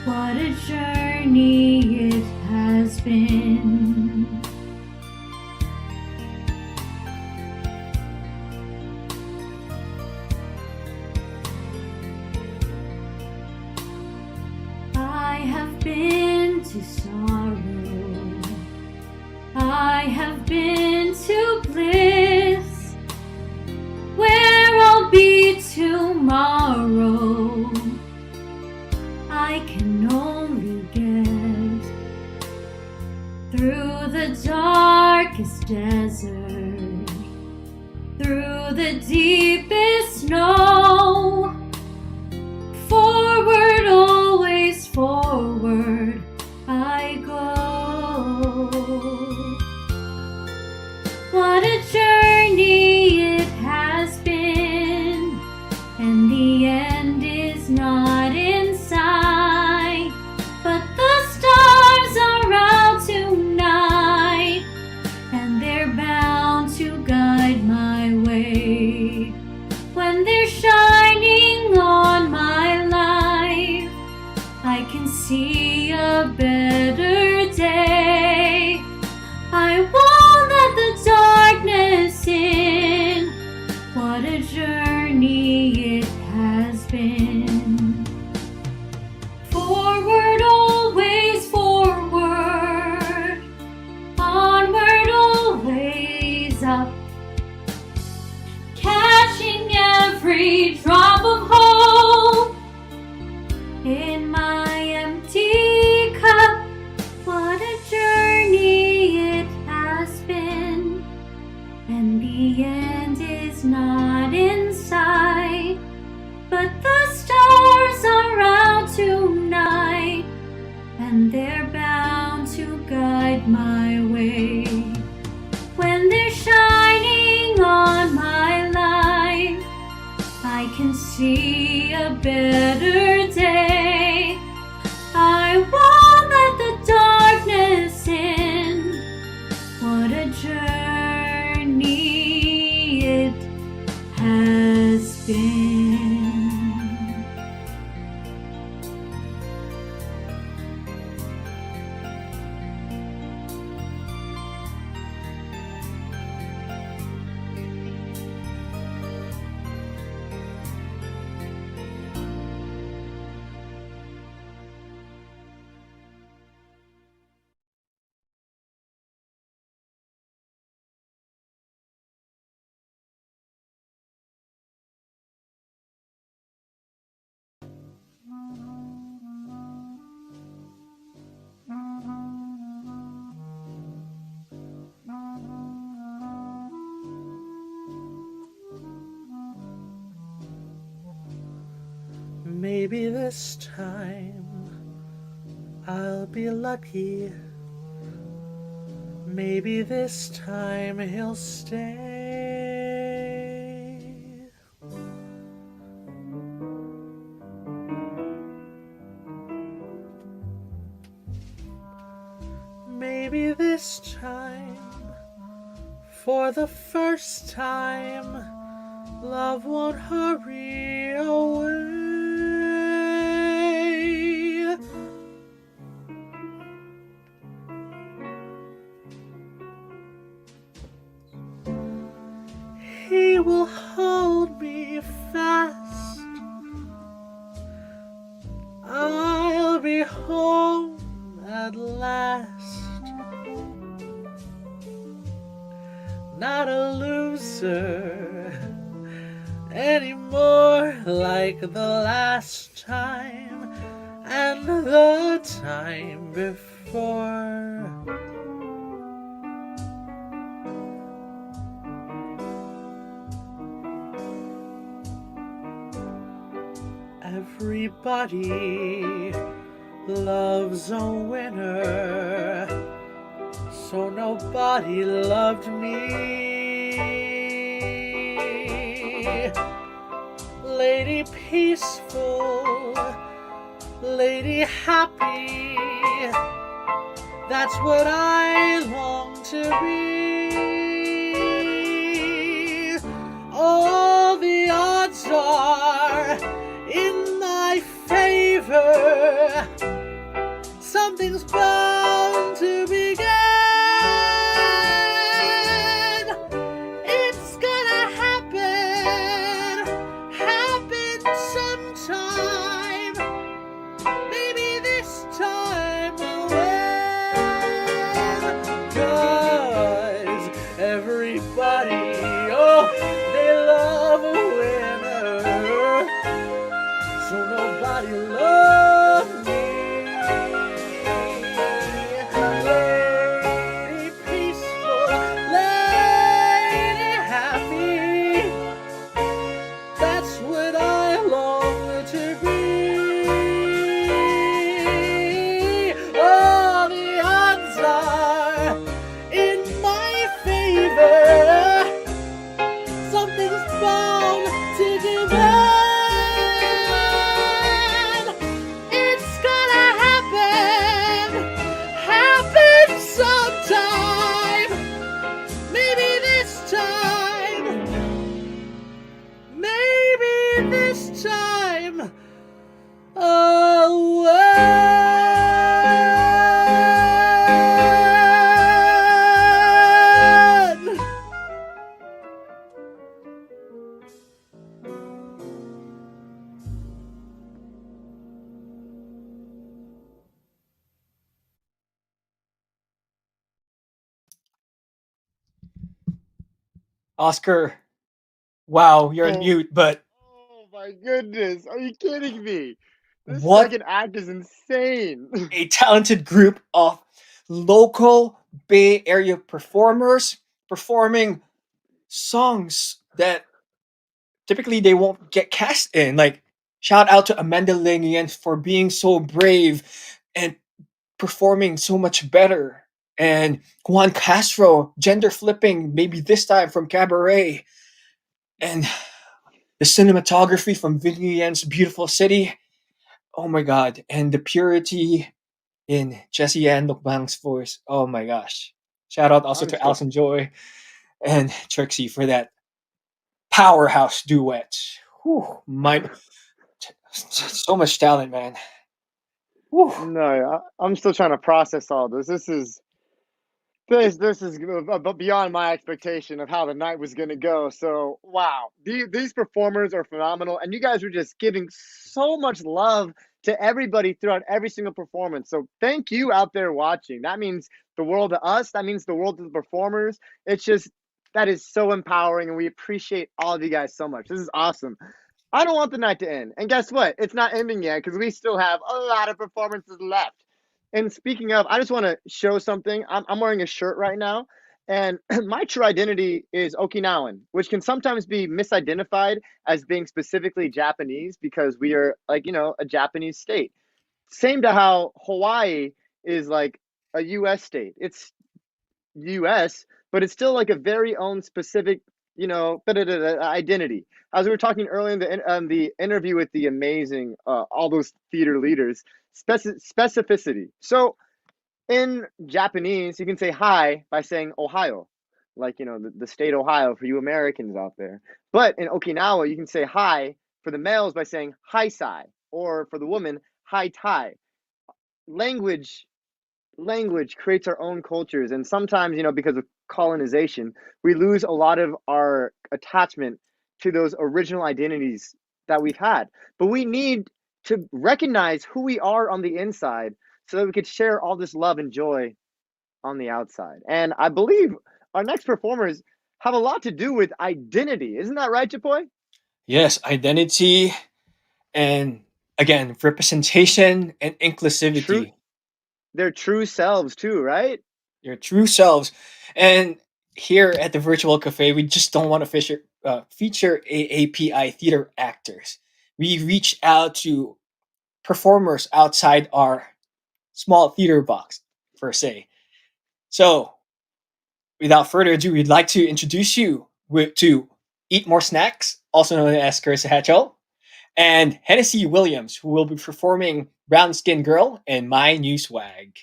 What a journey it has been. I have been to sorrow, I have been to bliss. Where I'll be tomorrow, I can only guess. Through the darkest desert, through the deepest snow, forward, always forward I go. What a journey it has been, and the end is not in sight. But the stars are out tonight, and they're bound to guide my way. When they're shining on my life, I can see a better day. I won't let the darkness in. What a journey it has been. Forward, always forward. Onward, always up. Catching every drop of hope in my empty cup. What a journey it has been, and the end is not in sight. But the stars are out tonight, and they're bound to guide my way. see a better day. I won't let the darkness in. What a journey it has been. Maybe this time I'll be lucky. Maybe this time he'll stay. Maybe this time, for the first time, love won't hurry away. He will hold me fast. I'll be home at last. Not a loser anymore, like the last time and the time before. Everybody loves a winner, so nobody loved me. Lady peaceful, lady happy, that's what I long to be. All the odds are in my favor. Something's bound to begin. It's gonna happen sometime. Maybe this time will win. 'Cause everybody, oh, they love a winner. So nobody loved me. Lady peaceful, lady happy, that's what I long to be. All the odds are in my favor. Something's bound to give in. It's gonna happen sometime. Maybe this time. Maybe this time. I'll win. Oscar, wow, you're on Oh, mute, but oh my goodness. Are you kidding me? This what second act is insane. a talented group of local Bay Area performers performing songs that typically they won't get cast in. Like, shout out to Amanda Lingian for being so brave and performing so much better. And Juan Castro, gender flipping, maybe this time from Cabaret. And the cinematography from Vinh Nguyen's Beautiful City. Oh my god, and the purity in Jessie Ann Mukbang's voice. Oh my gosh. Shout out also I'm to still Alison Joy and Trixie for that powerhouse duet. Whew, so much talent, man. Whew. no, I'm still trying to process all this. This is beyond my expectation of how the night was going to go. So, wow, these performers are phenomenal, and you guys were just giving so much love to everybody throughout every single performance. So, thank you out there watching. That means the world to us. That means the world to the performers. It's just that is so empowering, and we appreciate all of you guys so much. This is awesome. I don't want the night to end, and guess what? It's not ending yet because we still have a lot of performances left. And speaking of, I just want to show something. I'm wearing a shirt right now, and my true identity is Okinawan, which can sometimes be misidentified as being specifically Japanese because we are like, a Japanese state. Same to how Hawaii is like a US state. It's US, but it's still like a very own specific, identity. As we were talking earlier in the interview with the amazing, all those theater leaders, specificity. So in Japanese, you can say hi by saying Ohio, like, the state Ohio for you Americans out there. But in Okinawa, you can say hi for the males by saying hi sai, or for the woman, hi tai. Language language creates our own cultures, and sometimes, because of colonization, we lose a lot of our attachment to those original identities that we've had. But we need to recognize who we are on the inside so that we could share all this love and joy on the outside. And I believe our next performers have a lot to do with identity. Isn't that right, Chapoy? Yes, identity and again, representation and True, inclusivity. their true selves too, right? Your true selves. And here at the Virtual Cafe, we just don't want to feature AAPI theater actors. We reach out to performers outside our small theater box, per se. So, without further ado, we'd like to introduce you to Eat More Snacks, also known as Curse Hatchel, and Hennessy Williams, who will be performing Brown Skin Girl and My New Swag.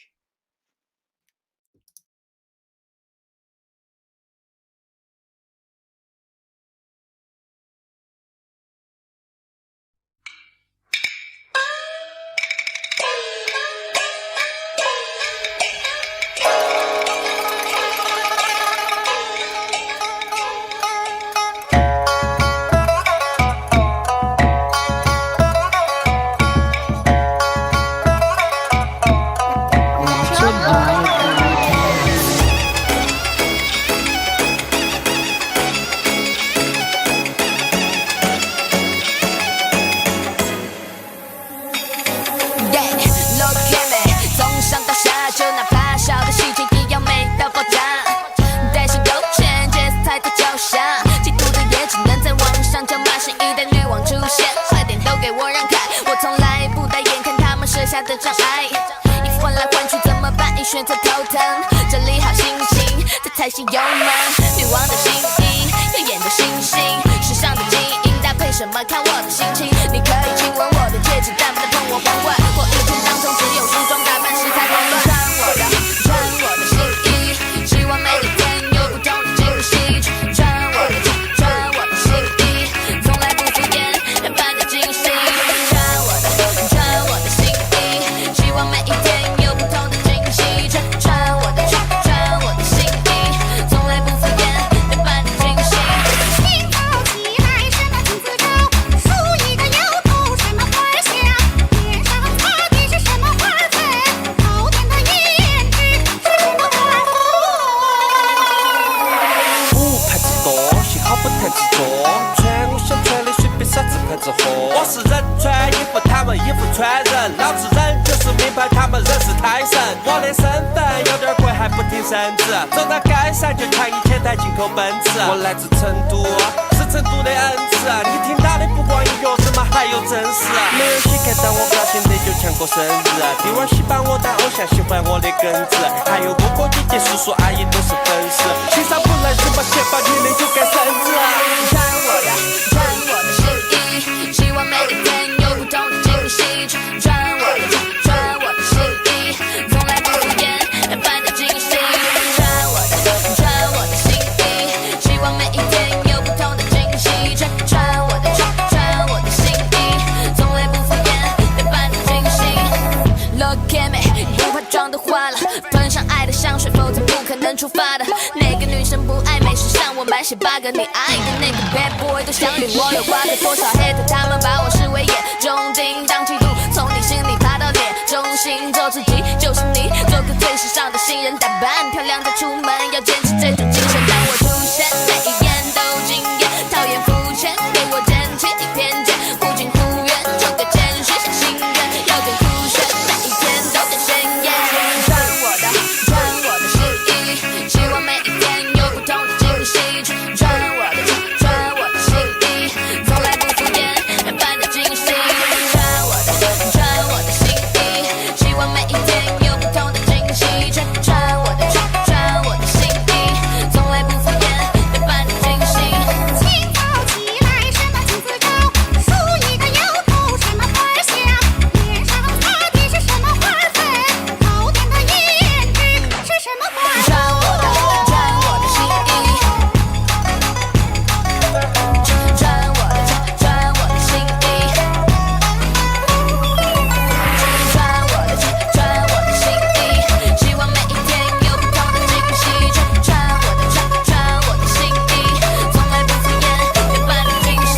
化妆都花了，喷上爱的香水，否则不可能出发的。哪个女生不爱美？时尚我满写8个，你爱的那个 bad boy 都想对我有瓜葛。多少 hate 他们把我视为眼中钉，当嫉妒从你心里爬到脸中心，做自己就是你，做个最时尚的新人，打扮漂亮再出门，要坚持这种精神。当我出现，每一眼都惊艳，讨厌肤浅，给我真切偏见，不仅忽远，就该谦虚，像心愿，要更酷炫，每一天都更鲜艳。穿我的新衣，希望每一天有不同的惊喜。穿我的新衣，从来不敷衍，让伴着惊喜。穿我的新衣，希望每一天有不同的惊喜。穿我的新衣，从来不敷衍，让伴着惊喜。清早起来，什么金子招？梳一个油头，什么花儿香？脸上擦的是什么花粉？好点的胭脂是什么花儿？穿我的新衣，穿我的新衣，穿我的新衣，希望每一天有不同的惊喜。穿我的新衣，从来不敷衍，让伴着惊喜。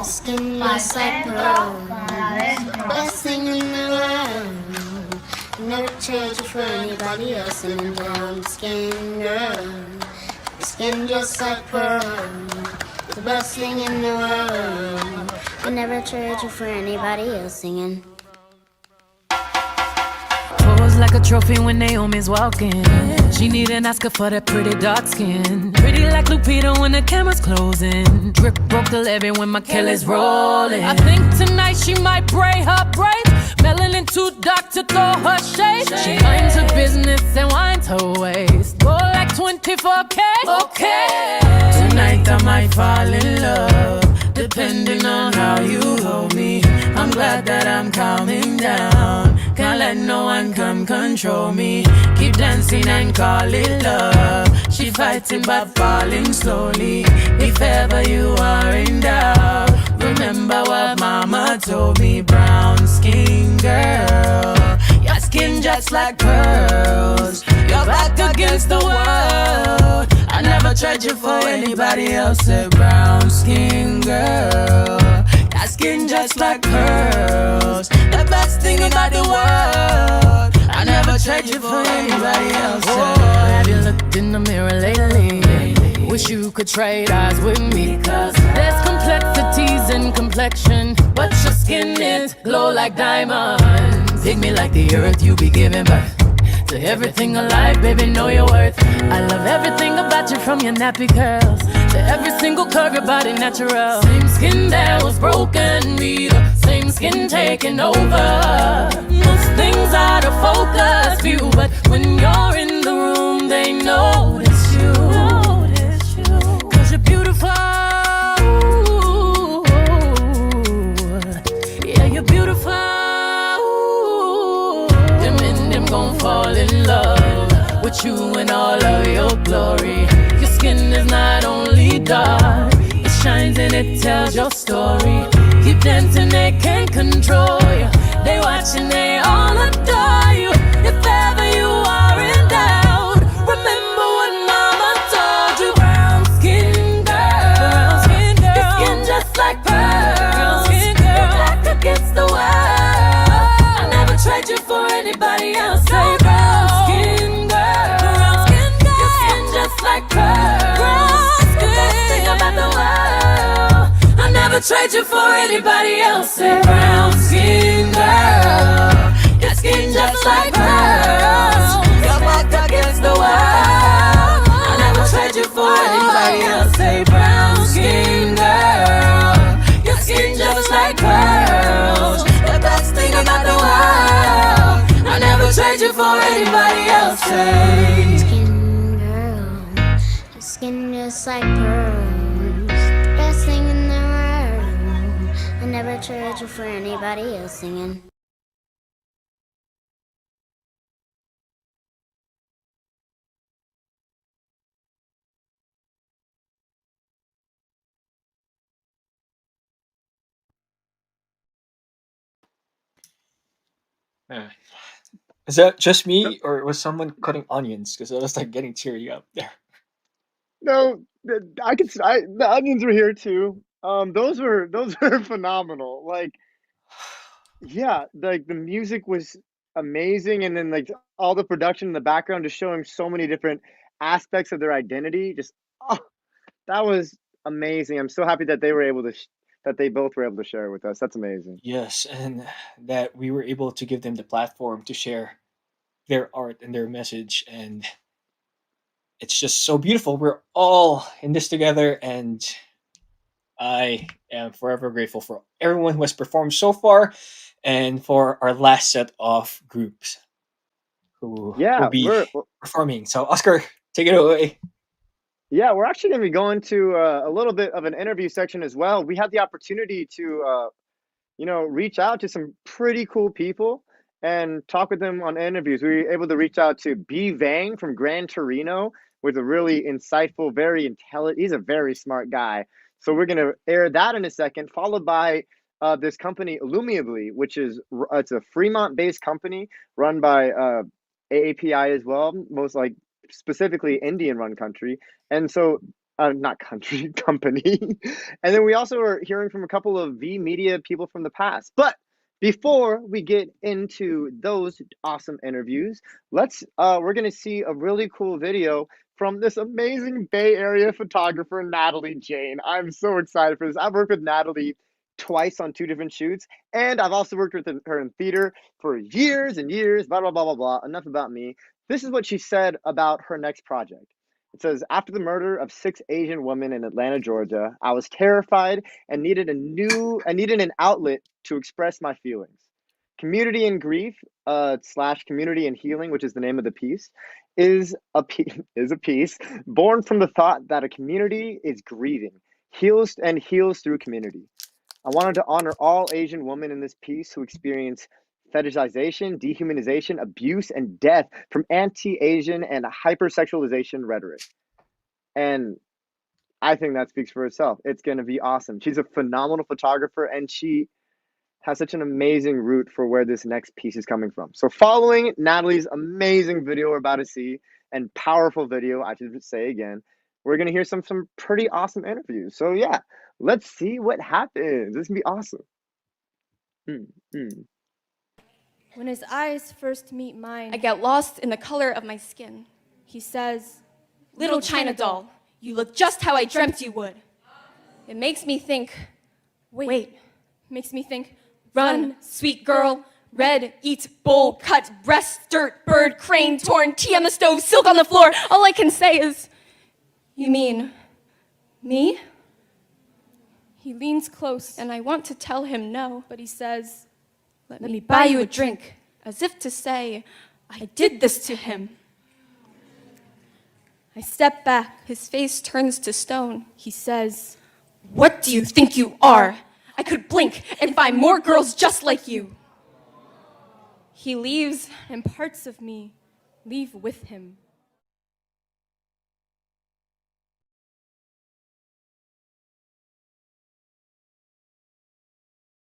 Skin looks like pearl, best thing in the world. Never trade you for anybody else, and I'm down skin girl. Skin just like pearl, the best thing in the world. I never trade you for anybody else, singing. Pose like a trophy when Naomi's walking. She need an Oscar for that pretty dark skin. Pretty like Lupita when the camera's closing. Drip broke the levee when my Kelly's rolling. I think tonight she might braid her braids. Melanin too dark to throw her shade. She minds her business and winds her waist. Go like 24K. Okay. Tonight I might fall in love, depending on how you hold me. I'm glad that I'm calming down. Can't let no one come control me. Keep dancing and call it love. She fighting but falling slowly. If ever you are in doubt, remember what mama told me. Brown skin girl, your skin just like pearls. You're back against the world. I never tried you for anybody else. Say brown skin girl, your skin just like pearls. The best thing about the world. I never tried you for anybody else. Oh, have you looked in the mirror lately? Wish you could trade eyes with me. Cause there's complexities in complexion, but your skin is glow like diamonds. Hit me like the earth, you be giving birth to everything alive, baby, know your worth. I love everything about you, from your nappy curls to every single curve, your body natural. Same skin that was broken, me the same skin taking over. Most things out of focus view, but when you're in the room, they notice you. Cause you're beautiful. Yeah, you're beautiful. Them gon' fall in love with you in all of your glory. Your skin is not only dark, it shines and it tells your story. Keep dancing, they can't control you. They watching, they all adore you. If ever you are in doubt, remember what mama told you. Brown skin girl, your skin just like pearls. You're black against the world. I never tried you for anybody else. Say brown skin girl, your skin just like pearls. The best thing about the world. I never trade you for anybody else. Say brown skin say. Skin girl, your skin just like pearls. Best thing in the world. I never trade you for anybody else singing. Is that just me, or was someone cutting onions? Because I was like getting teary up there. No, the onions were here too. Those were phenomenal. Like, yeah, like the music was amazing, and then like all the production in the background just showing so many different aspects of their identity. Just oh, that was amazing. I'm so happy that they were able to that they both were able to share it with us. That's amazing. Yes, and that we were able to give them the platform to share their art and their message, and it's just so beautiful. We're all in this together, and I am forever grateful for everyone who has performed so far, and for our last set of groups who will Yeah, be performing. So, Oscar, take it away. yeah, we're actually going to be going to a little bit of an interview section as well. We had the opportunity to reach out to some pretty cool people and talk with them on interviews. We were able to reach out to B Vang from Gran Torino with a really insightful, very intelligent, he's a very smart guy. So we're going to air that in a second, followed by this company, Illumiably, which is it's a Fremont-based company run by AAPI as well, most like specifically Indian-run country. And so not country, company. And then we also are hearing from a couple of V Media people from the past. But before we get into those awesome interviews, we're gonna see a really cool video from this amazing Bay Area photographer, Natalie Jane. I'm so excited for this. I've worked with Natalie twice on 2 different shoots, and I've also worked with her in theater for years and years, blah, blah, blah, blah, blah. Enough about me. This is what she said about her next project. It says, after the murder of 6 Asian women in Atlanta, Georgia, I was terrified and needed an outlet to express my feelings. Community and Grief / Community and Healing, which is the name of the piece, is a piece born from the thought that a community is grieving, heals through community. I wanted to honor all Asian women in this piece who experience fetishization, dehumanization, abuse, and death from anti-Asian and hypersexualization rhetoric. And I think that speaks for itself. It's going to be awesome. She's a phenomenal photographer, and she has such an amazing route for where this next piece is coming from. So following Natalie's amazing video we're about to see, and powerful video, I should say again, we're going to hear some pretty awesome interviews. So yeah, let's see what happens. This is going to be awesome. When his eyes first meet mine, I get lost in the color of my skin. He says, "Little China doll, you look just how I dreamt you would." It makes me think, run, sweet girl, red, eat, bowl, cut, breast, dirt, bird, crane, torn, tea on the stove, silk on the floor. All I can say is, "You mean me?" He leans close, and I want to tell him no, but he says, "Let me buy you a drink," as if to say, I did this to him. I step back, his face turns to stone. He says, "What do you think you are? I could blink and find more girls just like you." He leaves, and parts of me leave with him.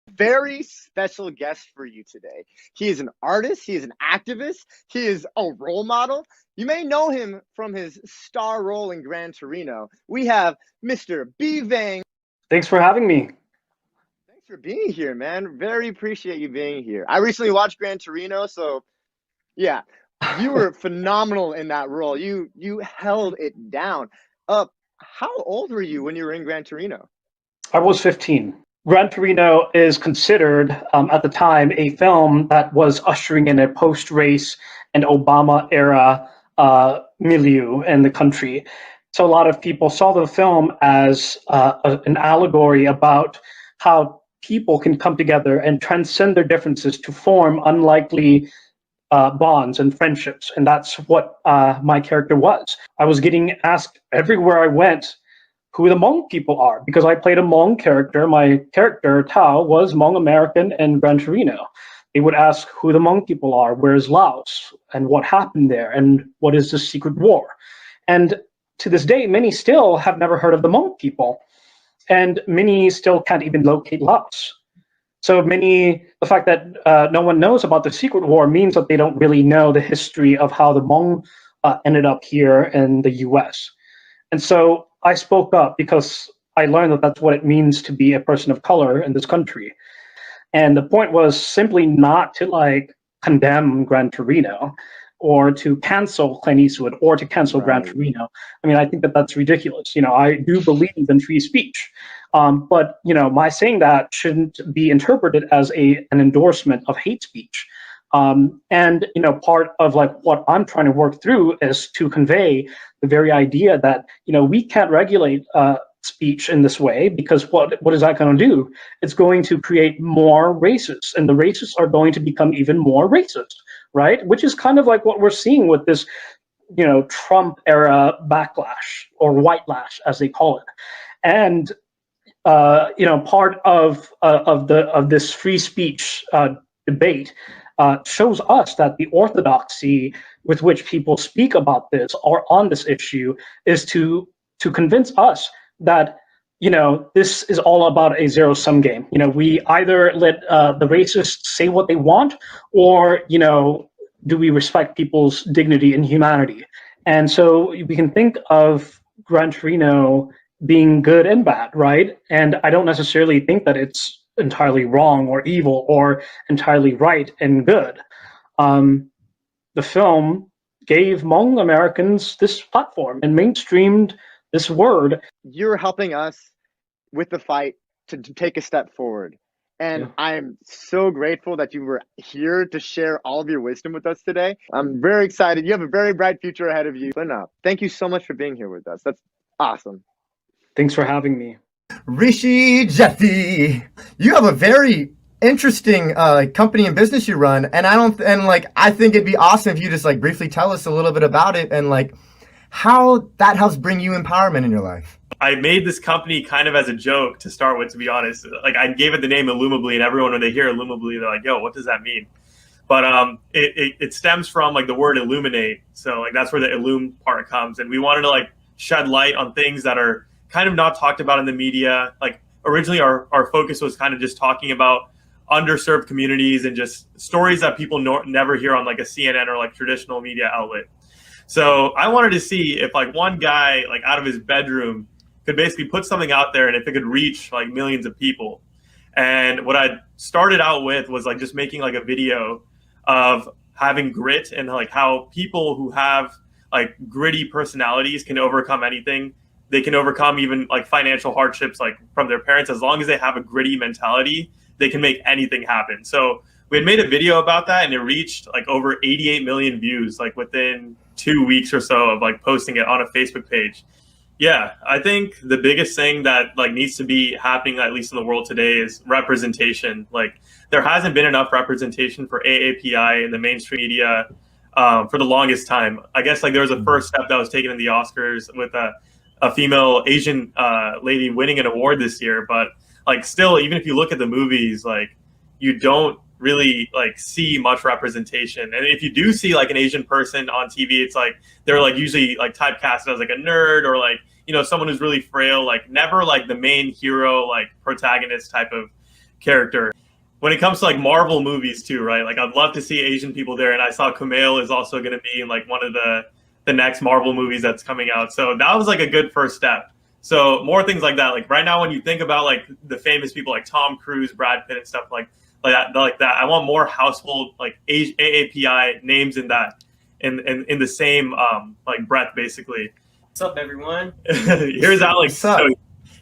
Very special guest for you today. He is an artist, he is an activist, he is a role model. You may know him from his star role in Gran Torino. We have Mr. B Vang. Thanks for having me. Thanks for being here, man. Very appreciate you being here. I recently watched Gran Torino, so yeah, you were phenomenal in that role. You held it down. How old were you when you were in Gran Torino? I was 15. Gran Torino is considered, at the time, a film that was ushering in a post-race and Obama-era milieu in the country. So a lot of people saw the film as an allegory about how people can come together and transcend their differences to form unlikely bonds and friendships, and that's what my character was. I was getting asked everywhere I went who the Hmong people are, because I played a Hmong character. My character, Tao, was Hmong American and Gran Torino. They would ask who the Hmong people are, where's Laos, and what happened there, and what is the secret war. And to this day, many still have never heard of the Hmong people, and many still can't even locate Laos. So the fact that no one knows about the secret war means that they don't really know the history of how the Hmong ended up here in the US. And so I spoke up because I learned that that's what it means to be a person of color in this country. And the point was simply not to condemn Gran Torino or to cancel Clint Eastwood or to cancel Gran Torino. I mean, I think that that's ridiculous. I do believe in free speech. But my saying that shouldn't be interpreted as an endorsement of hate speech. And part of what I'm trying to work through is to convey the very idea that we can't regulate speech in this way, because what is that going to do? It's going to create more racists, and the racists are going to become even more racist, right? Which is kind of like what we're seeing with this Trump era backlash, or whitelash as they call it. And part of this free speech debate shows us that the orthodoxy with which people speak about this or on this issue is to convince us that this is all about a zero-sum game. We either let the racists say what they want, or do we respect people's dignity and humanity? And so we can think of Gran Torino being good and bad, right? And I don't necessarily think that it's entirely wrong or evil or entirely right and good. The film gave Hmong Americans this platform and mainstreamed this word. You're helping us with the fight to take a step forward. And I'm so grateful that you were here to share all of your wisdom with us today. I'm very excited. You have a very bright future ahead of you. Thank you so much for being here with us. That's awesome. Thanks for having me. Rishi Jeffy, you have a very interesting company and business you run, and I think it'd be awesome if you just briefly tell us a little bit about it and how that helps bring you empowerment in your life. I made this company kind of as a joke to start with, to be honest. I gave it the name Illumably, and everyone, when they hear Illumably, they're like, yo, what does that mean? But it stems from the word illuminate. So that's where the illume part comes. And we wanted to shed light on things that are kind of not talked about in the media. Originally our focus was kind of just talking about underserved communities and just stories that people never hear on a CNN or traditional media outlet. So I wanted to see if one guy out of his bedroom could basically put something out there, and if it could reach millions of people. And what I started out with was just making a video of having grit and how people who have gritty personalities can overcome anything. They can overcome even financial hardships from their parents. As long as they have a gritty mentality, they can make anything happen. So we had made a video about that, and it reached over 88 million views within 2 weeks or so of posting it on a Facebook page. Yeah, I think the biggest thing that needs to be happening, at least in the world today, is representation. There hasn't been enough representation for AAPI in the mainstream media for the longest time. I guess there was a first step that was taken in the Oscars with a female Asian lady winning an award this year, but still, even if you look at the movies, you don't really see much representation. And if you do see an Asian person on TV, it's they're usually typecasted as a nerd or someone who's really frail, never the main hero protagonist type of character. When it comes to Marvel movies too, right? I'd love to see Asian people there, and I saw Kumail is also going to be in one of the next Marvel movies that's coming out. So that was a good first step. So more things like that. Right now, when you think about the famous people Tom Cruise, Brad Pitt, and stuff like that, I want more household AAPI names in that, in the same breath, basically. What's up, everyone? Here's Alex. So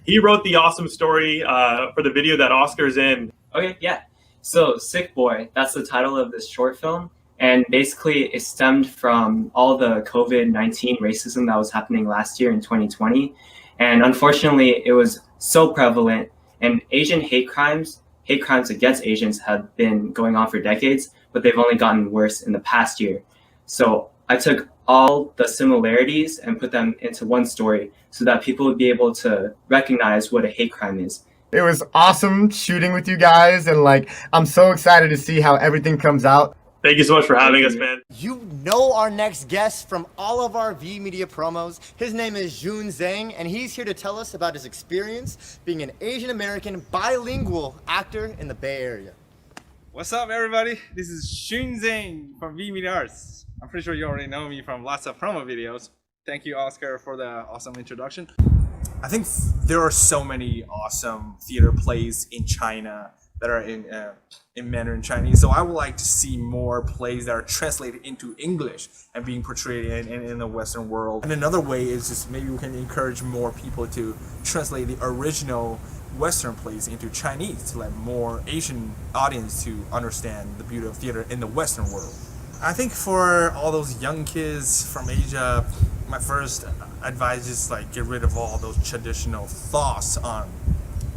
he wrote the awesome story for the video that Oscar's in. Okay, yeah. So Sick Boy, that's the title of this short film. And basically it stemmed from all the COVID-19 racism that was happening last year in 2020. And unfortunately, it was so prevalent, and Asian hate crimes hate crimes against Asians have been going on for decades, but they've only gotten worse in the past year. So I took all the similarities and put them into one story so that people would be able to recognize what a hate crime is. It was awesome shooting with you guys, and like I'm so excited to see how everything comes out. Thank you so much for having us, man. You know our next guest from all of our V Media promos. His name is Jun Zhang, and he's here to tell us about his experience being an Asian American bilingual actor in the Bay Area. What's up, everybody? This is Jun Zhang from V Media Arts. I'm pretty sure you already know me from lots of promo videos. Thank you, Oscar, for the awesome introduction. I think there are so many awesome theater plays in China that are in Mandarin Chinese. So I would like to see more plays that are translated into English and being portrayed in the Western world. And another way is just maybe we can encourage more people to translate the original Western plays into Chinese to let more Asian audience to understand the beauty of theater in the Western world. I think for all those young kids from Asia, my first advice is like get rid of all those traditional thoughts on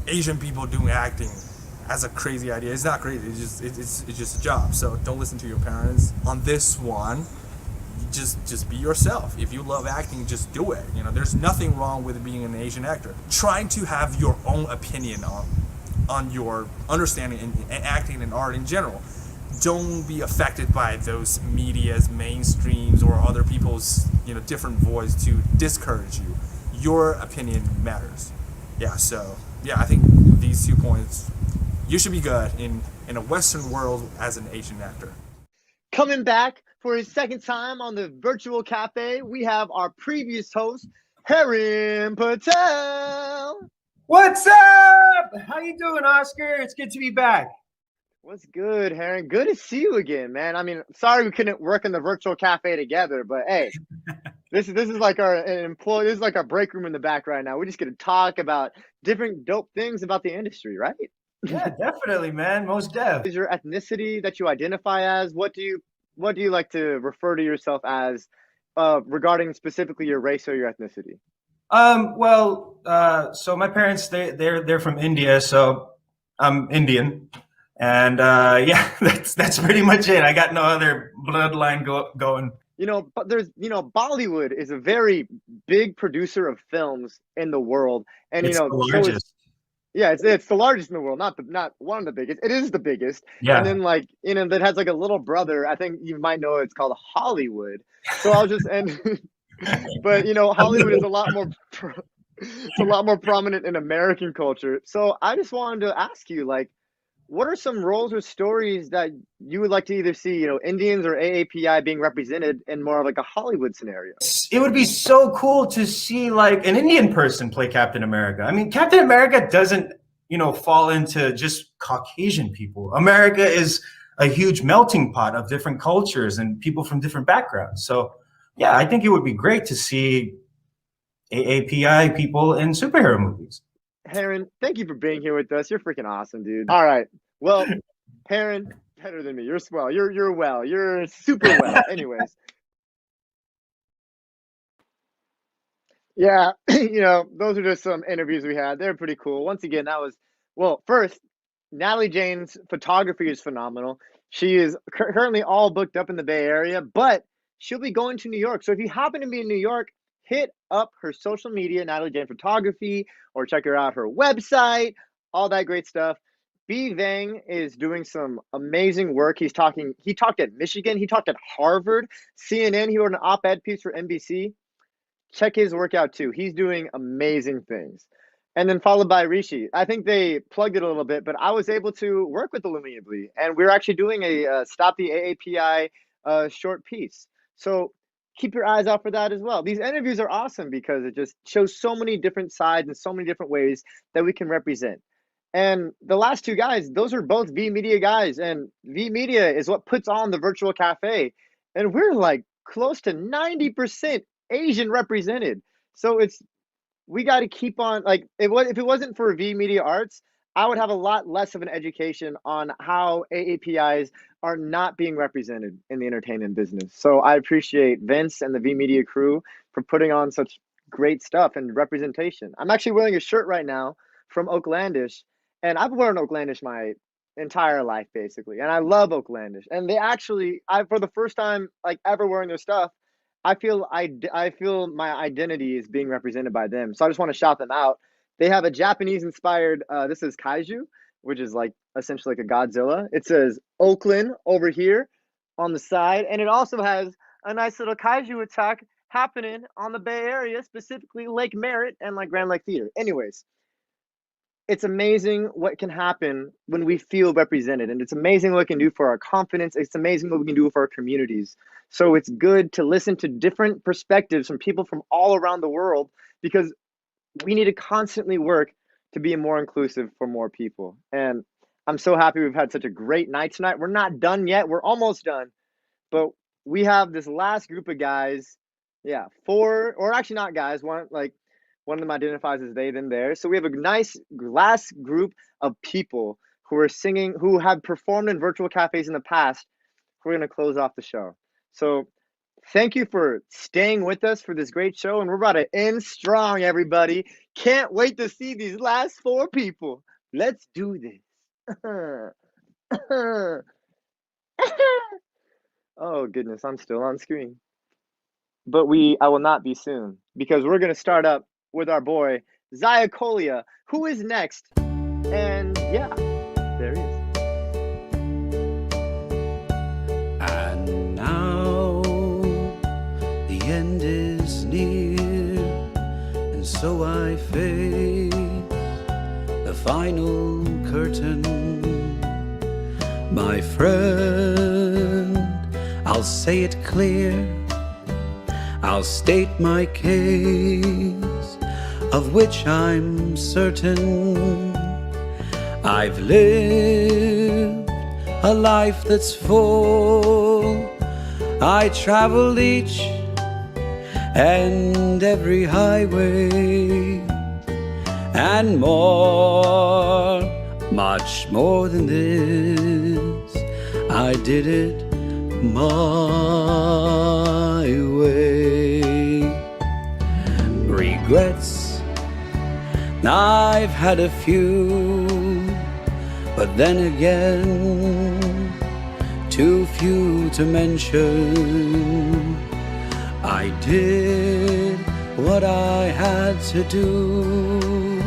Asian people doing acting as a crazy idea. It's not crazy. It's just a job. So don't listen to your parents on this one. Just be yourself. If you love acting, just do it. You know, there's nothing wrong with being an Asian actor. Trying to have your own opinion on your understanding and acting and art in general. Don't be affected by those media's mainstreams or other people's different voice to discourage you. Your opinion matters. I think these 2 points. You should be good in a Western world as an Asian actor. Coming back for his second time on the Virtual Cafe, we have our previous host, Harim Patel. What's up? How you doing, Oscar? It's good to be back. What's good, Harim? Good to see you again, man. I mean, sorry we couldn't work in the Virtual Cafe together, but hey, this is like our employee. This is like our break room in the back right now. We're just gonna talk about different dope things about the industry, right? Yeah, definitely, man. Most def. Is your ethnicity that you identify as? What do you like to refer to yourself as regarding specifically your race or your ethnicity? So my parents they're from India, so I'm Indian, and that's pretty much it. I got no other bloodline going. But there's Bollywood is a very big producer of films in the world, and it's the largest. It's the largest in the world, not one of the biggest. It is the biggest. Yeah. And then that has like a little brother. I think you might know it's called Hollywood. So I'll just but Hollywood is a lot more prominent in American culture. So I just wanted to ask you, like, what are some roles or stories that you would like to either see, Indians or AAPI being represented in more of like a Hollywood scenario? It would be so cool to see like an Indian person play Captain America. I mean, Captain America doesn't, fall into just Caucasian people. America is a huge melting pot of different cultures and people from different backgrounds. So yeah, I think it would be great to see AAPI people in superhero movies. Harim, thank you for being here with us. You're freaking awesome, dude. All right. Well, Harim, better than me. You're swell. You're well. You're super well. Anyways. Yeah, those are just some interviews we had. They're pretty cool. Once again, first, Natalie Jane's photography is phenomenal. She is currently all booked up in the Bay Area, but she'll be going to New York. So if you happen to be in New York, hit up her social media, Natalie Jane Photography, or check her out her website, all that great stuff. B. Vang is doing some amazing work. He talked at Michigan. He talked at Harvard, CNN. He wrote an op-ed piece for NBC. Check his work out too. He's doing amazing things. And then followed by Rishi. I think they plugged it a little bit, but I was able to work with Illuminably, and we're actually doing a Stop the AAPI short piece. So keep your eyes out for that as well. These interviews are awesome because it just shows so many different sides and so many different ways that we can represent. And the last two guys, those are both V Media guys, and V Media is what puts on the Virtual Cafe. And we're like close to 90% Asian represented. So we got to keep on, like, if it wasn't for V Media Arts, I would have a lot less of an education on how AAPIs are not being represented in the entertainment business. So I appreciate Vince and the V Media crew for putting on such great stuff and representation. I'm actually wearing a shirt right now from Oaklandish, And I've learned Oaklandish my entire life basically, and I love Oaklandish. And they actually, I for the first time like ever wearing their stuff, I feel my identity is being represented by them. So I just want to shout them out. They have a Japanese inspired. This is kaiju, which is like essentially like a Godzilla. It says Oakland over here on the side, and it also has a nice little kaiju attack happening on the Bay Area, specifically Lake Merritt and like Grand Lake Theater. Anyways, it's amazing what can happen when we feel represented, and it's amazing what it can do for our confidence. It's amazing what we can do for our communities. So it's good to listen to different perspectives from people from all around the world, because we need to constantly work to be more inclusive for more people. And I'm so happy we've had such a great night tonight. We're not done yet. We're almost done, but we have this last group of guys. Yeah, four, or actually not guys. One of them identifies as they, them, there. So we have a nice last group of people who are singing, who have performed in virtual cafes in the past. We're going to close off the show. So thank you for staying with us for this great show. And we're about to end strong, everybody. Can't wait to see these last four people. Let's do this. Oh, goodness. I'm still on screen. But I will not be soon, because we're going to start up with our boy, Zaya Kolia, who is next. And yeah, there he is. And now the end is near, and so I face the final curtain. My friend, I'll say it clear, I'll state my case, of which I'm certain. I've lived a life that's full. I traveled each and every highway, and more, much more than this, I did it my way. Regrets, I've had a few, but then again, too few to mention. I did what I had to do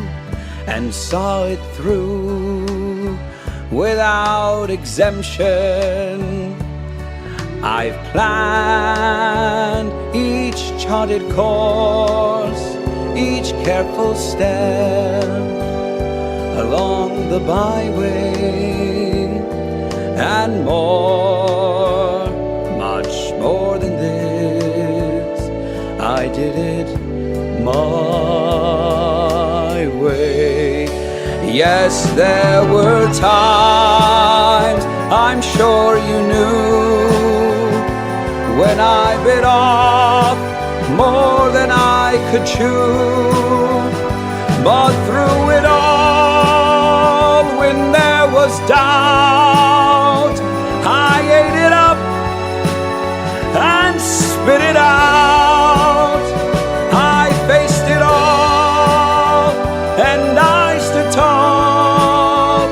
and saw it through without exemption. I've planned each charted course, each careful step along the byway, and more, much more than this, I did it my way. Yes, there were times, I'm sure you knew, when I bit off more than I could chew. But through it all, when there was doubt, I ate it up and spit it out. I faced it all, and I stood tall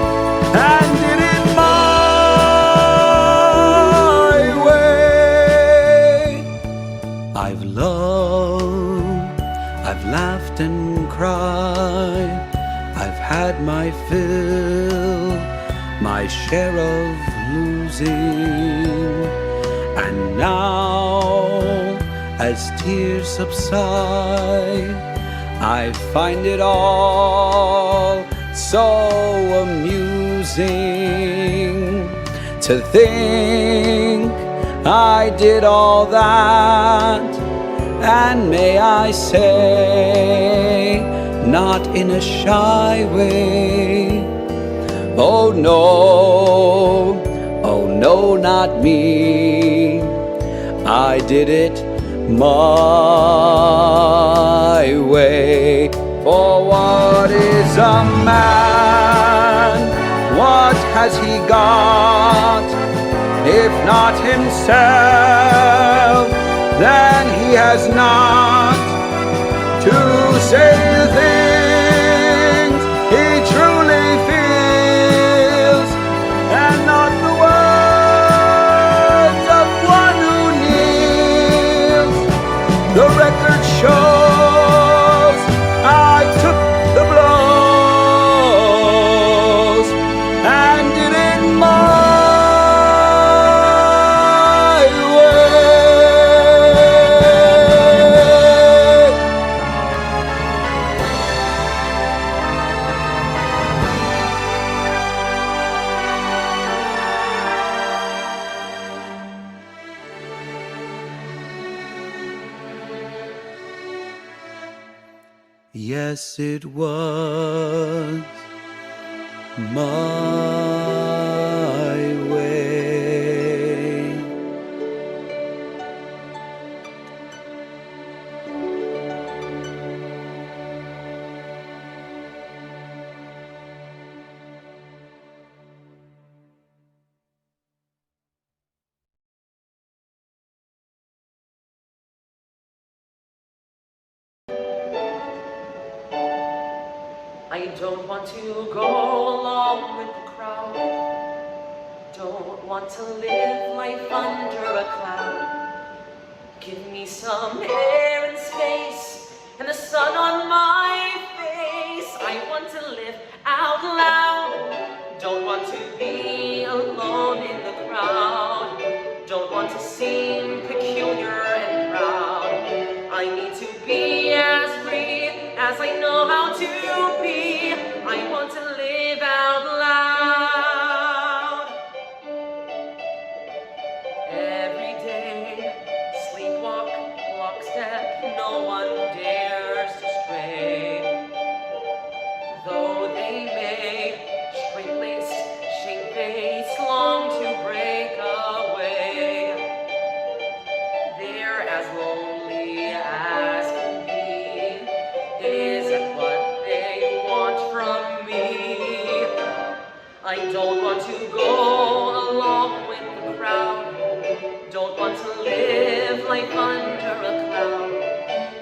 and did it my way. I've loved, I've laughed and cried, I've had my fill, my share of losing. And now, as tears subside, I find it all so amusing to think I did all that, and may I say, not in a shy way. Oh no, not me. I did it my way. For what is a man? What has he got? If not himself, then he has not to say the things he truly feels. Yes, it was my way. I don't want to go along with the crowd. Don't want to live life under a cloud. Give me some air and space and the sun on my face. I want to live out loud. Don't want to be alone in the crowd. Don't want to seem peculiar and proud. I need to be as free as I know how to be. I want to live out loud. Every day, sleepwalk, lockstep, no one dares to stray. Though they may, straight-laced, shame-faced, long to break away. They're as lonely as can be. Isn't what they want from me. I don't want to go along with the crowd. Don't want to live life under a cloud.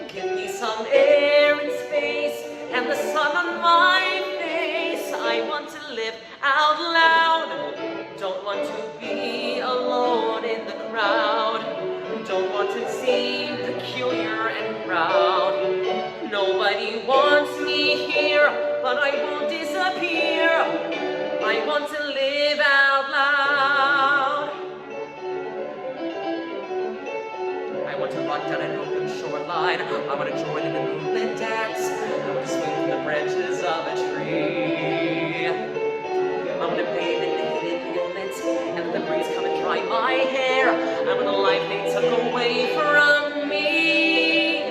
Give me some air and space and the sun on my face. I want to live out loud. Don't want to be alone in the crowd. Don't want to seem peculiar and proud. Nobody wants me here, but I won't disappear. I want to live out loud. I want to run down an open shoreline. I want to join in the moonlit dance. I want to swing from the branches of a tree. I want to bathe in the hidden inlets and let the breeze come and dry my hair. I want the life they took away from me.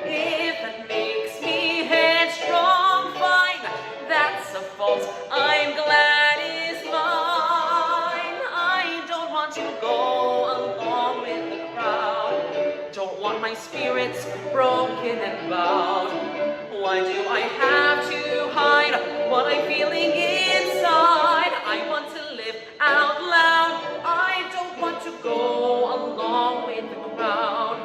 If it makes me headstrong, fine. That's a fault I'm glad is mine. I don't want to go along with the crowd. Don't want my spirits broken and bowed. Why do I have to hide what I'm feeling inside? I want to live out loud. I don't want to go along with the crowd.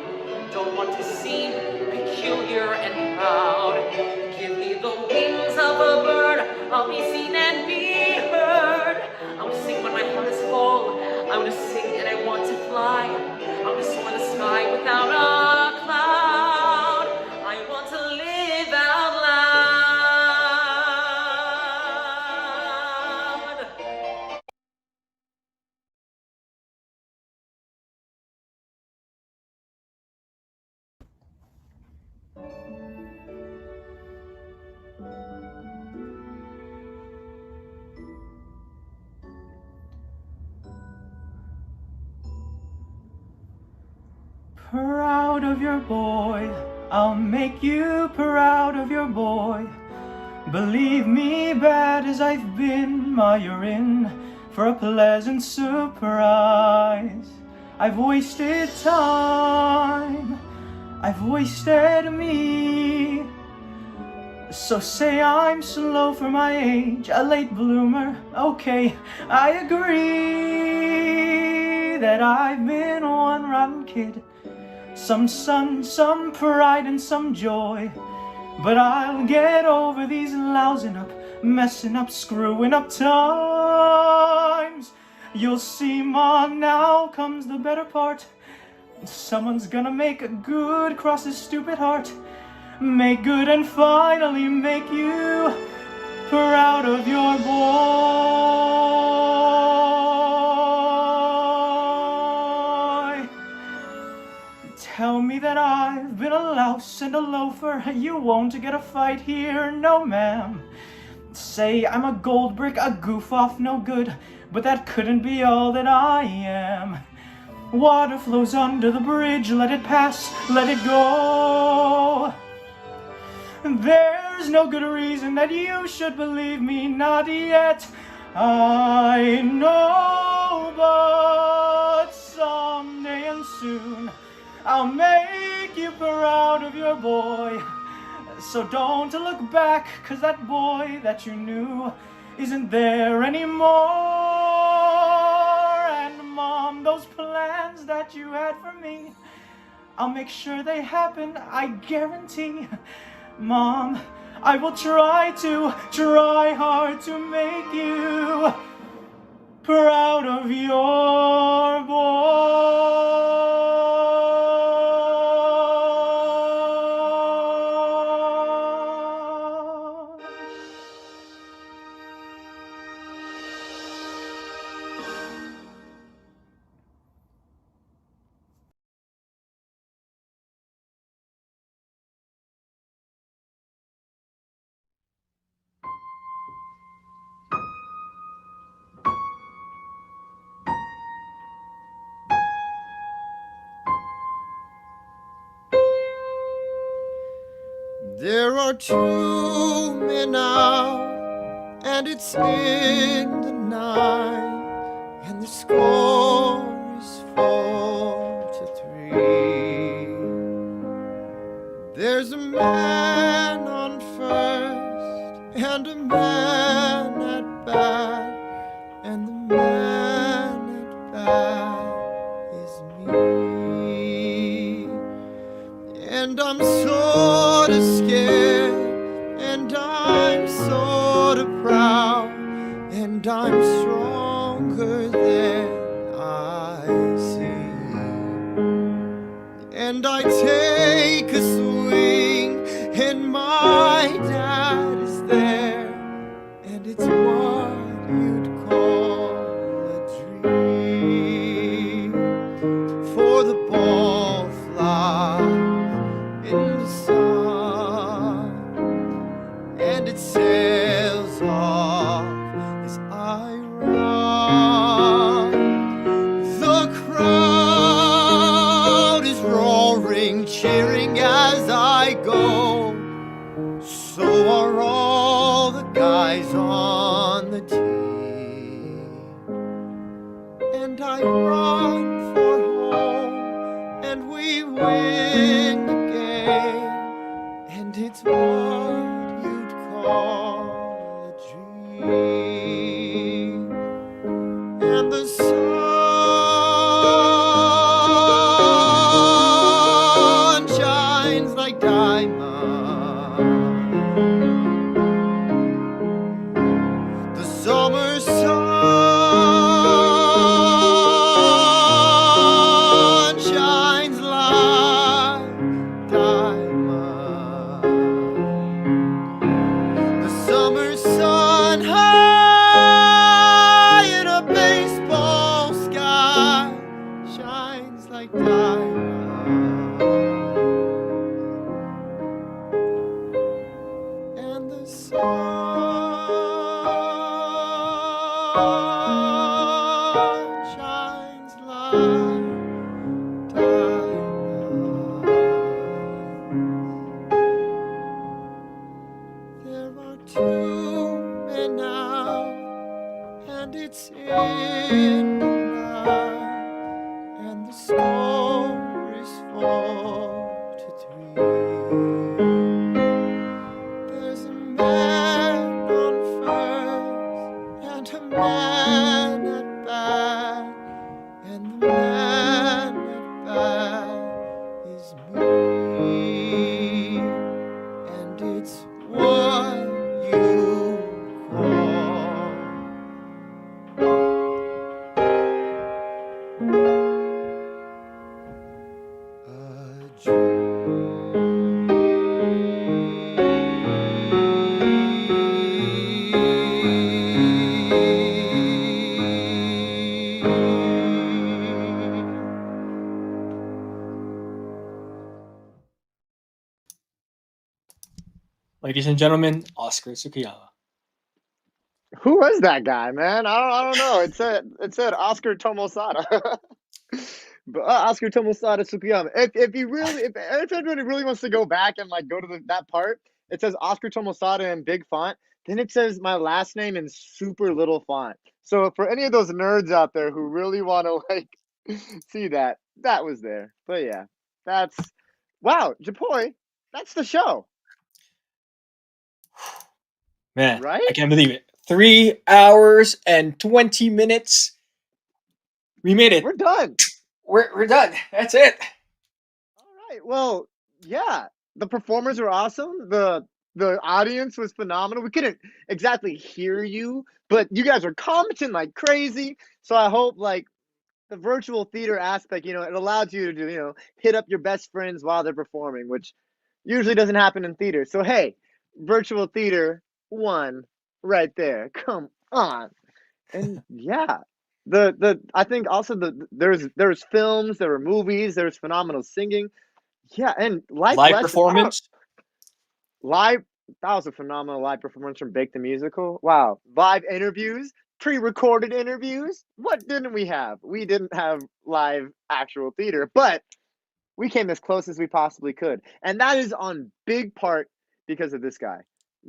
Don't want to seem peculiar and proud. Give me the wings of a bird. I'll be seen and be heard. I want to sing when my heart is full. I want to sing and I want to fly. I want to soar in the sky without a cloud. I want to live out loud. Proud of your boy, I'll make you proud of your boy. Believe me, bad as I've been, Ma, you're in for a pleasant surprise. I've wasted time, I've wasted me. So say I'm slow for my age, a late bloomer. Okay, I agree that I've been one rotten kid. Some sun, some pride, and some joy. But I'll get over these lousing up, messing up, screwing up times. You'll see, Ma, now comes the better part. Someone's gonna make a good cross his stupid heart. Make good and finally make you proud of your boy. Tell me that I've been a louse and a loafer. You won't get a fight here, no ma'am. Say I'm a gold brick, a goof off, no good, but that couldn't be all that I am. Water flows under the bridge, let it pass, let it go. There's no good reason that you should believe me, not yet. I know, but someday and soon I'll make you proud of your boy. So don't look back, 'cause that boy that you knew isn't there anymore. And Mom, those plans that you had for me, I'll make sure they happen, I guarantee. Mom, I will try hard to make you proud of your boy. There are two men out, and it's in the night, and the score is 4-3. There's a man on first, and a man at bat, and the man at bat is me. And I'm sorta scared, and I'm sorta proud, and I'm stronger than I seem. And I take a swing, and my dad is there, and it's what you'd call a dream. For the ball flies in the sun, and it sails off as I run. The crowd is roaring, cheering as I go. So are all the guys on the team. And I run for home, and we win the game, and it's what you'd call a dream. And the sun shines like diamonds. The summer sun shines like diamonds. The summer sun high in a baseball sky shines like diamonds. And the sun shines like diamonds. There are two men out, and it's in the night, and the score is 4-3. There's a man on first, and a man at bat, and the man at bat is me. And it's what you call a Ladies and gentlemen, Oscar Tsukiyama. Who was that guy, man? I don't know. It said Oscar Tomosada. But Oscar Tomosada Tsukiyama. If anybody really wants to go back and like go to that part, it says Oscar Tomosada in big font. Then it says my last name in super little font. So for any of those nerds out there who really want to like see that, that was there. But yeah, that's wow, Japoy, that's the show. Man, right? I can't believe it. 3 hours and 20 minutes. We made it. We're done. We're done. That's it. All right. Well, yeah, the performers were awesome. The audience was phenomenal. We couldn't exactly hear you, but you guys were commenting like crazy. So I hope like the virtual theater aspect, it allows you to do, hit up your best friends while they're performing, which usually doesn't happen in theater. So hey, virtual theater one right there. Come on. And yeah, the I think also there's films, there were movies, there's phenomenal singing. Yeah, and Live performance. Live, that was a phenomenal live performance from Bake the Musical. Wow. Live interviews, pre-recorded interviews. What didn't we have? We didn't have live actual theater, but we came as close as we possibly could. And that is on big part because of this guy.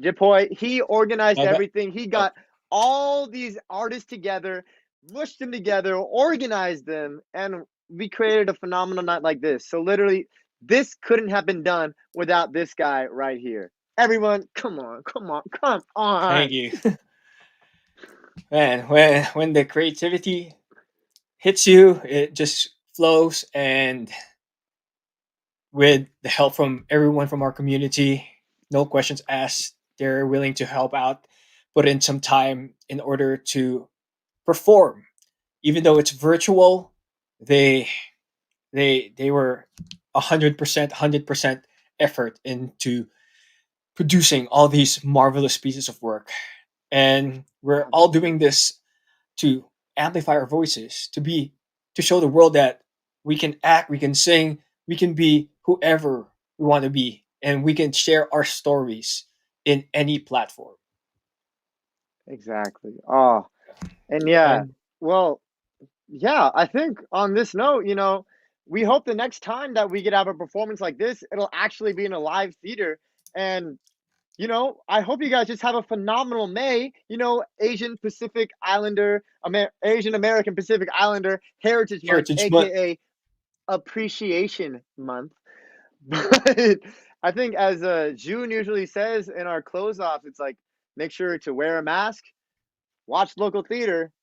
Japoy, he organized everything. He got all these artists together, mushed them together, organized them, and we created a phenomenal night like this. So literally, this couldn't have been done without this guy right here. Everyone, come on. Thank you. Man, when the creativity hits you, it just flows, and with the help from everyone from our community, no questions asked, they're willing to help out, put in some time in order to perform. Even though it's virtual, they were 100% effort into producing all these marvelous pieces of work. And we're all doing this to amplify our voices, to show the world that we can act, we can sing, we can be whoever we want to be, and we can share our stories in any platform. Exactly. Oh, and yeah, well, yeah, I think on this note, we hope the next time that we get out a performance like this, it'll actually be in a live theater. And, I hope you guys just have a phenomenal May, Asian Pacific Islander, Asian American Pacific Islander Heritage Month, aka Appreciation Month. But I think as June usually says in our close-offs, it's like, make sure to wear a mask, watch local theater,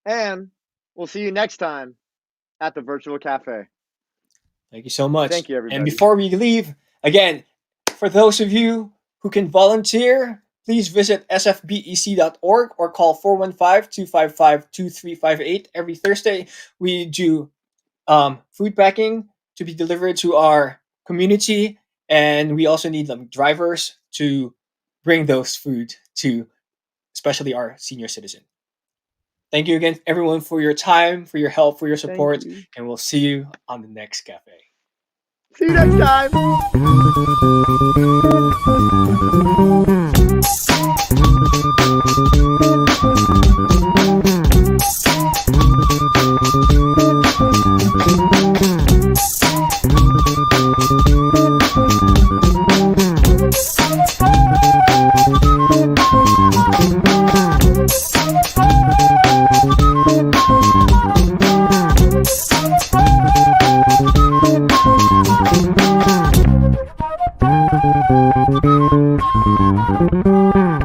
and we'll see you next time at the Virtual Cafe. Thank you so much. Thank you, everybody. And before we leave, again, for those of you who can volunteer, please visit sfbec.org or call 415-255-2358. Every Thursday, we do food packing to be delivered to our community, and we also need drivers to bring those food to especially our senior citizen. Thank you again, everyone, for your time, for your help, for your support, and we'll see you on the next cafe. See you next time. Thank you.